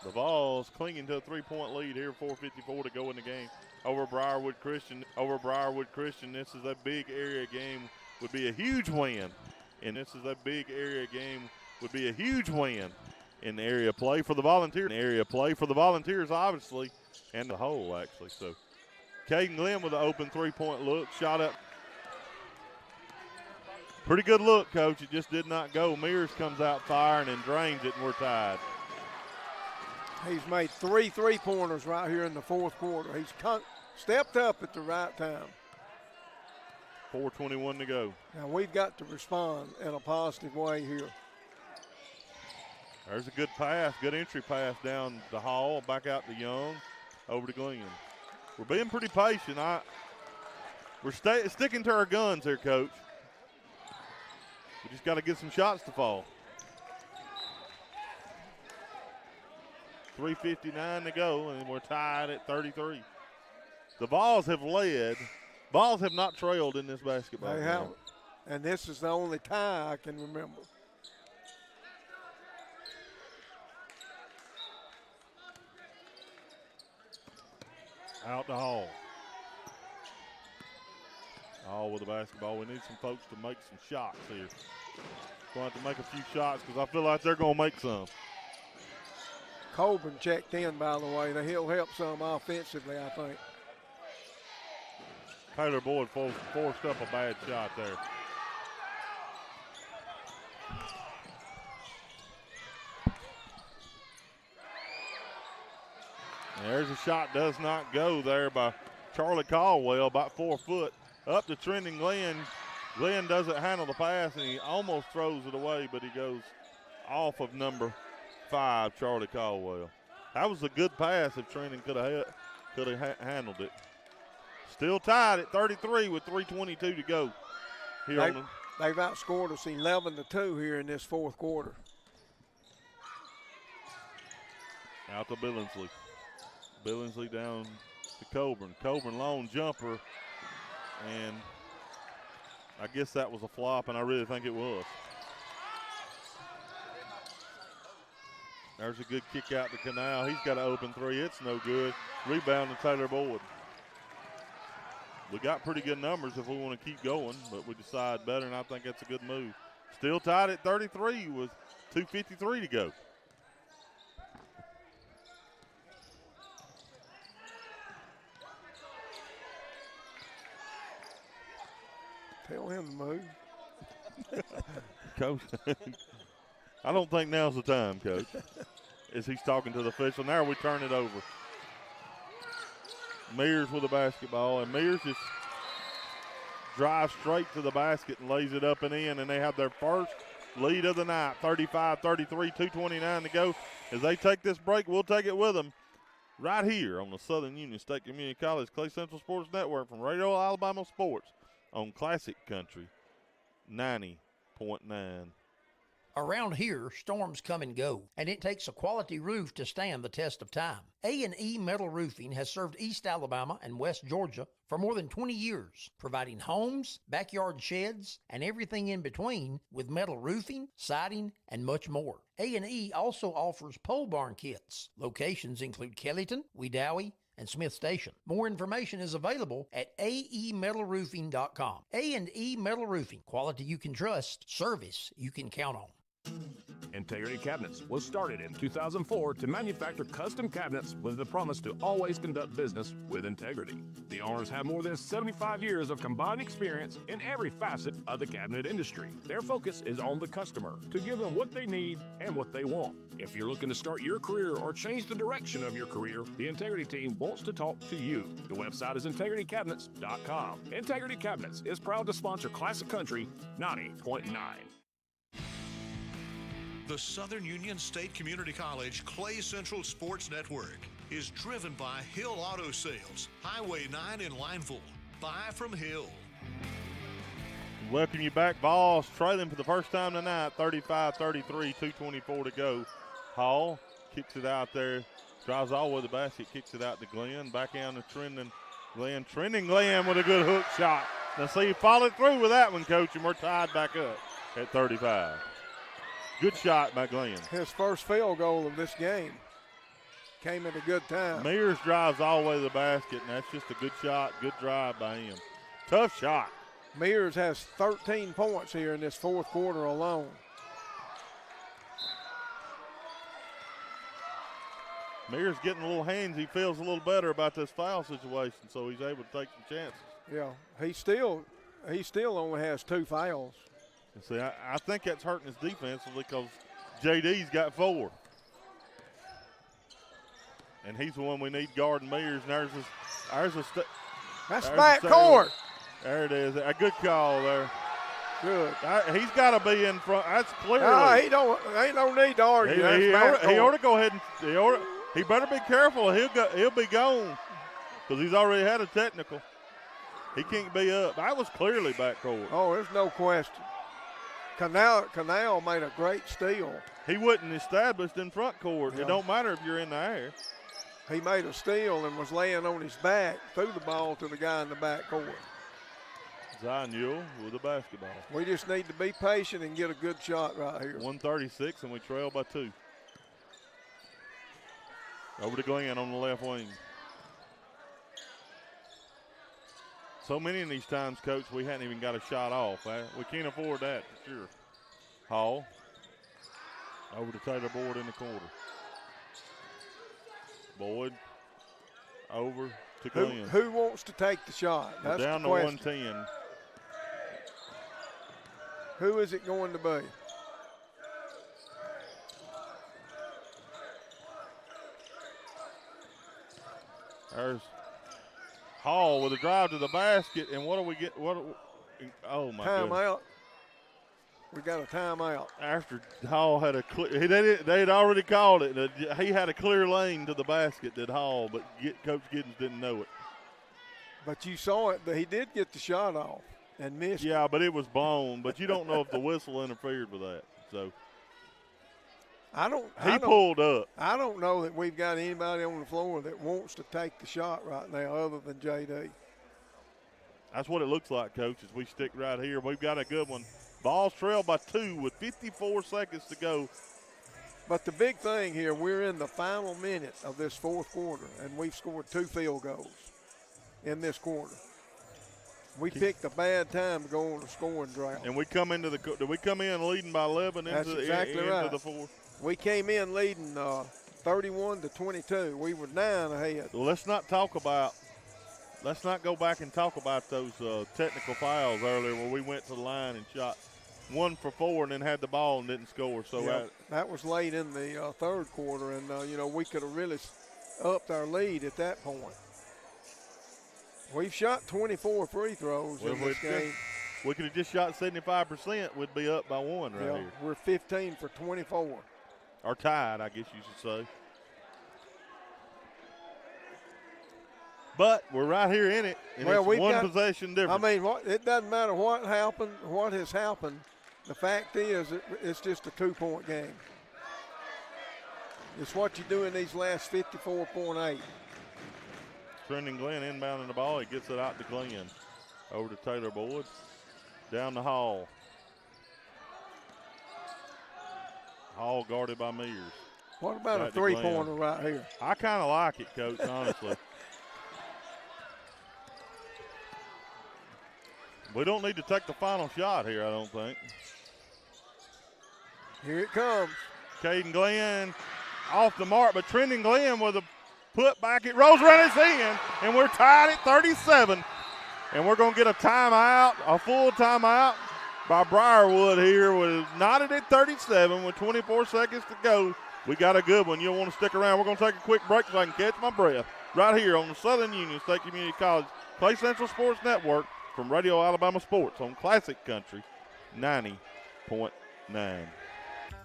the Vols clinging to a 3-point lead here, 4:54 to go in the game over Briarwood Christian. This is a big area game, would be a huge win. And in the area play for the Volunteers. Obviously, and the whole, actually. So, Caden Glenn with an open 3-point look, shot up. Pretty good look, Coach. It just did not go. Mears comes out firing and drains it, and we're tied. He's made 3 3-pointers right here in the fourth quarter. He's stepped up at the right time. 4:21 to go. Now, we've got to respond in a positive way here. There's a good pass, good entry pass down the Hall, back out to Young, over to Glenn. We're being pretty patient. We're sticking to our guns here, Coach. We just got to get some shots to fall. 3:59 to go, and we're tied at 33. The Vols have led. Vols have not trailed in this basketball game. They haven't. And this is the only tie I can remember. Out the Hall. Hall with the basketball. We need some folks to make some shots here. Going to have to make a few shots because I feel like they're going to make some. Colburn checked in, by the way. He'll help some offensively, I think. Taylor Boyd forced up a bad shot there. There's a shot, does not go there by Charlie Caldwell, about 4 foot. Up to Trendon Glenn. Glenn doesn't handle the pass, and he almost throws it away, but he goes off of number 5, Charlie Caldwell. That was a good pass if Trendon could have handled it. Still tied at 33 with 3:22 to go. They've outscored us 11-2 here in this fourth quarter. Out to Billingsley. Billingsley down to Coburn. Coburn long jumper, and I guess that was a flop, and I really think it was. There's a good kick out to Canal. He's got an open 3. It's no good. Rebound to Taylor Boyd. We got pretty good numbers if we want to keep going, but we decide better, and I think that's a good move. Still tied at 33 with 2:53 to go. Tell him to move. Coach, I don't think now's the time, Coach, as he's talking to the official. Now we turn it over. Mears with the basketball, and Mears just drives straight to the basket and lays it up and in, and they have their first lead of the night, 35-33, 2:29 to go. As they take this break, we'll take it with them right here on the Southern Union State Community College Clay Central Sports Network from Radio Alabama Sports on Classic Country 90.9. Around here, storms come and go, and it takes a quality roof to stand the test of time. A&E Metal Roofing has served East Alabama and West Georgia for more than 20 years, providing homes, backyard sheds, and everything in between with metal roofing, siding, and much more. A&E also offers pole barn kits. Locations include Kellyton, Wedowee, and Smith Station. More information is available at aemetalroofing.com. A&E Metal Roofing, quality you can trust, service you can count on. Integrity Cabinets was started in 2004 to manufacture custom cabinets with the promise to always conduct business with integrity. The owners have more than 75 years of combined experience in every facet of the cabinet industry. Their focus is on the customer to give them what they need and what they want. If you're looking to start your career or change the direction of your career, the Integrity team wants to talk to you. The website is integritycabinets.com. Integrity Cabinets is proud to sponsor Classic Country 90.9. The Southern Union State Community College Clay Central Sports Network is driven by Hill Auto Sales, Highway 9 in Lineville. Buy from Hill. Welcome you back. Vols trailing for the first time tonight, 35-33, 2:24 to go. Hall kicks it out there, drives all the way to the basket, kicks it out to Glenn. Back down to Trendon. Glenn with a good hook shot. Now see, he followed through with that one, Coach, and we're tied back up at 35. Good shot by Glenn. His first field goal of this game came at a good time. Mears drives all the way to the basket, and that's just a good shot, good drive by him. Tough shot. Mears has 13 points here in this fourth quarter alone. Mears getting a little hands. He feels a little better about this foul situation, so he's able to take some chances. Yeah, he still only has 2 fouls. And see, I think that's hurting his defense because JD's got 4. And he's the one we need guarding Mears. And that's back court. There it is. A good call there. Good. He's got to be in front. That's clear. Ain't no need to argue. He ought to go ahead and he better be careful. He'll be gone because he's already had a technical. He can't be up. That was clearly back court. Oh, there's no question. Canal made a great steal. He wasn't established in front court. Yeah. It don't matter if you're in the air. He made a steal and was laying on his back, threw the ball to the guy in the back court. Zion Ewell with the basketball. We just need to be patient and get a good shot right here. 136, and we trail by 2. Over to Glenn on the left wing. So many of these times, Coach, we hadn't even got a shot off. We can't afford that for sure. Hall over to Taylor Boyd in the quarter. Boyd over to Glenn. Who wants to take the shot? That's down the to question. 110. Who is it going to be? There's Hall with a drive to the basket, and what do we get? Oh my goodness. Timeout. We got a timeout. After Hall had a clear, they had already called it. He had a clear lane to the basket, did Hall, but Coach Giddens didn't know it. But you saw it, that he did get the shot off and missed. Yeah, but it was blown. But you don't know if the whistle interfered with that. So he pulled up. I don't know that we've got anybody on the floor that wants to take the shot right now other than JD. That's what it looks like, Coach, as we stick right here. We've got a good one. Vols trail by 2 with 54 seconds to go. But the big thing here, we're in the final minute of this fourth quarter, and we've scored 2 field goals in this quarter. We picked a bad time to go on a scoring drought. And we come in leading by 11 That's into exactly right. the fourth? We came in leading 31-22. We were 9 ahead. Well, let's not go back and talk about those technical fouls earlier where we went to the line and shot 1 for 4 and then had the ball and didn't score. So that was late in the third quarter, and we could have really upped our lead at that point. We've shot 24 free throws in this game. We could have just shot 75%. We'd be up by 1 right here. We're 15 for 24. Or tied, I guess you should say. But we're right here in it, and it's one possession difference. I mean, it doesn't matter what happened, what has happened. The fact is, it's just a 2-point game. It's what you do in these last 54.8. Trending Glenn inbounding the ball. He gets it out to Glenn. Over to Taylor Boyd. Down the hall. Hall guarded by Mears. What about a three-pointer right here? I kind of like it, Coach, honestly. We don't need to take the final shot here, I don't think. Here it comes. Caden Glenn off the mark, but Trending Glenn with a put back. It rolls around his end, and we're tied at 37. And we're going to get a timeout, a full timeout by Briarwood here. With knotted at 37 with 24 seconds to go. We got a good one. You'll want to stick around. We're going to take a quick break so I can catch my breath right here on the Southern Union State Community College Clay Central Sports Network from Radio Alabama Sports on Classic Country 90.9.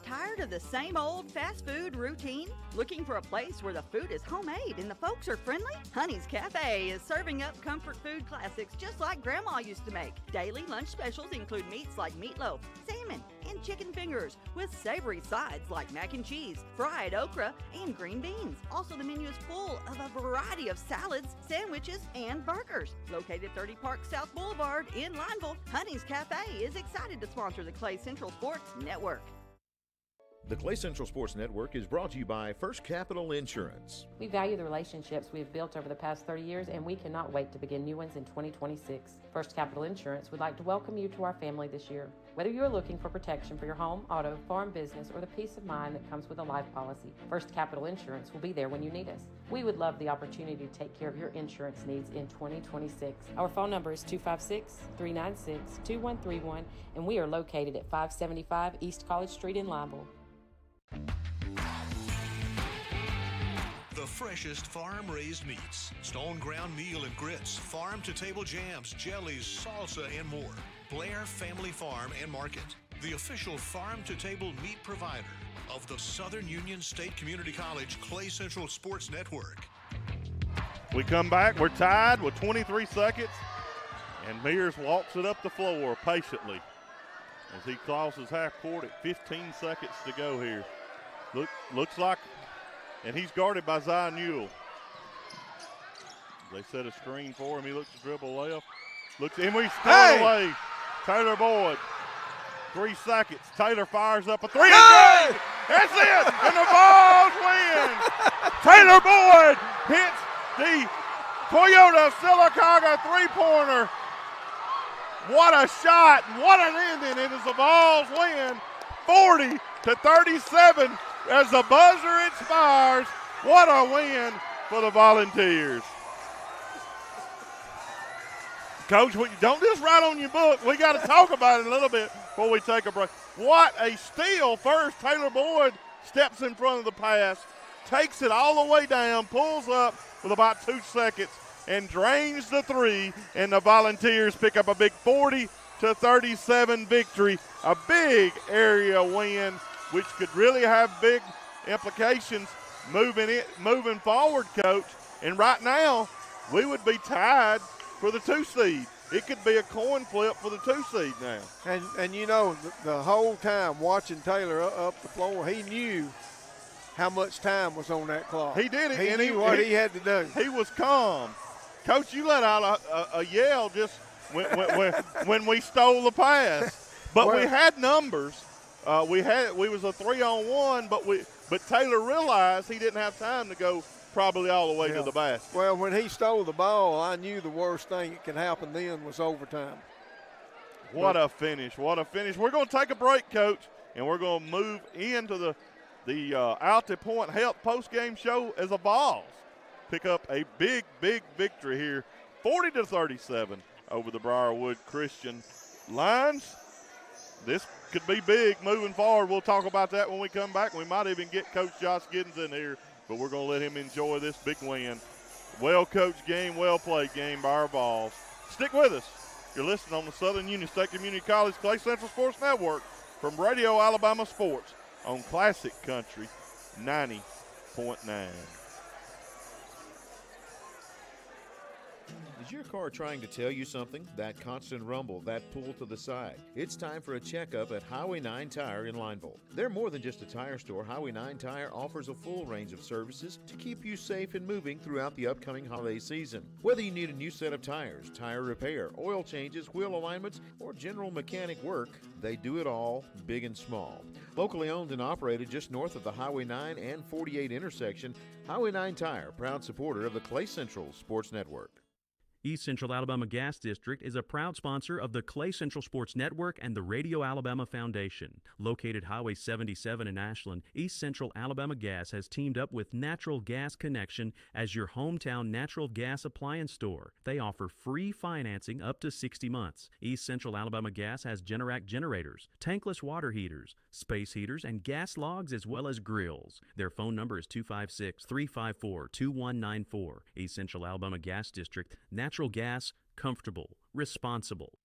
Tired of the same old fast food routine? Looking for a place where the food is homemade and the folks are friendly? Honey's Cafe is serving up comfort food classics just like Grandma used to make. Daily lunch specials include meats like meatloaf, salmon, and chicken fingers with savory sides like mac and cheese, fried okra, and green beans. Also, the menu is full of a variety of salads, sandwiches, and burgers. Located 30 Park South Boulevard in Lineville, Honey's Cafe is excited to sponsor the Clay Central Sports Network. The Clay Central Sports Network is brought to you by First Capital Insurance. We value the relationships we have built over the past 30 years, and we cannot wait to begin new ones in 2026. First Capital Insurance would like to welcome you to our family this year. Whether you are looking for protection for your home, auto, farm, business, or the peace of mind that comes with a life policy, First Capital Insurance will be there when you need us. We would love the opportunity to take care of your insurance needs in 2026. Our phone number is 256-396-2131, and we are located at 575 East College Street in Lineville. The freshest farm-raised meats, stone ground meal and grits, farm-to-table jams, jellies, salsa, and more. Blair Family Farm and Market, the official farm-to-table meat provider of the Southern Union State Community College Clay Central Sports Network. We come back. We're tied with 23 seconds, and Mears walks it up the floor patiently as he crosses half court at 15 seconds to go here. Looks like, and he's guarded by Zion Newell. They set a screen for him. He looks to dribble left. Looks, and we steal away. Taylor Boyd, 3 seconds. Taylor fires up a three. Hey! That's it, and the Vols win. Taylor Boyd hits the Toyota Sylacauga three-pointer. What a shot, what an ending. It is the Vols win 40-37 as the buzzer expires. What a win for the Volunteers. Coach, don't just write on your book. We got to talk about it a little bit before we take a break. What a steal first. Taylor Boyd steps in front of the pass, takes it all the way down, pulls up with about 2 seconds, and drains the three, and the Volunteers pick up a big 40-37 victory. A big area win, which could really have big implications moving forward, Coach. And right now, we would be tied for the 2 seed. It could be a coin flip for the 2 seed now. And you know, the whole time watching Taylor up the floor, he knew how much time was on that clock. He did it. He knew what he had to do. He was calm. Coach, you let out a yell just when we stole the pass. But we had numbers. We was a 3-on-1, but Taylor realized he didn't have time to go probably all the way to the basket. Well, when he stole the ball, I knew the worst thing that could happen then was overtime. What a finish. What a finish. We're going to take a break, Coach, and we're going to move into the Alta Point Health postgame show as the Vols pick up a big, big victory here, 40-37 over the Briarwood Christian Lions. This could be big moving forward. We'll talk about that when we come back. We might even get Coach Josh Giddens in here, but we're going to let him enjoy this big win Well-coached game, well-played game by our Vols. Stick with us. You're listening on the Southern Union State Community College Clay Central Sports Network from Radio Alabama Sports on Classic Country 90.9. Is your car trying to tell you something? That constant rumble, that pull to the side. It's time for a checkup at Highway 9 Tire in Lineville. They're more than just a tire store. Highway 9 Tire offers a full range of services to keep you safe and moving throughout the upcoming holiday season. Whether you need a new set of tires, tire repair, oil changes, wheel alignments, or general mechanic work, they do it all, big and small. Locally owned and operated just north of the Highway 9 and 48 intersection, Highway 9 Tire, proud supporter of the Clay Central Sports Network. East Central Alabama Gas District is a proud sponsor of the Clay Central Sports Network and the Radio Alabama Foundation. Located Highway 77 in Ashland, East Central Alabama Gas has teamed up with Natural Gas Connection as your hometown natural gas appliance store. They offer free financing up to 60 months. East Central Alabama Gas has Generac generators, tankless water heaters, space heaters, and gas logs as well as grills. Their phone number is 256-354-2194. East Central Alabama Gas District, natural gas, comfortable, responsible.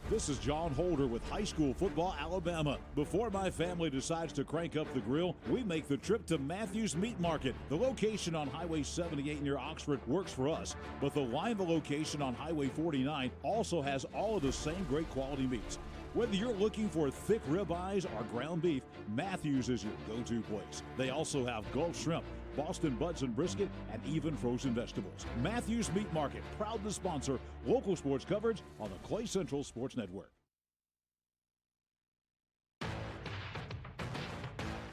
This is John Holder with High School Football Alabama. Before my family decides to crank up the grill, we make the trip to Matthews Meat Market. The location on Highway 78 near Oxford works for us, but the Lineville location on Highway 49 also has all of the same great quality meats. Whether you're looking for thick ribeyes or ground beef, Matthews is your go-to place. They also have Gulf shrimp, Boston butts and brisket, and even frozen vegetables. Matthews Meat Market, proud to sponsor local sports coverage on the Clay Central Sports Network.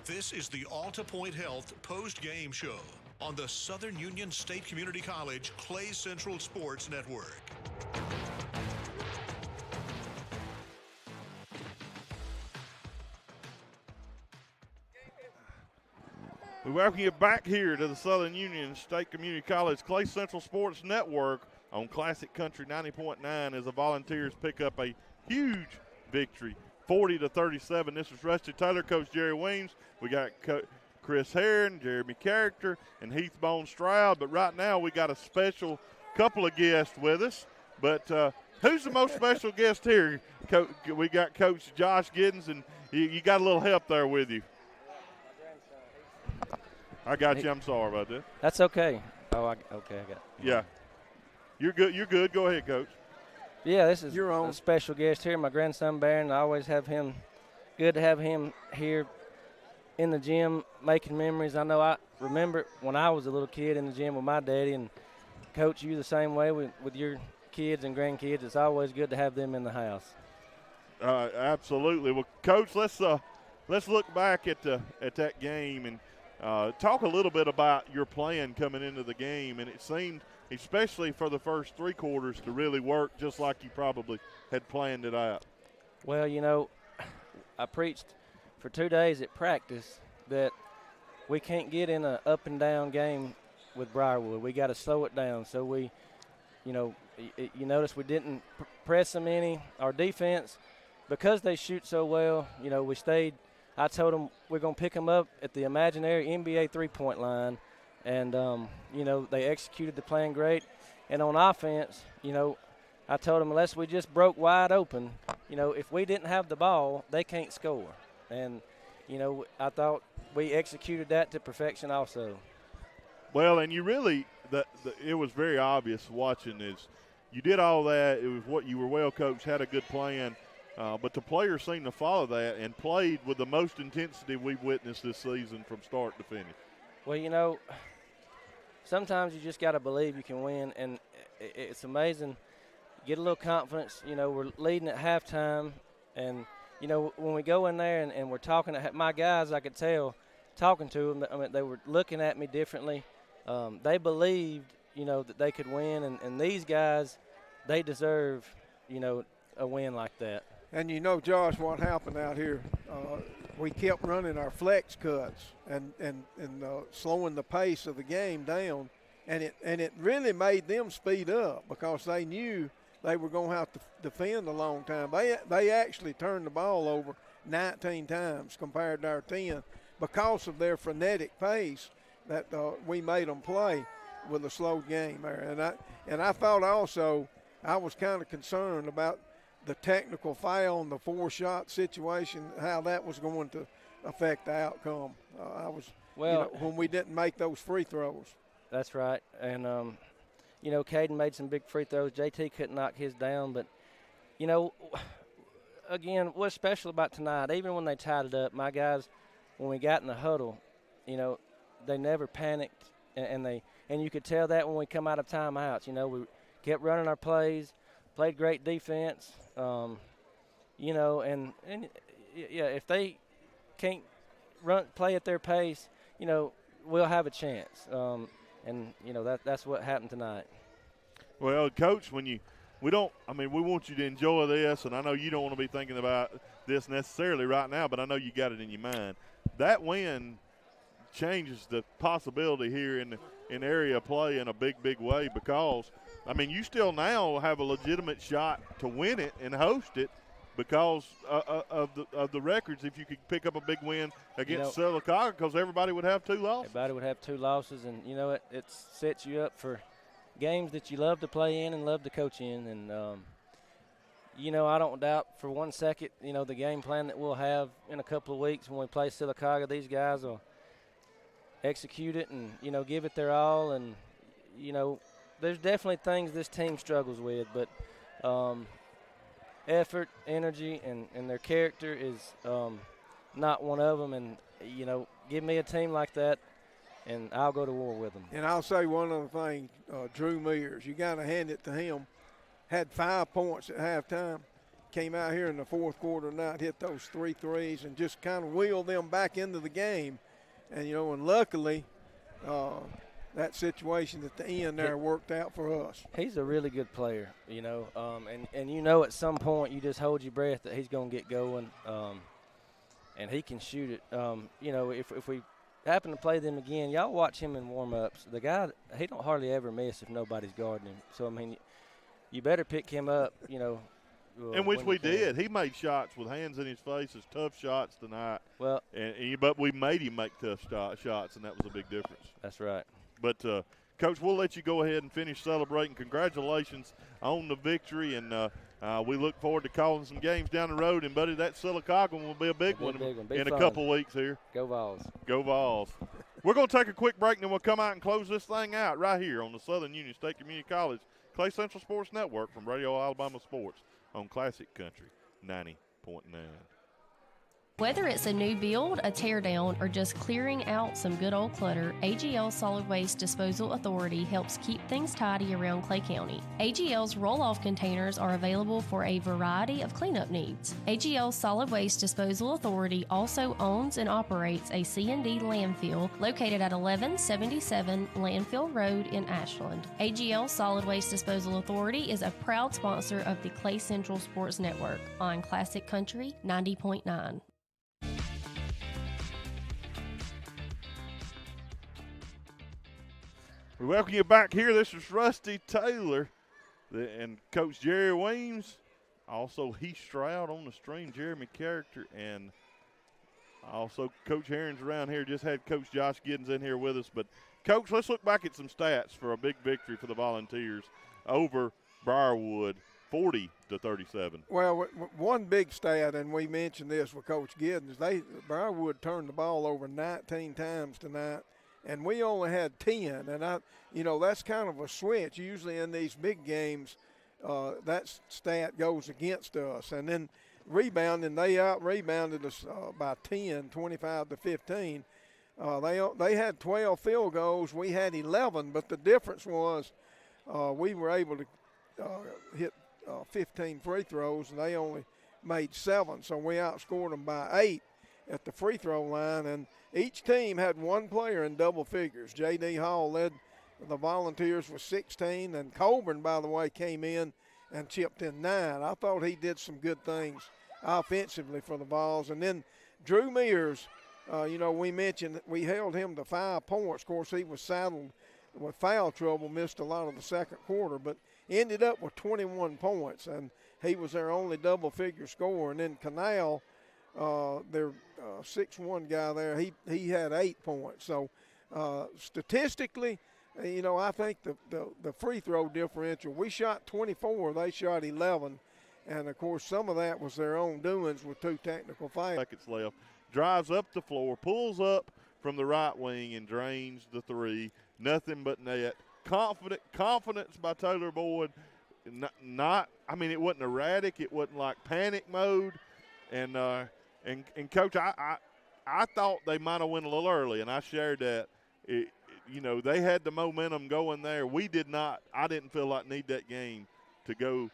This is the Alta Point Health post-game show on the Southern Union State Community College Clay Central Sports Network. We welcome you back here to the Southern Union State Community College Clay Central Sports Network on Classic Country 90.9 as the Volunteers pick up a huge victory, 40-37. This is Rusty Taylor, Coach Jerry Weems. We got Chris Herron, Jeremy Character, and Heath Bone Stroud. But right now we got a special couple of guests with us. But who's the most special guest here? We got Coach Josh Giddens, and you got a little help there with you. I got you. I'm sorry about that. That's okay. I got it. Yeah. You're good. You're good. Go ahead, Coach. Yeah, this is a special guest here, my grandson Barron. I always have him. Good to have him here in the gym making memories. I know I remember when I was a little kid in the gym with my daddy, and Coach, you the same way with your kids and grandkids. It's always good to have them in the house. Absolutely. Well, Coach, let's look back at that game and talk a little bit about your plan coming into the game. And it seemed, especially for the first three quarters, to really work just like you probably had planned it out. Well, you know, I preached for 2 days at practice that we can't get in an up and down game with Briarwood. We got to slow it down. So we, you notice we didn't press them any. Our defense, because they shoot so well, we stayed. I told them we're going to pick them up at the imaginary NBA three-point line. And, they executed the plan great. And on offense, I told them unless we just broke wide open, if we didn't have the ball, they can't score. And, I thought we executed that to perfection also. Well, and you really it was very obvious watching this. You did all that. It was what you were well coached, had a good plan. But the players seemed to follow that and played with the most intensity we've witnessed this season from start to finish. Well, sometimes you just got to believe you can win, and it's amazing. Get a little confidence. We're leading at halftime, and, when we go in there and we're talking to my guys, I could tell talking to them, I mean, they were looking at me differently. They believed, that they could win, and these guys, they deserve, a win like that. And Josh, what happened out here, we kept running our flex cuts and slowing the pace of the game down, and it really made them speed up because they knew they were going to have to defend a long time. They actually turned the ball over 19 times compared to our 10 because of their frenetic pace that we made them play. with a slow game there. And I thought also I was kind of concerned about the technical foul and the 4-shot situation, how that was going to affect the outcome. When we didn't make those free throws. That's right. And, Caden made some big free throws. JT couldn't knock his down. But, again, what's special about tonight, even when they tied it up, my guys, when we got in the huddle, they never panicked. And you could tell that when we come out of timeouts. We kept running our plays, played great defense. If they can't play at their pace, we'll have a chance. That's what happened tonight. Well, Coach, we want you to enjoy this, and I know you don't want to be thinking about this necessarily right now, but I know you got it in your mind. That win changes the possibility here in area play in a big, big way because, you still now have a legitimate shot to win it and host it because of the records. If you could pick up a big win against Sylacauga, because everybody would have 2 losses. Everybody would have 2 losses, and, it sets you up for games that you love to play in and love to coach in. And, I don't doubt for one second, the game plan that we'll have in a couple of weeks when we play Sylacauga, these guys will execute it and, give it their all. And, there's definitely things this team struggles with, but effort, energy, and their character is not one of them. And, give me a team like that, and I'll go to war with them. And I'll say one other thing, Drew Mears, you got to hand it to him. Had 5 points at halftime, came out here in the fourth quarter tonight, hit those 3 threes, and just kind of wheeled them back into the game. And, and luckily that situation at the end there worked out for us. He's a really good player, and at some point you just hold your breath that he's going to get going, and he can shoot it. If we happen to play them again, y'all watch him in warm-ups. The guy, he don't hardly ever miss if nobody's guarding him. So, you better pick him up, And which we did. He made shots with hands in his faces, tough shots tonight. Well, but we made him make tough shots, and that was a big difference. That's right. But, Coach, we'll let you go ahead and finish celebrating. Congratulations on the victory, and we look forward to calling some games down the road. And, buddy, that Sylacauga one will be a big one in a couple weeks here. Go Vols. Go Vols. We're going to take a quick break, and then we'll come out and close this thing out right here on the Southern Union State Community College Clay Central Sports Network from Radio Alabama Sports on Classic Country 90.9. Whether it's a new build, a tear down, or just clearing out some good old clutter, AGL Solid Waste Disposal Authority helps keep things tidy around Clay County. AGL's roll-off containers are available for a variety of cleanup needs. AGL Solid Waste Disposal Authority also owns and operates a C&D landfill located at 1177 Landfill Road in Ashland. AGL Solid Waste Disposal Authority is a proud sponsor of the Clay Central Sports Network on Classic Country 90.9. We welcome you back here. This is Rusty Taylor and Coach Jerry Weems. Also, Heath Stroud on the stream, Jeremy Character, and also Coach Herons around here. Just had Coach Josh Giddens in here with us. But, Coach, let's look back at some stats for a big victory for the Volunteers over Briarwood, 40-37. Well, one big stat, and we mentioned this with Coach Giddens, Briarwood turned the ball over 19 times tonight. And we only had 10, and that's kind of a switch. Usually in these big games, that stat goes against us. And then rebounding, they out-rebounded us by 10, 25-15. They had 12 field goals. We had 11, but the difference was we were able to hit 15 free throws, and they only made 7. So we outscored them by 8 at the free throw line, and each team had one player in double figures. J.D. Hall led the Volunteers with 16, and Colburn, by the way, came in and chipped in 9. I thought he did some good things offensively for the Vols. And then Drew Mears, we mentioned we held him to 5 points. Of course, he was saddled with foul trouble, missed a lot of the second quarter, but ended up with 21 points, and he was their only double-figure scorer. And then Canal, their 6'1" guy there, he had 8 points. So statistically, You know, I think the free throw differential, we shot 24, they shot 11. And, of course, some of that was their own doings with 2 technical fouls. Seconds left. Drives up the floor, pulls up from the right wing and drains the 3. Nothing but net. Confidence by Taylor Boyd. I mean, it wasn't erratic. It wasn't like panic mode. And Coach, I thought they might have went a little early, and I shared that. You know, they had the momentum going there. We did not. I didn't feel like need that game to go.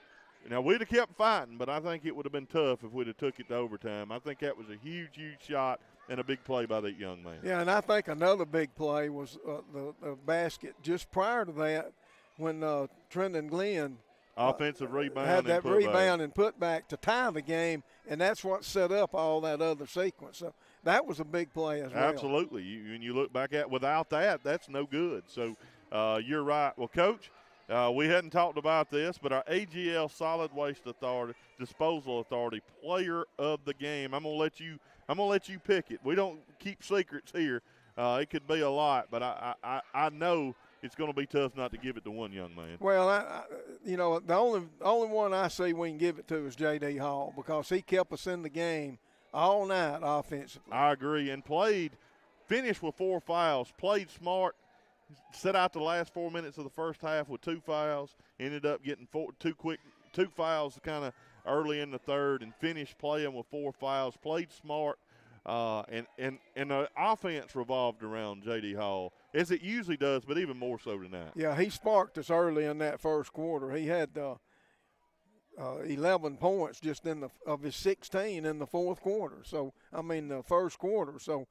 Now, we'd have kept fighting, but I think it would have been tough if we'd have took it to overtime. I think that was a huge, huge shot and a big play by that young man. Yeah, and I think another big play was the basket just prior to that when Trenton Glenn offensive rebound had that rebound back. and put back to tie the game, and that's what set up all that other sequence. So that was a big play as well. Absolutely. When you look back at without that, that's no good. So you're right. Well, Coach, we hadn't talked about this, but our AGL Solid Waste Authority Disposal Authority Player of the Game. I'm gonna let you pick it. We don't keep secrets here. It could be a lot, but I know it's going to be tough not to give it to one young man. Well, you know, the only one I see we can give it to is J.D. Hall because he kept us in the game all night offensively. I agree, and finished with 4 fouls, played smart, set out the last 4 minutes of the first half with 2 fouls, ended up getting 2 fouls kind of early in the third, and finished playing with 4 fouls, played smart, and the offense revolved around J.D. Hall, as it usually does, but even more so tonight. Yeah, he sparked us early in that first quarter. He had 11 points just of his 16 in the fourth quarter. So, I mean, the first quarter. So,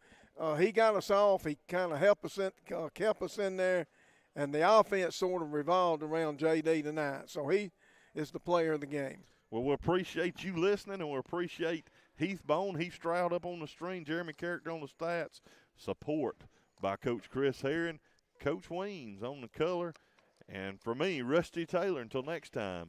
he got us off. He kind of kept us in there, and the offense sort of revolved around J.D. tonight. So, he is the player of the game. Well, we appreciate you listening, and we appreciate Heath Bone, Heath Stroud up on the string, Jeremy Character on the stats, support by Coach Chris Herron, Coach Weems on the color, and for me, Rusty Taylor. Until next time,